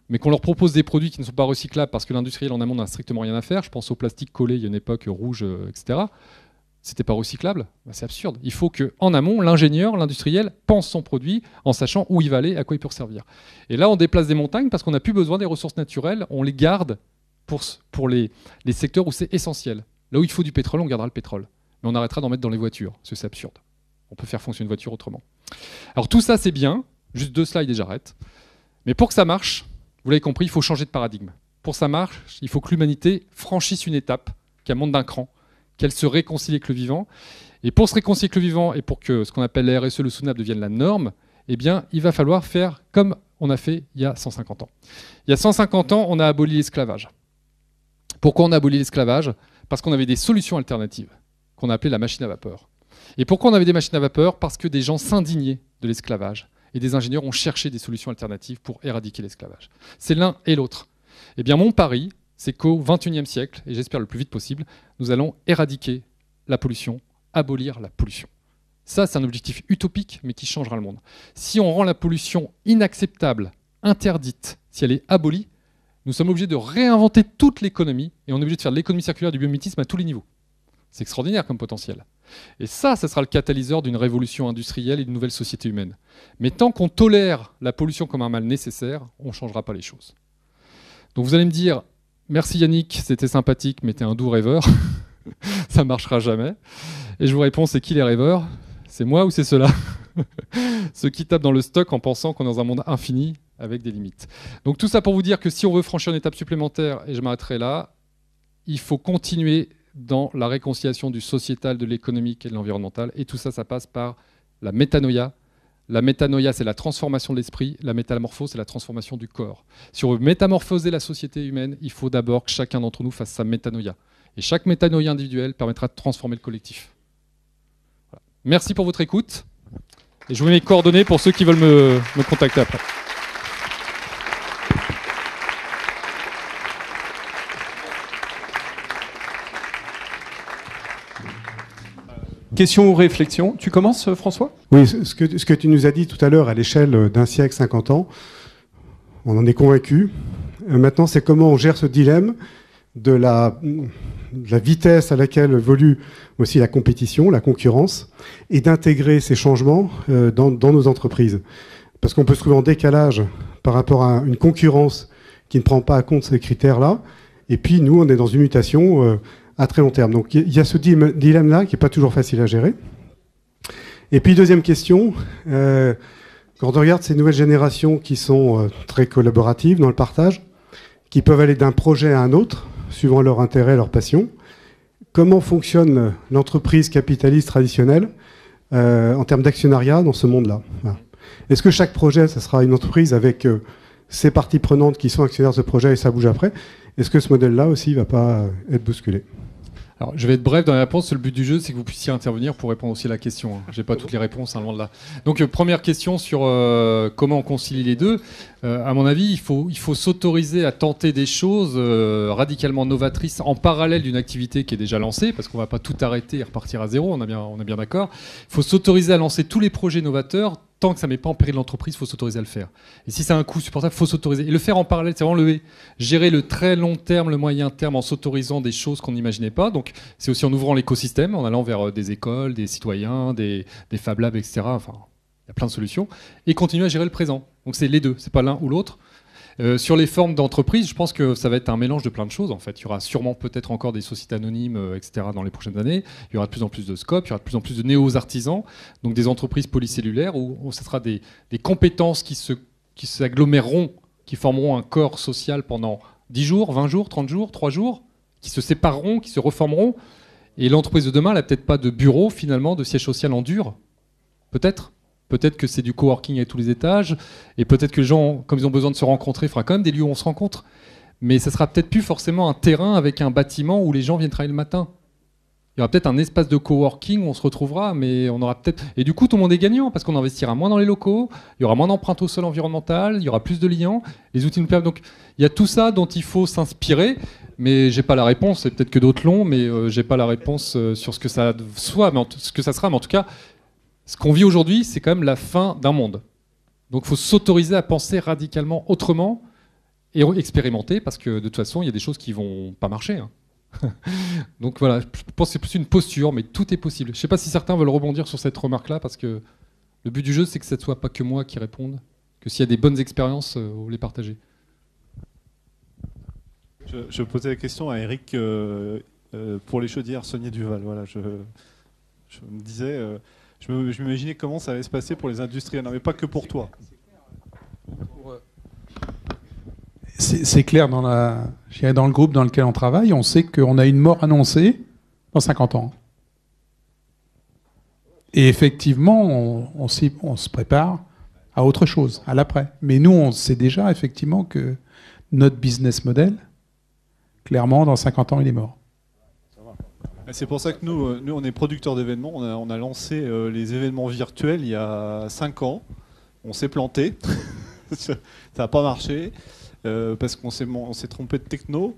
mais qu'on leur propose des produits qui ne sont pas recyclables parce que l'industriel en amont n'a strictement rien à faire, je pense au plastique collé, il y a une époque rouge, etc., c'était pas recyclable, bah, c'est absurde. Il faut qu'en amont, l'ingénieur, l'industriel, pense son produit en sachant où il va aller, à quoi il peut servir. Et là, on déplace des montagnes parce qu'on n'a plus besoin des ressources naturelles, on les garde pour les secteurs où c'est essentiel. Là où il faut du pétrole, on gardera le pétrole. Mais on arrêtera d'en mettre dans les voitures, parce que c'est absurde. On peut faire fonctionner une voiture autrement. Alors tout ça, c'est bien. Juste 2 slides et j'arrête. Mais pour que ça marche, vous l'avez compris, il faut changer de paradigme. Pour que ça marche, il faut que l'humanité franchisse une étape, qu'elle monte d'un cran, qu'elle se réconcilie avec le vivant. Et pour se réconcilier avec le vivant et pour que ce qu'on appelle la RSE, le soutenable, devienne la norme, eh bien, il va falloir faire comme on a fait il y a 150 ans. Il y a 150 ans, on a aboli l'esclavage. Pourquoi on a aboli l'esclavage? Parce qu'on avait des solutions alternatives, qu'on a appelées la machine à vapeur. Et pourquoi on avait des machines à vapeur? Parce que des gens s'indignaient de l'esclavage. Et des ingénieurs ont cherché des solutions alternatives pour éradiquer l'esclavage. C'est l'un et l'autre. Eh bien, mon pari, c'est qu'au XXIe siècle, et j'espère le plus vite possible, nous allons éradiquer la pollution, abolir la pollution. Ça, c'est un objectif utopique, mais qui changera le monde. Si on rend la pollution inacceptable, interdite, si elle est abolie, nous sommes obligés de réinventer toute l'économie, et on est obligé de faire de l'économie circulaire, du biomimétisme à tous les niveaux. C'est extraordinaire comme potentiel. Et ça sera le catalyseur d'une révolution industrielle et d'une nouvelle société humaine. Mais tant qu'on tolère la pollution comme un mal nécessaire, on ne changera pas les choses. Donc vous allez me dire, merci Yannick, c'était sympathique, mais t'es un doux rêveur. Ça ne marchera jamais. Et je vous réponds, c'est qui les rêveurs? C'est moi ou c'est ceux-là? Ceux qui tapent dans le stock en pensant qu'on est dans un monde infini avec des limites. Donc tout ça pour vous dire que si on veut franchir une étape supplémentaire, et je m'arrêterai là, il faut continuer dans la réconciliation du sociétal, de l'économique et de l'environnemental. Et tout ça, ça passe par la métanoïa. La métanoïa, c'est la transformation de l'esprit. La métamorphose, c'est la transformation du corps. Si on veut métamorphoser la société humaine, il faut d'abord que chacun d'entre nous fasse sa métanoïa. Et chaque métanoïa individuelle permettra de transformer le collectif. Voilà. Merci pour votre écoute. Et je vous mets mes coordonnées pour ceux qui veulent me contacter après. Question ou réflexion? Tu commences, François? Oui, ce que tu nous as dit tout à l'heure, à l'échelle d'un siècle, 50 ans, on en est convaincu. Maintenant, c'est comment on gère ce dilemme de la vitesse à laquelle évolue aussi la compétition, la concurrence, et d'intégrer ces changements dans nos entreprises. Parce qu'on peut se trouver en décalage par rapport à une concurrence qui ne prend pas en compte ces critères-là. Et puis, nous, on est dans une mutation à très long terme. Donc il y a ce dilemme-là qui n'est pas toujours facile à gérer. Et puis deuxième question, quand on regarde ces nouvelles générations qui sont très collaboratives dans le partage, qui peuvent aller d'un projet à un autre, suivant leur intérêt, leur passion, comment fonctionne l'entreprise capitaliste traditionnelle en termes d'actionnariat dans ce monde-là? Voilà. Est-ce que chaque projet, ça sera une entreprise avec ses parties prenantes qui sont actionnaires de ce projet et ça bouge après? Est-ce que ce modèle-là aussi ne va pas être bousculé? Alors, je vais être bref dans la réponse. Le but du jeu, c'est que vous puissiez intervenir pour répondre aussi à la question. Je n'ai pas toutes les réponses, loin de là. Donc, première question sur comment on concilie les deux. À mon avis, il faut s'autoriser à tenter des choses radicalement novatrices en parallèle d'une activité qui est déjà lancée, parce qu'on ne va pas tout arrêter et repartir à zéro, on est bien d'accord. Il faut s'autoriser à lancer tous les projets novateurs. Tant que ça ne met pas en péril l'entreprise, il faut s'autoriser à le faire. Et si c'est un coût supportable, il faut s'autoriser. Et le faire en parallèle, c'est vraiment gérer le très long terme, le moyen terme, en s'autorisant des choses qu'on n'imaginait pas. Donc, c'est aussi en ouvrant l'écosystème, en allant vers des écoles, des citoyens, des Fab Labs, etc. Enfin, il y a plein de solutions. Et continuer à gérer le présent. Donc, c'est les deux, c'est pas l'un ou l'autre. Sur les formes d'entreprise, je pense que ça va être un mélange de plein de choses. En fait, il y aura sûrement peut-être encore des sociétés anonymes, etc. dans les prochaines années. Il y aura de plus en plus de scopes, il y aura de plus en plus de néo-artisans, donc des entreprises polycellulaires où ce sera des compétences qui s'aggloméreront, qui formeront un corps social pendant 10 jours, 20 jours, 30 jours, 3 jours, qui se sépareront, qui se reformeront. Et l'entreprise de demain, elle n'a peut-être pas de bureau, finalement, de siège social en dur. Peut-être. Peut-être que c'est du coworking à tous les étages, et peut-être que les gens, comme ils ont besoin de se rencontrer, il faudra quand même des lieux où on se rencontre. Mais ça sera peut-être plus forcément un terrain avec un bâtiment où les gens viennent travailler le matin. Il y aura peut-être un espace de coworking où on se retrouvera, mais on aura peut-être... Et du coup, tout le monde est gagnant, parce qu'on investira moins dans les locaux, il y aura moins d'empreintes au sol environnemental, il y aura plus de liens, les outils nous permettent... Donc, il y a tout ça dont il faut s'inspirer, mais j'ai pas la réponse, et peut-être que d'autres l'ont, mais j'ai pas la réponse sur ce que ça soit, ce que ça sera, mais en tout cas... Ce qu'on vit aujourd'hui, c'est quand même la fin d'un monde. Donc il faut s'autoriser à penser radicalement autrement et expérimenter, parce que de toute façon, il y a des choses qui ne vont pas marcher. Hein. Donc voilà, je pense que c'est plus une posture, mais tout est possible. Je ne sais pas si certains veulent rebondir sur cette remarque-là, parce que le but du jeu, c'est que ce ne soit pas que moi qui réponde, que s'il y a des bonnes expériences, vous les partagez. Je posais la question à Eric pour les chaudières Saunier Duval. Voilà, je me disais... Je m'imaginais comment ça allait se passer pour les industriels, non mais pas que pour toi. C'est clair dans le groupe dans lequel on travaille, on sait qu'on a une mort annoncée dans 50 ans. Et effectivement, on se prépare à autre chose, à l'après. Mais nous, on sait déjà effectivement que notre business model, clairement, dans 50 ans, il est mort. C'est pour ça que nous on est producteurs d'événements. On a lancé les événements virtuels il y a 5 ans. On s'est planté. Ça n'a pas marché parce qu'on s'est trompé de techno.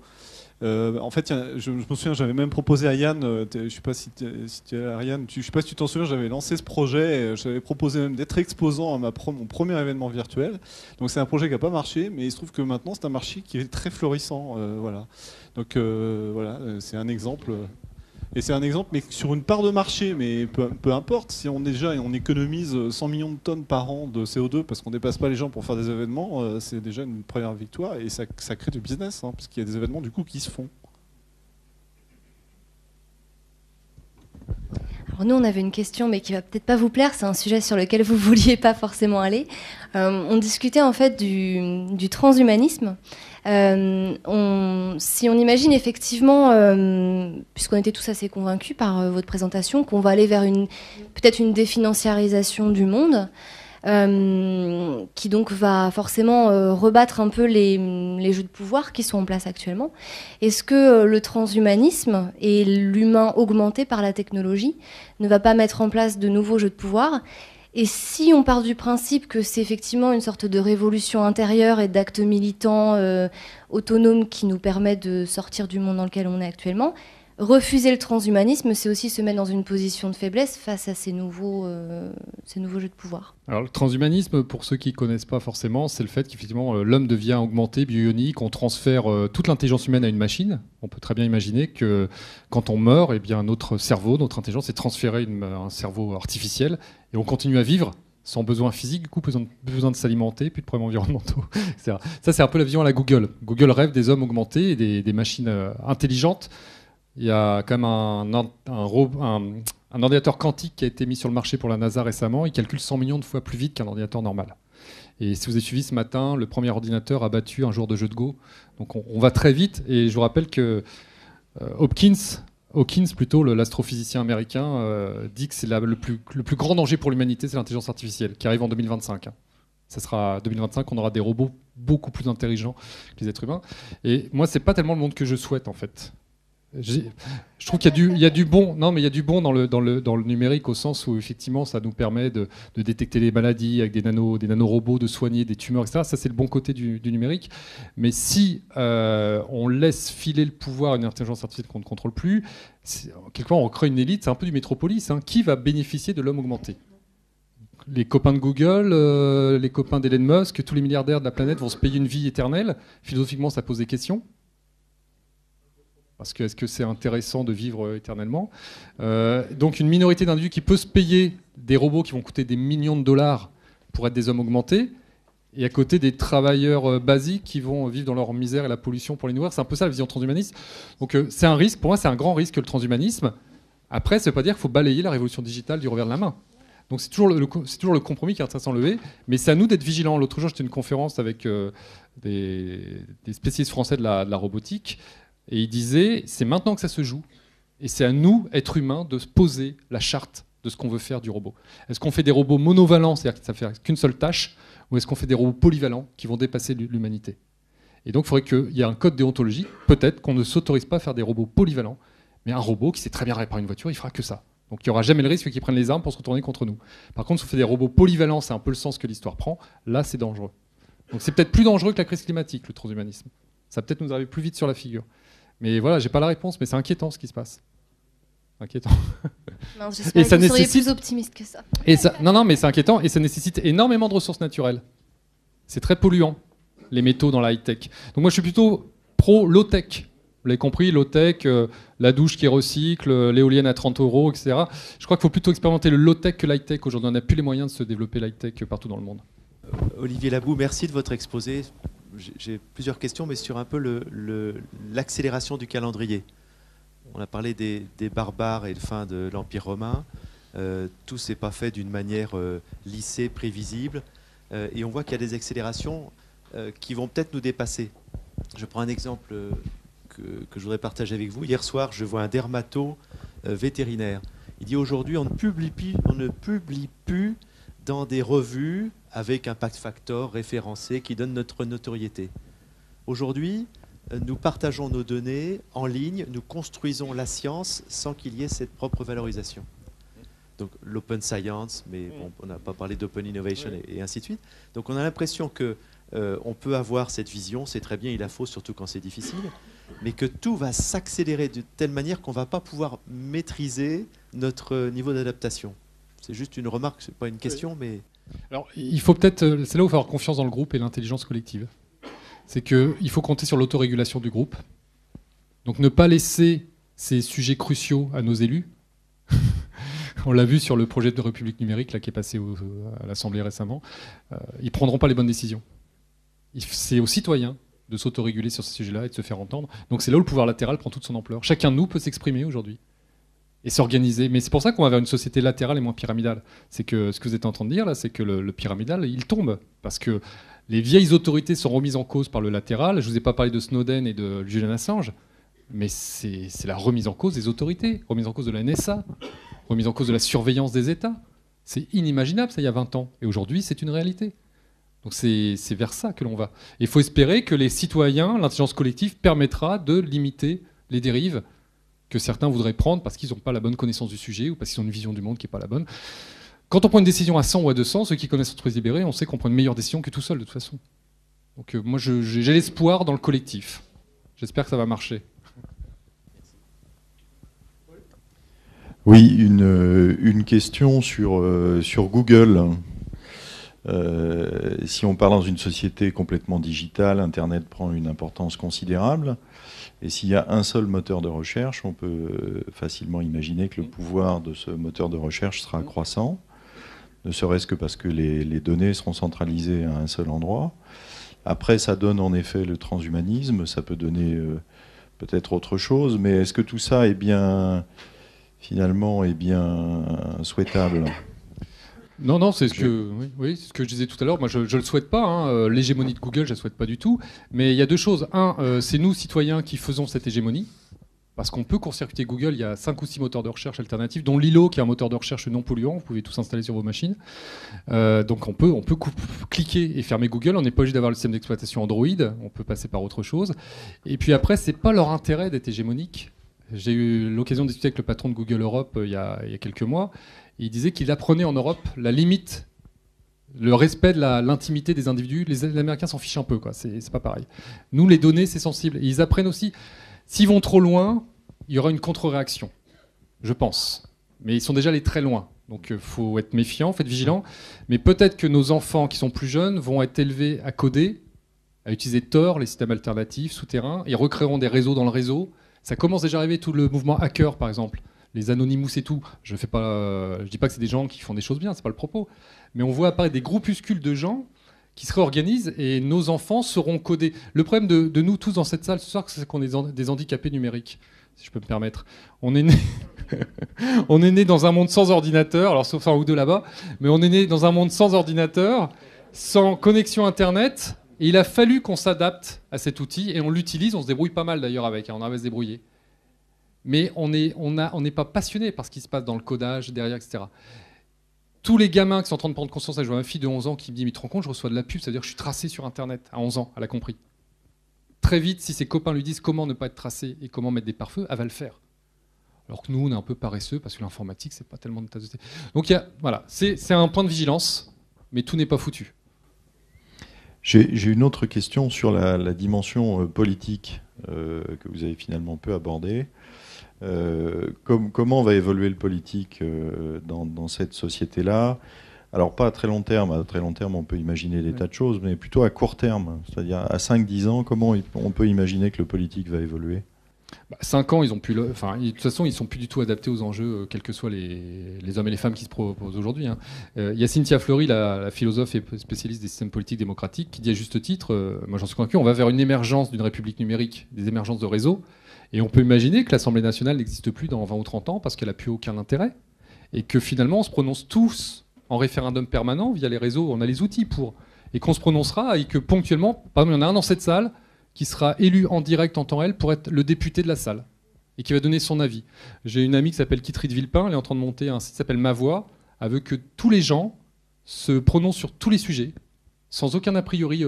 En fait, je me souviens, j'avais même proposé à Yann, je ne sais pas si tu es là, Yann, je ne sais pas si tu t'en souviens, j'avais lancé ce projet, j'avais proposé même d'être exposant à mon premier événement virtuel. Donc c'est un projet qui n'a pas marché, mais il se trouve que maintenant c'est un marché qui est très florissant. Voilà. Donc voilà, c'est un exemple. Et c'est un exemple, mais sur une part de marché, mais peu importe, si on économise 100 millions de tonnes par an de CO2 parce qu'on ne dépasse pas les gens pour faire des événements, c'est déjà une première victoire et ça crée du business, hein, parce qu'il y a des événements du coup qui se font. Alors nous, on avait une question, mais qui va peut-être pas vous plaire. C'est un sujet sur lequel vous vouliez pas forcément aller. On discutait en fait du transhumanisme. Si on imagine effectivement, puisqu'on était tous assez convaincus par votre présentation, qu'on va aller vers peut-être une définanciarisation du monde, qui donc va forcément rebattre un peu les jeux de pouvoir qui sont en place actuellement. Est-ce que le transhumanisme et l'humain augmenté par la technologie ne va pas mettre en place de nouveaux jeux de pouvoir ? Et si on part du principe que c'est effectivement une sorte de révolution intérieure et d'actes militants autonomes qui nous permet de sortir du monde dans lequel on est actuellement, refuser le transhumanisme, c'est aussi se mettre dans une position de faiblesse face à ces nouveaux jeux de pouvoir. Alors, le transhumanisme, pour ceux qui ne connaissent pas forcément, c'est le fait qu'effectivement l'homme devient augmenté, bionique, on transfère toute l'intelligence humaine à une machine. On peut très bien imaginer que quand on meurt, eh bien, notre cerveau, notre intelligence est transférée à un cerveau artificiel et on continue à vivre sans besoin physique, du coup, besoin de s'alimenter, plus de problèmes environnementaux, etc. Ça, c'est un peu la vision à la Google. Google rêve des hommes augmentés et des machines intelligentes. Il y a quand même un ordinateur quantique qui a été mis sur le marché pour la NASA récemment. Il calcule 100 millions de fois plus vite qu'un ordinateur normal. Et si vous avez suivi ce matin, le premier ordinateur a battu un joueur de jeu de Go. Donc on va très vite. Et je vous rappelle que Hawkins, plutôt l'astrophysicien américain, dit que c'est le plus grand danger pour l'humanité, c'est l'intelligence artificielle, qui arrive en 2025. Ça sera 2025, on aura des robots beaucoup plus intelligents que les êtres humains. Et moi, c'est pas tellement le monde que je souhaite, en fait. Je trouve qu'il y a du bon, non, mais il y a du bon dans le numérique, au sens où effectivement ça nous permet de détecter les maladies avec des nanorobots, de soigner des tumeurs, etc. Ça, c'est le bon côté du numérique. Mais si on laisse filer le pouvoir à une intelligence artificielle qu'on ne contrôle plus, quelque part on crée une élite, c'est un peu du Métropolis. Qui va bénéficier de l'homme augmenté ? Les copains de Google, les copains d'Elon Musk, tous les milliardaires de la planète vont se payer une vie éternelle. Philosophiquement, ça pose des questions. Parce que est-ce que c'est intéressant de vivre éternellement ? Donc une minorité d'individus qui peut se payer des robots qui vont coûter des millions de dollars pour être des hommes augmentés, et à côté des travailleurs basiques qui vont vivre dans leur misère et la pollution pour les nourrir. C'est un peu ça la vision transhumaniste. Donc c'est un risque, pour moi c'est un grand risque le transhumanisme. Après, ça ne veut pas dire qu'il faut balayer la révolution digitale du revers de la main. Donc c'est toujours le compromis qui est intéressant à lever, mais c'est à nous d'être vigilants. L'autre jour, j'étais à une conférence avec des spécialistes français de la robotique. Et il disait, c'est maintenant que ça se joue, et c'est à nous, êtres humains, de se poser la charte de ce qu'on veut faire du robot. Est-ce qu'on fait des robots monovalents, c'est-à-dire que ça fait qu'une seule tâche, ou est-ce qu'on fait des robots polyvalents qui vont dépasser l'humanité ? Et donc il faudrait qu'il y ait un code déontologique, peut-être qu'on ne s'autorise pas à faire des robots polyvalents, mais un robot qui sait très bien réparer une voiture, il fera que ça. Donc il n'y aura jamais le risque qu'ils prennent les armes pour se retourner contre nous. Par contre, si on fait des robots polyvalents, c'est un peu le sens que l'histoire prend, là c'est dangereux. Donc c'est peut-être plus dangereux que la crise climatique, le transhumanisme. Ça va peut-être nous arriver plus vite sur la figure. Mais voilà, j'ai pas la réponse, mais c'est inquiétant ce qui se passe. Inquiétant. Non, j'espère que vous seriez plus optimiste que ça. Non, mais c'est inquiétant et ça nécessite énormément de ressources naturelles. C'est très polluant, les métaux dans la high-tech. Donc moi, je suis plutôt pro low-tech. Vous l'avez compris, low-tech, la douche qui recycle, l'éolienne à 30 €, etc. Je crois qu'il faut plutôt expérimenter le low-tech que l'high-tech. Aujourd'hui, on n'a plus les moyens de se développer l'high-tech partout dans le monde. Olivier Labou, merci de votre exposé. J'ai plusieurs questions, mais sur un peu l'accélération du calendrier. On a parlé des barbares et de fin de l'Empire romain. Tout s'est pas fait d'une manière lissée, prévisible. Et on voit qu'il y a des accélérations qui vont peut-être nous dépasser. Je prends un exemple que je voudrais partager avec vous. Hier soir, je vois un dermato vétérinaire. Il dit aujourd'hui, on ne publie plus dans des revues avec Impact Factor référencé qui donne notre notoriété. Aujourd'hui, nous partageons nos données en ligne, nous construisons la science sans qu'il y ait cette propre valorisation. Donc l'open science, mais bon, on n'a pas parlé d'open innovation et ainsi de suite. Donc on a l'impression que on peut avoir cette vision, c'est très bien, il la faut, surtout quand c'est difficile, mais que tout va s'accélérer de telle manière qu'on ne va pas pouvoir maîtriser notre niveau d'adaptation. C'est juste une remarque, c'est pas une question, mais... Alors, il faut peut-être, c'est là où il faut avoir confiance dans le groupe et l'intelligence collective. C'est qu'il faut compter sur l'autorégulation du groupe. Donc ne pas laisser ces sujets cruciaux à nos élus. On l'a vu sur le projet de République numérique là, qui est passé à l'Assemblée récemment. Ils ne prendront pas les bonnes décisions. C'est aux citoyens de s'autoréguler sur ces sujets-là et de se faire entendre. Donc c'est là où le pouvoir latéral prend toute son ampleur. Chacun de nous peut s'exprimer aujourd'hui. et s'organiser. Mais c'est pour ça qu'on va vers une société latérale et moins pyramidale. C'est que ce que vous êtes en train de dire là, c'est que le pyramidal, il tombe parce que les vieilles autorités sont remises en cause par le latéral. Je vous ai pas parlé de Snowden et de Julian Assange, mais c'est la remise en cause des autorités, remise en cause de la NSA, remise en cause de la surveillance des États. C'est inimaginable ça il y a 20 ans, et aujourd'hui c'est une réalité. Donc c'est vers ça que l'on va. Il faut espérer que les citoyens, l'intelligence collective permettra de limiter les dérives que certains voudraient prendre parce qu'ils n'ont pas la bonne connaissance du sujet ou parce qu'ils ont une vision du monde qui n'est pas la bonne. Quand on prend une décision à 100 ou à 200, ceux qui connaissent l'entreprise libérée, on sait qu'on prend une meilleure décision que tout seul de toute façon. Donc moi j'ai l'espoir dans le collectif. J'espère que ça va marcher. Oui, une question sur Google. Si on parle dans une société complètement digitale, Internet prend une importance considérable. Et s'il y a un seul moteur de recherche, on peut facilement imaginer que le pouvoir de ce moteur de recherche sera croissant, ne serait-ce que parce que les données seront centralisées à un seul endroit. Après, ça donne en effet le transhumanisme, ça peut donner peut-être autre chose, mais est-ce que tout ça est bien, finalement, est bien souhaitable ? Non, c'est ce que je disais tout à l'heure. Moi, je ne le souhaite pas. Hein. L'hégémonie de Google, je ne la souhaite pas du tout. Mais il y a deux choses. C'est nous, citoyens, qui faisons cette hégémonie. Parce qu'on peut court-circuiter Google. Il y a 5 ou 6 moteurs de recherche alternatifs, dont Lilo, qui est un moteur de recherche non polluant. Vous pouvez tous installer sur vos machines. Donc on peut cliquer et fermer Google. On n'est pas obligé d'avoir le système d'exploitation Android. On peut passer par autre chose. Et puis après, ce n'est pas leur intérêt d'être hégémonique. J'ai eu l'occasion de discuter avec le patron de Google Europe il y a quelques mois. Il disait qu'il apprenait en Europe la limite, le respect de l'intimité des individus. Les Américains s'en fichent un peu, quoi. C'est pas pareil. Nous, les données, c'est sensible. Et ils apprennent aussi, s'ils vont trop loin, il y aura une contre-réaction, je pense. Mais ils sont déjà allés très loin. Donc il faut être méfiant, faut être vigilant. Mais peut-être que nos enfants qui sont plus jeunes vont être élevés à coder, à utiliser Tor, les systèmes alternatifs, souterrains. Ils recréeront des réseaux dans le réseau. Ça commence déjà à arriver, tout le mouvement hacker, par exemple. Les Anonymous et tout. Je dis pas que c'est des gens qui font des choses bien, c'est pas le propos. Mais on voit apparaître des groupuscules de gens qui se réorganisent et nos enfants seront codés. Le problème de nous tous dans cette salle ce soir, c'est qu'on est des handicapés numériques, si je peux me permettre. On est né dans un monde sans ordinateur, alors sauf un ou deux là-bas, mais on est né dans un monde sans ordinateur, sans connexion Internet, et il a fallu qu'on s'adapte à cet outil et on l'utilise, on se débrouille pas mal d'ailleurs avec, on arrive à se débrouiller. Mais on n'est pas passionné par ce qui se passe dans le codage, derrière, etc. Tous les gamins qui sont en train de prendre conscience, je vois ma fille de 11 ans qui me dit « Mais tu te rends compte, je reçois de la pub, c'est-à-dire que je suis tracé sur Internet à 11 ans, elle a compris. » Très vite, si ses copains lui disent comment ne pas être tracé et comment mettre des pare-feux, elle va le faire. Alors que nous, on est un peu paresseux parce que l'informatique, c'est pas tellement de tasse de thé. Donc voilà, c'est un point de vigilance, mais tout n'est pas foutu. J'ai une autre question sur la dimension politique que vous avez finalement peu abordée. Comment va évoluer le politique dans cette société-là ? Alors pas à très long terme. À très long terme, on peut imaginer des tas de choses, mais plutôt à court terme. C'est-à-dire à 5-10 ans, comment on peut imaginer que le politique va évoluer ? 5 ans, de toute façon, ils ne sont plus du tout adaptés aux enjeux, quels que soient les hommes et les femmes qui se proposent aujourd'hui. Il y a Cynthia Fleury, la philosophe et spécialiste des systèmes politiques démocratiques, qui dit à juste titre, moi j'en suis convaincu, on va vers une émergence d'une république numérique, des émergences de réseaux, et on peut imaginer que l'Assemblée nationale n'existe plus dans 20 ou 30 ans parce qu'elle n'a plus aucun intérêt, et que finalement on se prononce tous en référendum permanent via les réseaux, on a les outils pour, et qu'on se prononcera, et que ponctuellement, par exemple, il y en a un dans cette salle qui sera élu en direct en temps réel pour être le député de la salle et qui va donner son avis. J'ai une amie qui s'appelle Kitrid Villepin, elle est en train de monter un site qui s'appelle Ma Voix, elle veut que tous les gens se prononcent sur tous les sujets, sans aucun a priori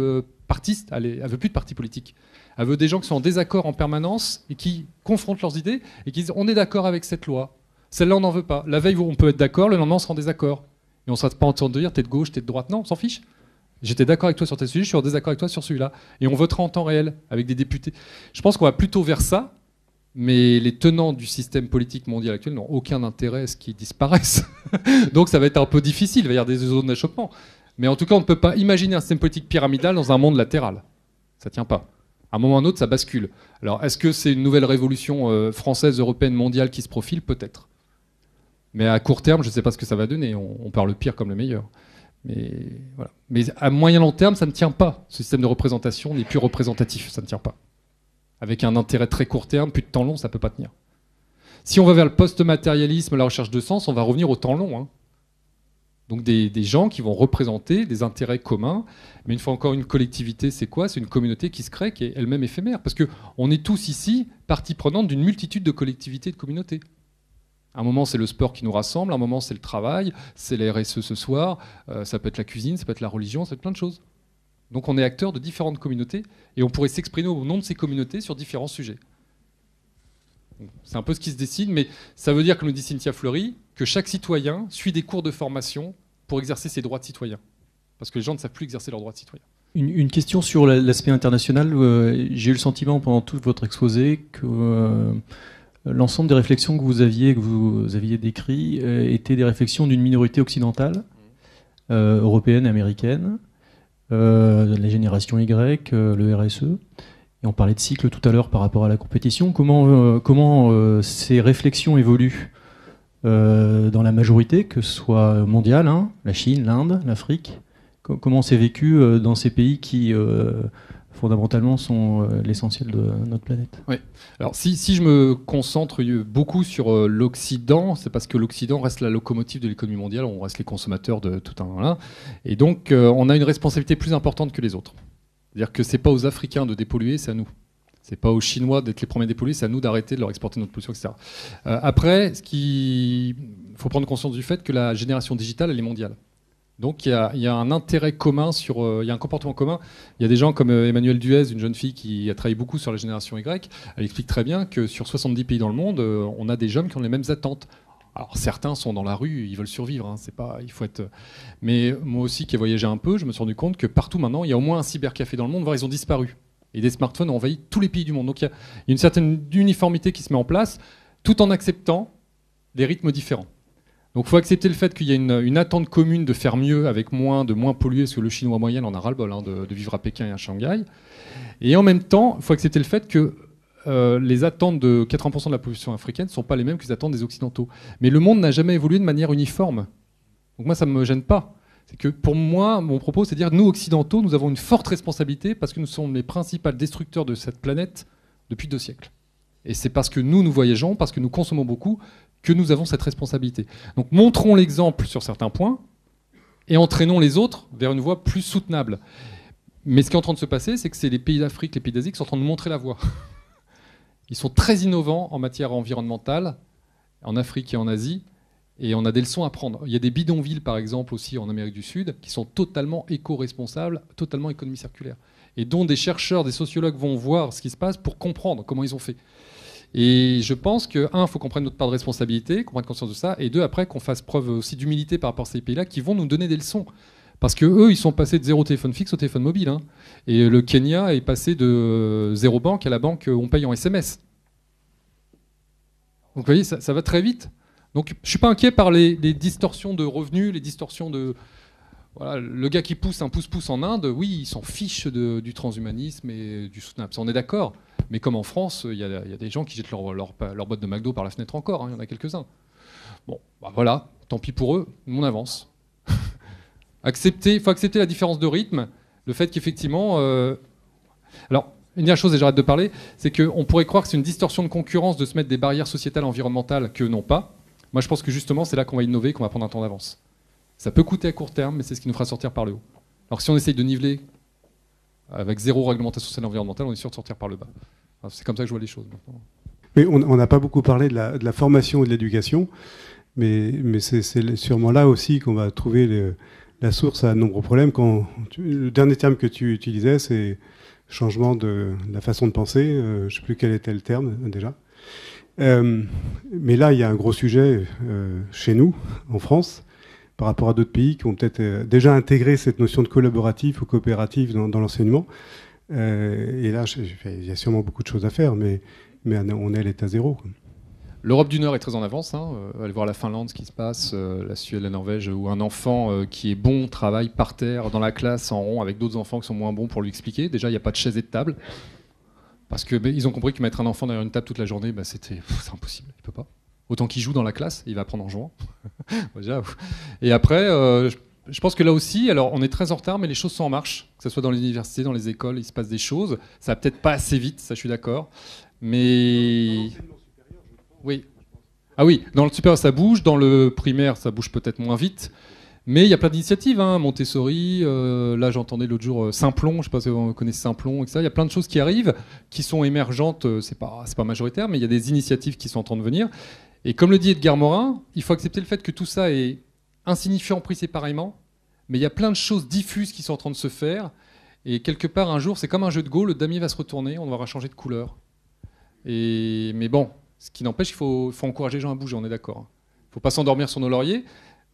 partiste, elle veut plus de parti politique. Elle veut des gens qui sont en désaccord en permanence et qui confrontent leurs idées et qui disent on est d'accord avec cette loi, celle-là on n'en veut pas. La veille on peut être d'accord, le lendemain on sera en désaccord. Et on ne sera pas en train de dire t'es de gauche, t'es de droite, non, on s'en fiche. J'étais d'accord avec toi sur tes sujets, je suis en désaccord avec toi sur celui-là. Et on votera en temps réel avec des députés. Je pense qu'on va plutôt vers ça, mais les tenants du système politique mondial actuel n'ont aucun intérêt à ce qu'ils disparaissent. Donc ça va être un peu difficile, il va y avoir des zones d'achoppement. Mais en tout cas, on ne peut pas imaginer un système politique pyramidal dans un monde latéral. Ça ne tient pas. À un moment ou à un autre, ça bascule. Alors, est-ce que c'est une nouvelle révolution française, européenne, mondiale qui se profile ? Peut-être. Mais à court terme, je ne sais pas ce que ça va donner. On parle le pire comme le meilleur. Mais voilà. Mais à moyen long terme, ça ne tient pas. Ce système de représentation n'est plus représentatif, ça ne tient pas. Avec un intérêt très court terme, plus de temps long, ça ne peut pas tenir. Si on va vers le post-matérialisme, la recherche de sens, on va revenir au temps long. Hein. Donc des gens qui vont représenter des intérêts communs. Mais une fois encore, une collectivité, c'est quoi? C'est une communauté qui se crée, qui est elle-même éphémère. Parce qu'on est tous ici partie prenante d'une multitude de collectivités et de communautés. À un moment, c'est le sport qui nous rassemble. À un moment, c'est le travail. C'est la RSE ce soir. Ça peut être la cuisine, ça peut être la religion, ça peut être plein de choses. Donc on est acteur de différentes communautés. Et on pourrait s'exprimer au nom de ces communautés sur différents sujets. C'est un peu ce qui se décide, mais ça veut dire, comme le dit Cynthia Fleury, que chaque citoyen suit des cours de formation pour exercer ses droits de citoyen. Parce que les gens ne savent plus exercer leurs droits de citoyen. Une question sur l'aspect international. J'ai eu le sentiment pendant tout votre exposé que l'ensemble des réflexions que vous aviez décrites étaient des réflexions d'une minorité occidentale, européenne, américaine, la génération Y, le RSE. Et on parlait de cycle tout à l'heure par rapport à la compétition. Comment ces réflexions évoluent dans la majorité, que ce soit mondiale, hein, la Chine, l'Inde, l'Afrique? Comment c'est vécu dans ces pays qui, fondamentalement, sont l'essentiel de notre planète? Oui. Alors, si je me concentre beaucoup sur l'Occident, c'est parce que l'Occident reste la locomotive de l'économie mondiale, on reste les consommateurs de tout un là. Et donc, on a une responsabilité plus importante que les autres. C'est-à-dire que ce n'est pas aux Africains de dépolluer, c'est à nous. Ce n'est pas aux Chinois d'être les premiers dépollués, c'est à nous d'arrêter de leur exporter notre pollution, etc. Après, il faut prendre conscience du fait que la génération digitale, elle est mondiale. Donc il y a un intérêt commun, il y a un comportement commun. Il y a des gens comme Emmanuelle Duez, une jeune fille qui a travaillé beaucoup sur la génération Y. Elle explique très bien que sur 70 pays dans le monde, on a des jeunes qui ont les mêmes attentes. Alors certains sont dans la rue, ils veulent survivre. Hein, c'est pas, il faut être. Mais moi aussi qui ai voyagé un peu, je me suis rendu compte que partout maintenant, il y a au moins un cybercafé dans le monde, voire ils ont disparu. Et des smartphones ont envahi tous les pays du monde. Donc il y a une certaine uniformité qui se met en place, tout en acceptant des rythmes différents. Donc il faut accepter le fait qu'il y a une attente commune de faire mieux avec moins, de moins polluer, parce que le Chinois moyen en a ras-le-bol hein, de vivre à Pékin et à Shanghai. Et en même temps, il faut accepter le fait que les attentes de 80% de la population africaine ne sont pas les mêmes que les attentes des Occidentaux. Mais le monde n'a jamais évolué de manière uniforme. Donc moi, ça ne me gêne pas. C'est que pour moi, mon propos, c'est de dire nous, Occidentaux, nous avons une forte responsabilité parce que nous sommes les principaux destructeurs de cette planète depuis 2 siècles. Et c'est parce que nous voyageons, parce que nous consommons beaucoup, que nous avons cette responsabilité. Donc montrons l'exemple sur certains points et entraînons les autres vers une voie plus soutenable. Mais ce qui est en train de se passer, c'est que c'est les pays d'Afrique, les pays d'Asie qui sont en train de montrer la voie. Ils sont très innovants en matière environnementale, en Afrique et en Asie, et on a des leçons à prendre. Il y a des bidonvilles, par exemple, aussi en Amérique du Sud, qui sont totalement éco-responsables, totalement économie circulaire, et dont des chercheurs, des sociologues vont voir ce qui se passe pour comprendre comment ils ont fait. Et je pense que, il faut qu'on prenne notre part de responsabilité, qu'on prenne conscience de ça, et 2, après, qu'on fasse preuve aussi d'humilité par rapport à ces pays-là, qui vont nous donner des leçons. Parce qu'eux, ils sont passés de 0 téléphone fixe au téléphone mobile. Hein. Et le Kenya est passé de 0 banque à la banque où on paye en SMS. Donc vous voyez, ça va très vite. Donc je ne suis pas inquiet par les distorsions de revenus, les distorsions de... Voilà, le gars qui pousse un pouce-pouce en Inde, oui, il s'en fiche du transhumanisme et du soutenable. Ça, on est d'accord. Mais comme en France, il y a des gens qui jettent leur boîte de McDo par la fenêtre encore. Hein, il y en a quelques-uns. Bon, bah voilà, tant pis pour eux, on avance. Il faut accepter la différence de rythme, le fait qu'effectivement... Alors, une dernière chose, et j'arrête de parler, c'est qu'on pourrait croire que c'est une distorsion de concurrence de se mettre des barrières sociétales environnementales que non pas. Moi, je pense que justement, c'est là qu'on va innover, qu'on va prendre un temps d'avance. Ça peut coûter à court terme, mais c'est ce qui nous fera sortir par le haut. Alors si on essaye de niveler avec 0 réglementation sociale et environnementale, on est sûr de sortir par le bas. Enfin, c'est comme ça que je vois les choses maintenant. Mais on n'a pas beaucoup parlé de la formation et de l'éducation, mais c'est sûrement là aussi qu'on va trouver la source à de nombreux problèmes. Le dernier terme que tu utilisais, c'est changement de la façon de penser. Je ne sais plus quel était le terme déjà. Mais là, il y a un gros sujet chez nous, en France, par rapport à d'autres pays qui ont peut-être déjà intégré cette notion de collaboratif ou coopératif dans l'enseignement. Et là, il y a sûrement beaucoup de choses à faire, mais on est à l'état zéro. L'Europe du Nord est très en avance. Hein. Allez voir la Finlande, ce qui se passe, la Suède, la Norvège, où un enfant qui est bon travaille par terre dans la classe en rond avec d'autres enfants qui sont moins bons pour lui expliquer. Déjà, il n'y a pas de chaise et de table. Parce qu'ils ont compris que mettre un enfant derrière une table toute la journée, c'est impossible, il ne peut pas. Autant qu'il joue dans la classe, il va apprendre en jouant. Et après, je pense que là aussi, alors on est très en retard, mais les choses sont en marche. Que ce soit dans les universités, dans les écoles, il se passe des choses. Ça va peut-être pas assez vite, ça je suis d'accord. Mais... Oui. Ah oui, dans le supérieur ça bouge, dans le primaire ça bouge peut-être moins vite, mais il y a plein d'initiatives, hein. Montessori, là j'entendais l'autre jour Simplon, je ne sais pas si vous connaissez Simplon, etc. Il y a plein de choses qui arrivent, qui sont émergentes, c'est pas majoritaire, mais il y a des initiatives qui sont en train de venir. Et comme le dit Edgar Morin, il faut accepter le fait que tout ça est insignifiant pris séparément, mais il y a plein de choses diffuses qui sont en train de se faire, et quelque part un jour c'est comme un jeu de Go, le damier va se retourner, on va changer de couleur. Mais bon, ce qui n'empêche qu'il faut encourager les gens à bouger, on est d'accord. Il ne faut pas s'endormir sur nos lauriers,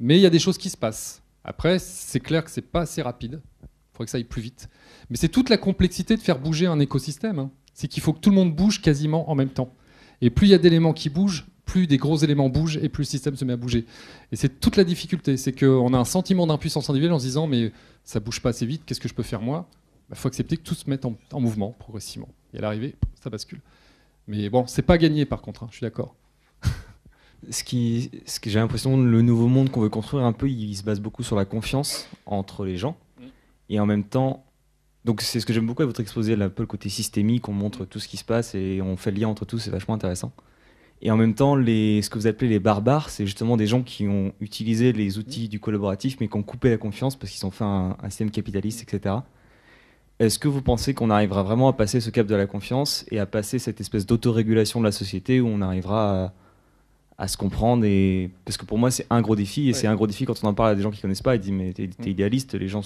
mais il y a des choses qui se passent. Après, c'est clair que c'est pas assez rapide. Il faudrait que ça aille plus vite. Mais c'est toute la complexité de faire bouger un écosystème, hein. C'est qu'il faut que tout le monde bouge quasiment en même temps. Et plus il y a d'éléments qui bougent, plus des gros éléments bougent et plus le système se met à bouger. Et c'est toute la difficulté. C'est qu'on a un sentiment d'impuissance individuelle en se disant mais ça bouge pas assez vite, qu'est-ce que je peux faire moi ? Il faut accepter que tout se mette en mouvement progressivement. Et à l'arrivée, ça bascule. Mais bon, c'est pas gagné par contre, hein, je suis d'accord. Ce que j'ai l'impression, le nouveau monde qu'on veut construire un peu, il se base beaucoup sur la confiance entre les gens. Et en même temps, donc c'est ce que j'aime beaucoup avec votre exposé, un peu le côté systémique, on montre tout ce qui se passe et on fait le lien entre tout, c'est vachement intéressant. Et en même temps, ce que vous appelez les barbares, c'est justement des gens qui ont utilisé les outils du collaboratif, mais qui ont coupé la confiance parce qu'ils ont fait un système capitaliste, etc. Est-ce que vous pensez qu'on arrivera vraiment à passer ce cap de la confiance et à passer cette espèce d'autorégulation de la société où on arrivera à se comprendre parce que pour moi, c'est un gros défi, et c'est un gros défi quand on en parle à des gens qui ne connaissent pas, ils disent mais t'es idéaliste, les gens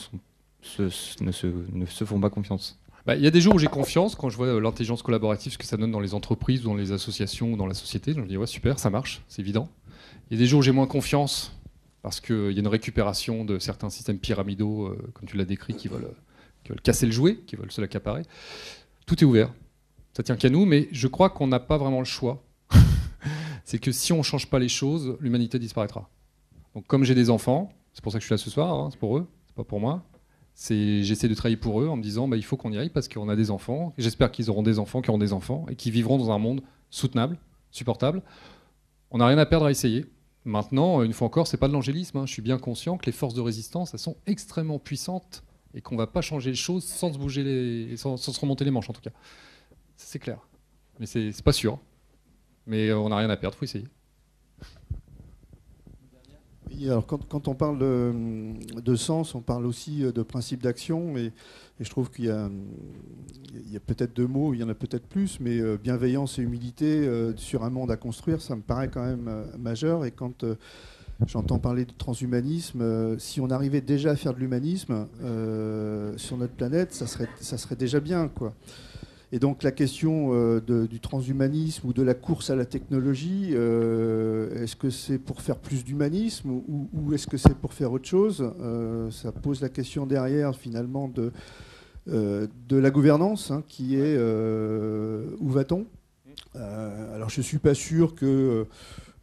ne se font pas confiance. Il y a des jours où j'ai confiance quand je vois l'intelligence collaborative, ce que ça donne dans les entreprises, ou dans les associations, ou dans la société. Je me dis ouais super, ça marche, c'est évident. Il y a des jours où j'ai moins confiance parce qu'il y a une récupération de certains systèmes pyramidaux, comme tu l'as décrit, qui veulent casser le jouet, qui veulent se l'accaparer. Tout est ouvert. Ça tient qu'à nous, mais je crois qu'on n'a pas vraiment le choix. C'est que si on ne change pas les choses, l'humanité disparaîtra. Donc comme j'ai des enfants, c'est pour ça que je suis là ce soir, hein, c'est pour eux, c'est pas pour moi. J'essaie de travailler pour eux en me disant il faut qu'on y aille parce qu'on a des enfants. J'espère qu'ils auront des enfants, qui auront des enfants et qui vivront dans un monde soutenable, supportable. On n'a rien à perdre à essayer. Maintenant, une fois encore, c'est pas de l'angélisme, hein. Je suis bien conscient que les forces de résistance, elles sont extrêmement puissantes et qu'on va pas changer les choses sans se bouger sans se remonter les manches en tout cas. C'est clair. Mais c'est pas sûr. Mais on n'a rien à perdre, il faut essayer. Oui, alors quand on parle de sens, on parle aussi de principe d'action, et je trouve qu'il y a peut-être deux mots, il y en a peut-être plus, mais bienveillance et humilité sur un monde à construire, ça me paraît quand même majeur. Et quand j'entends parler de transhumanisme, si on arrivait déjà à faire de l'humanisme sur notre planète, ça serait déjà bien, quoi. Et donc la question du transhumanisme ou de la course à la technologie, est-ce que c'est pour faire plus d'humanisme ou est-ce que c'est pour faire autre chose ? Ça pose la question derrière finalement de la gouvernance, hein, qui est où va-t-on ? Alors je ne suis pas sûr que...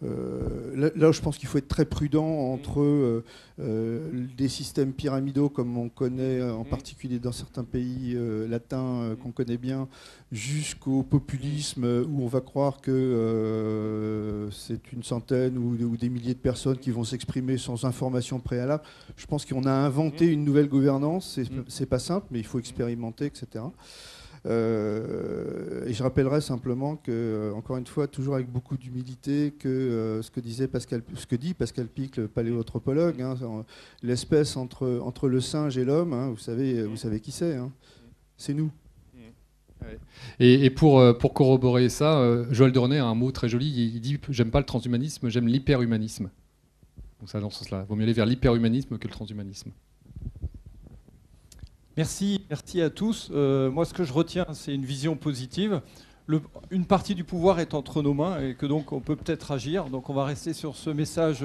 Là, je pense qu'il faut être très prudent entre des systèmes pyramidaux comme on connaît en particulier dans certains pays latins qu'on connaît bien, jusqu'au populisme où on va croire que c'est une centaine ou des milliers de personnes qui vont s'exprimer sans information préalable. Je pense qu'on a inventé une nouvelle gouvernance, c'est pas simple, mais il faut expérimenter, etc. Et je rappellerai simplement que, encore une fois, toujours avec beaucoup d'humilité, que ce que dit Pascal Pic, le paléoanthropologue, hein, l'espèce entre le singe et l'homme, hein, vous savez qui c'est, hein, c'est nous. Et pour corroborer ça, Joël de René a un mot très joli, il dit « j'aime pas le transhumanisme, j'aime l'hyperhumanisme ». Donc ça, dans ce sens-là, il vaut mieux aller vers l'hyperhumanisme que le transhumanisme. Merci à tous. Moi, ce que je retiens, c'est une vision positive. Une partie du pouvoir est entre nos mains et que donc on peut peut-être agir. Donc on va rester sur ce message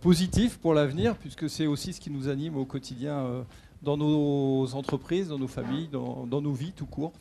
positif pour l'avenir, puisque c'est aussi ce qui nous anime au quotidien dans nos entreprises, dans nos familles, dans nos vies tout court.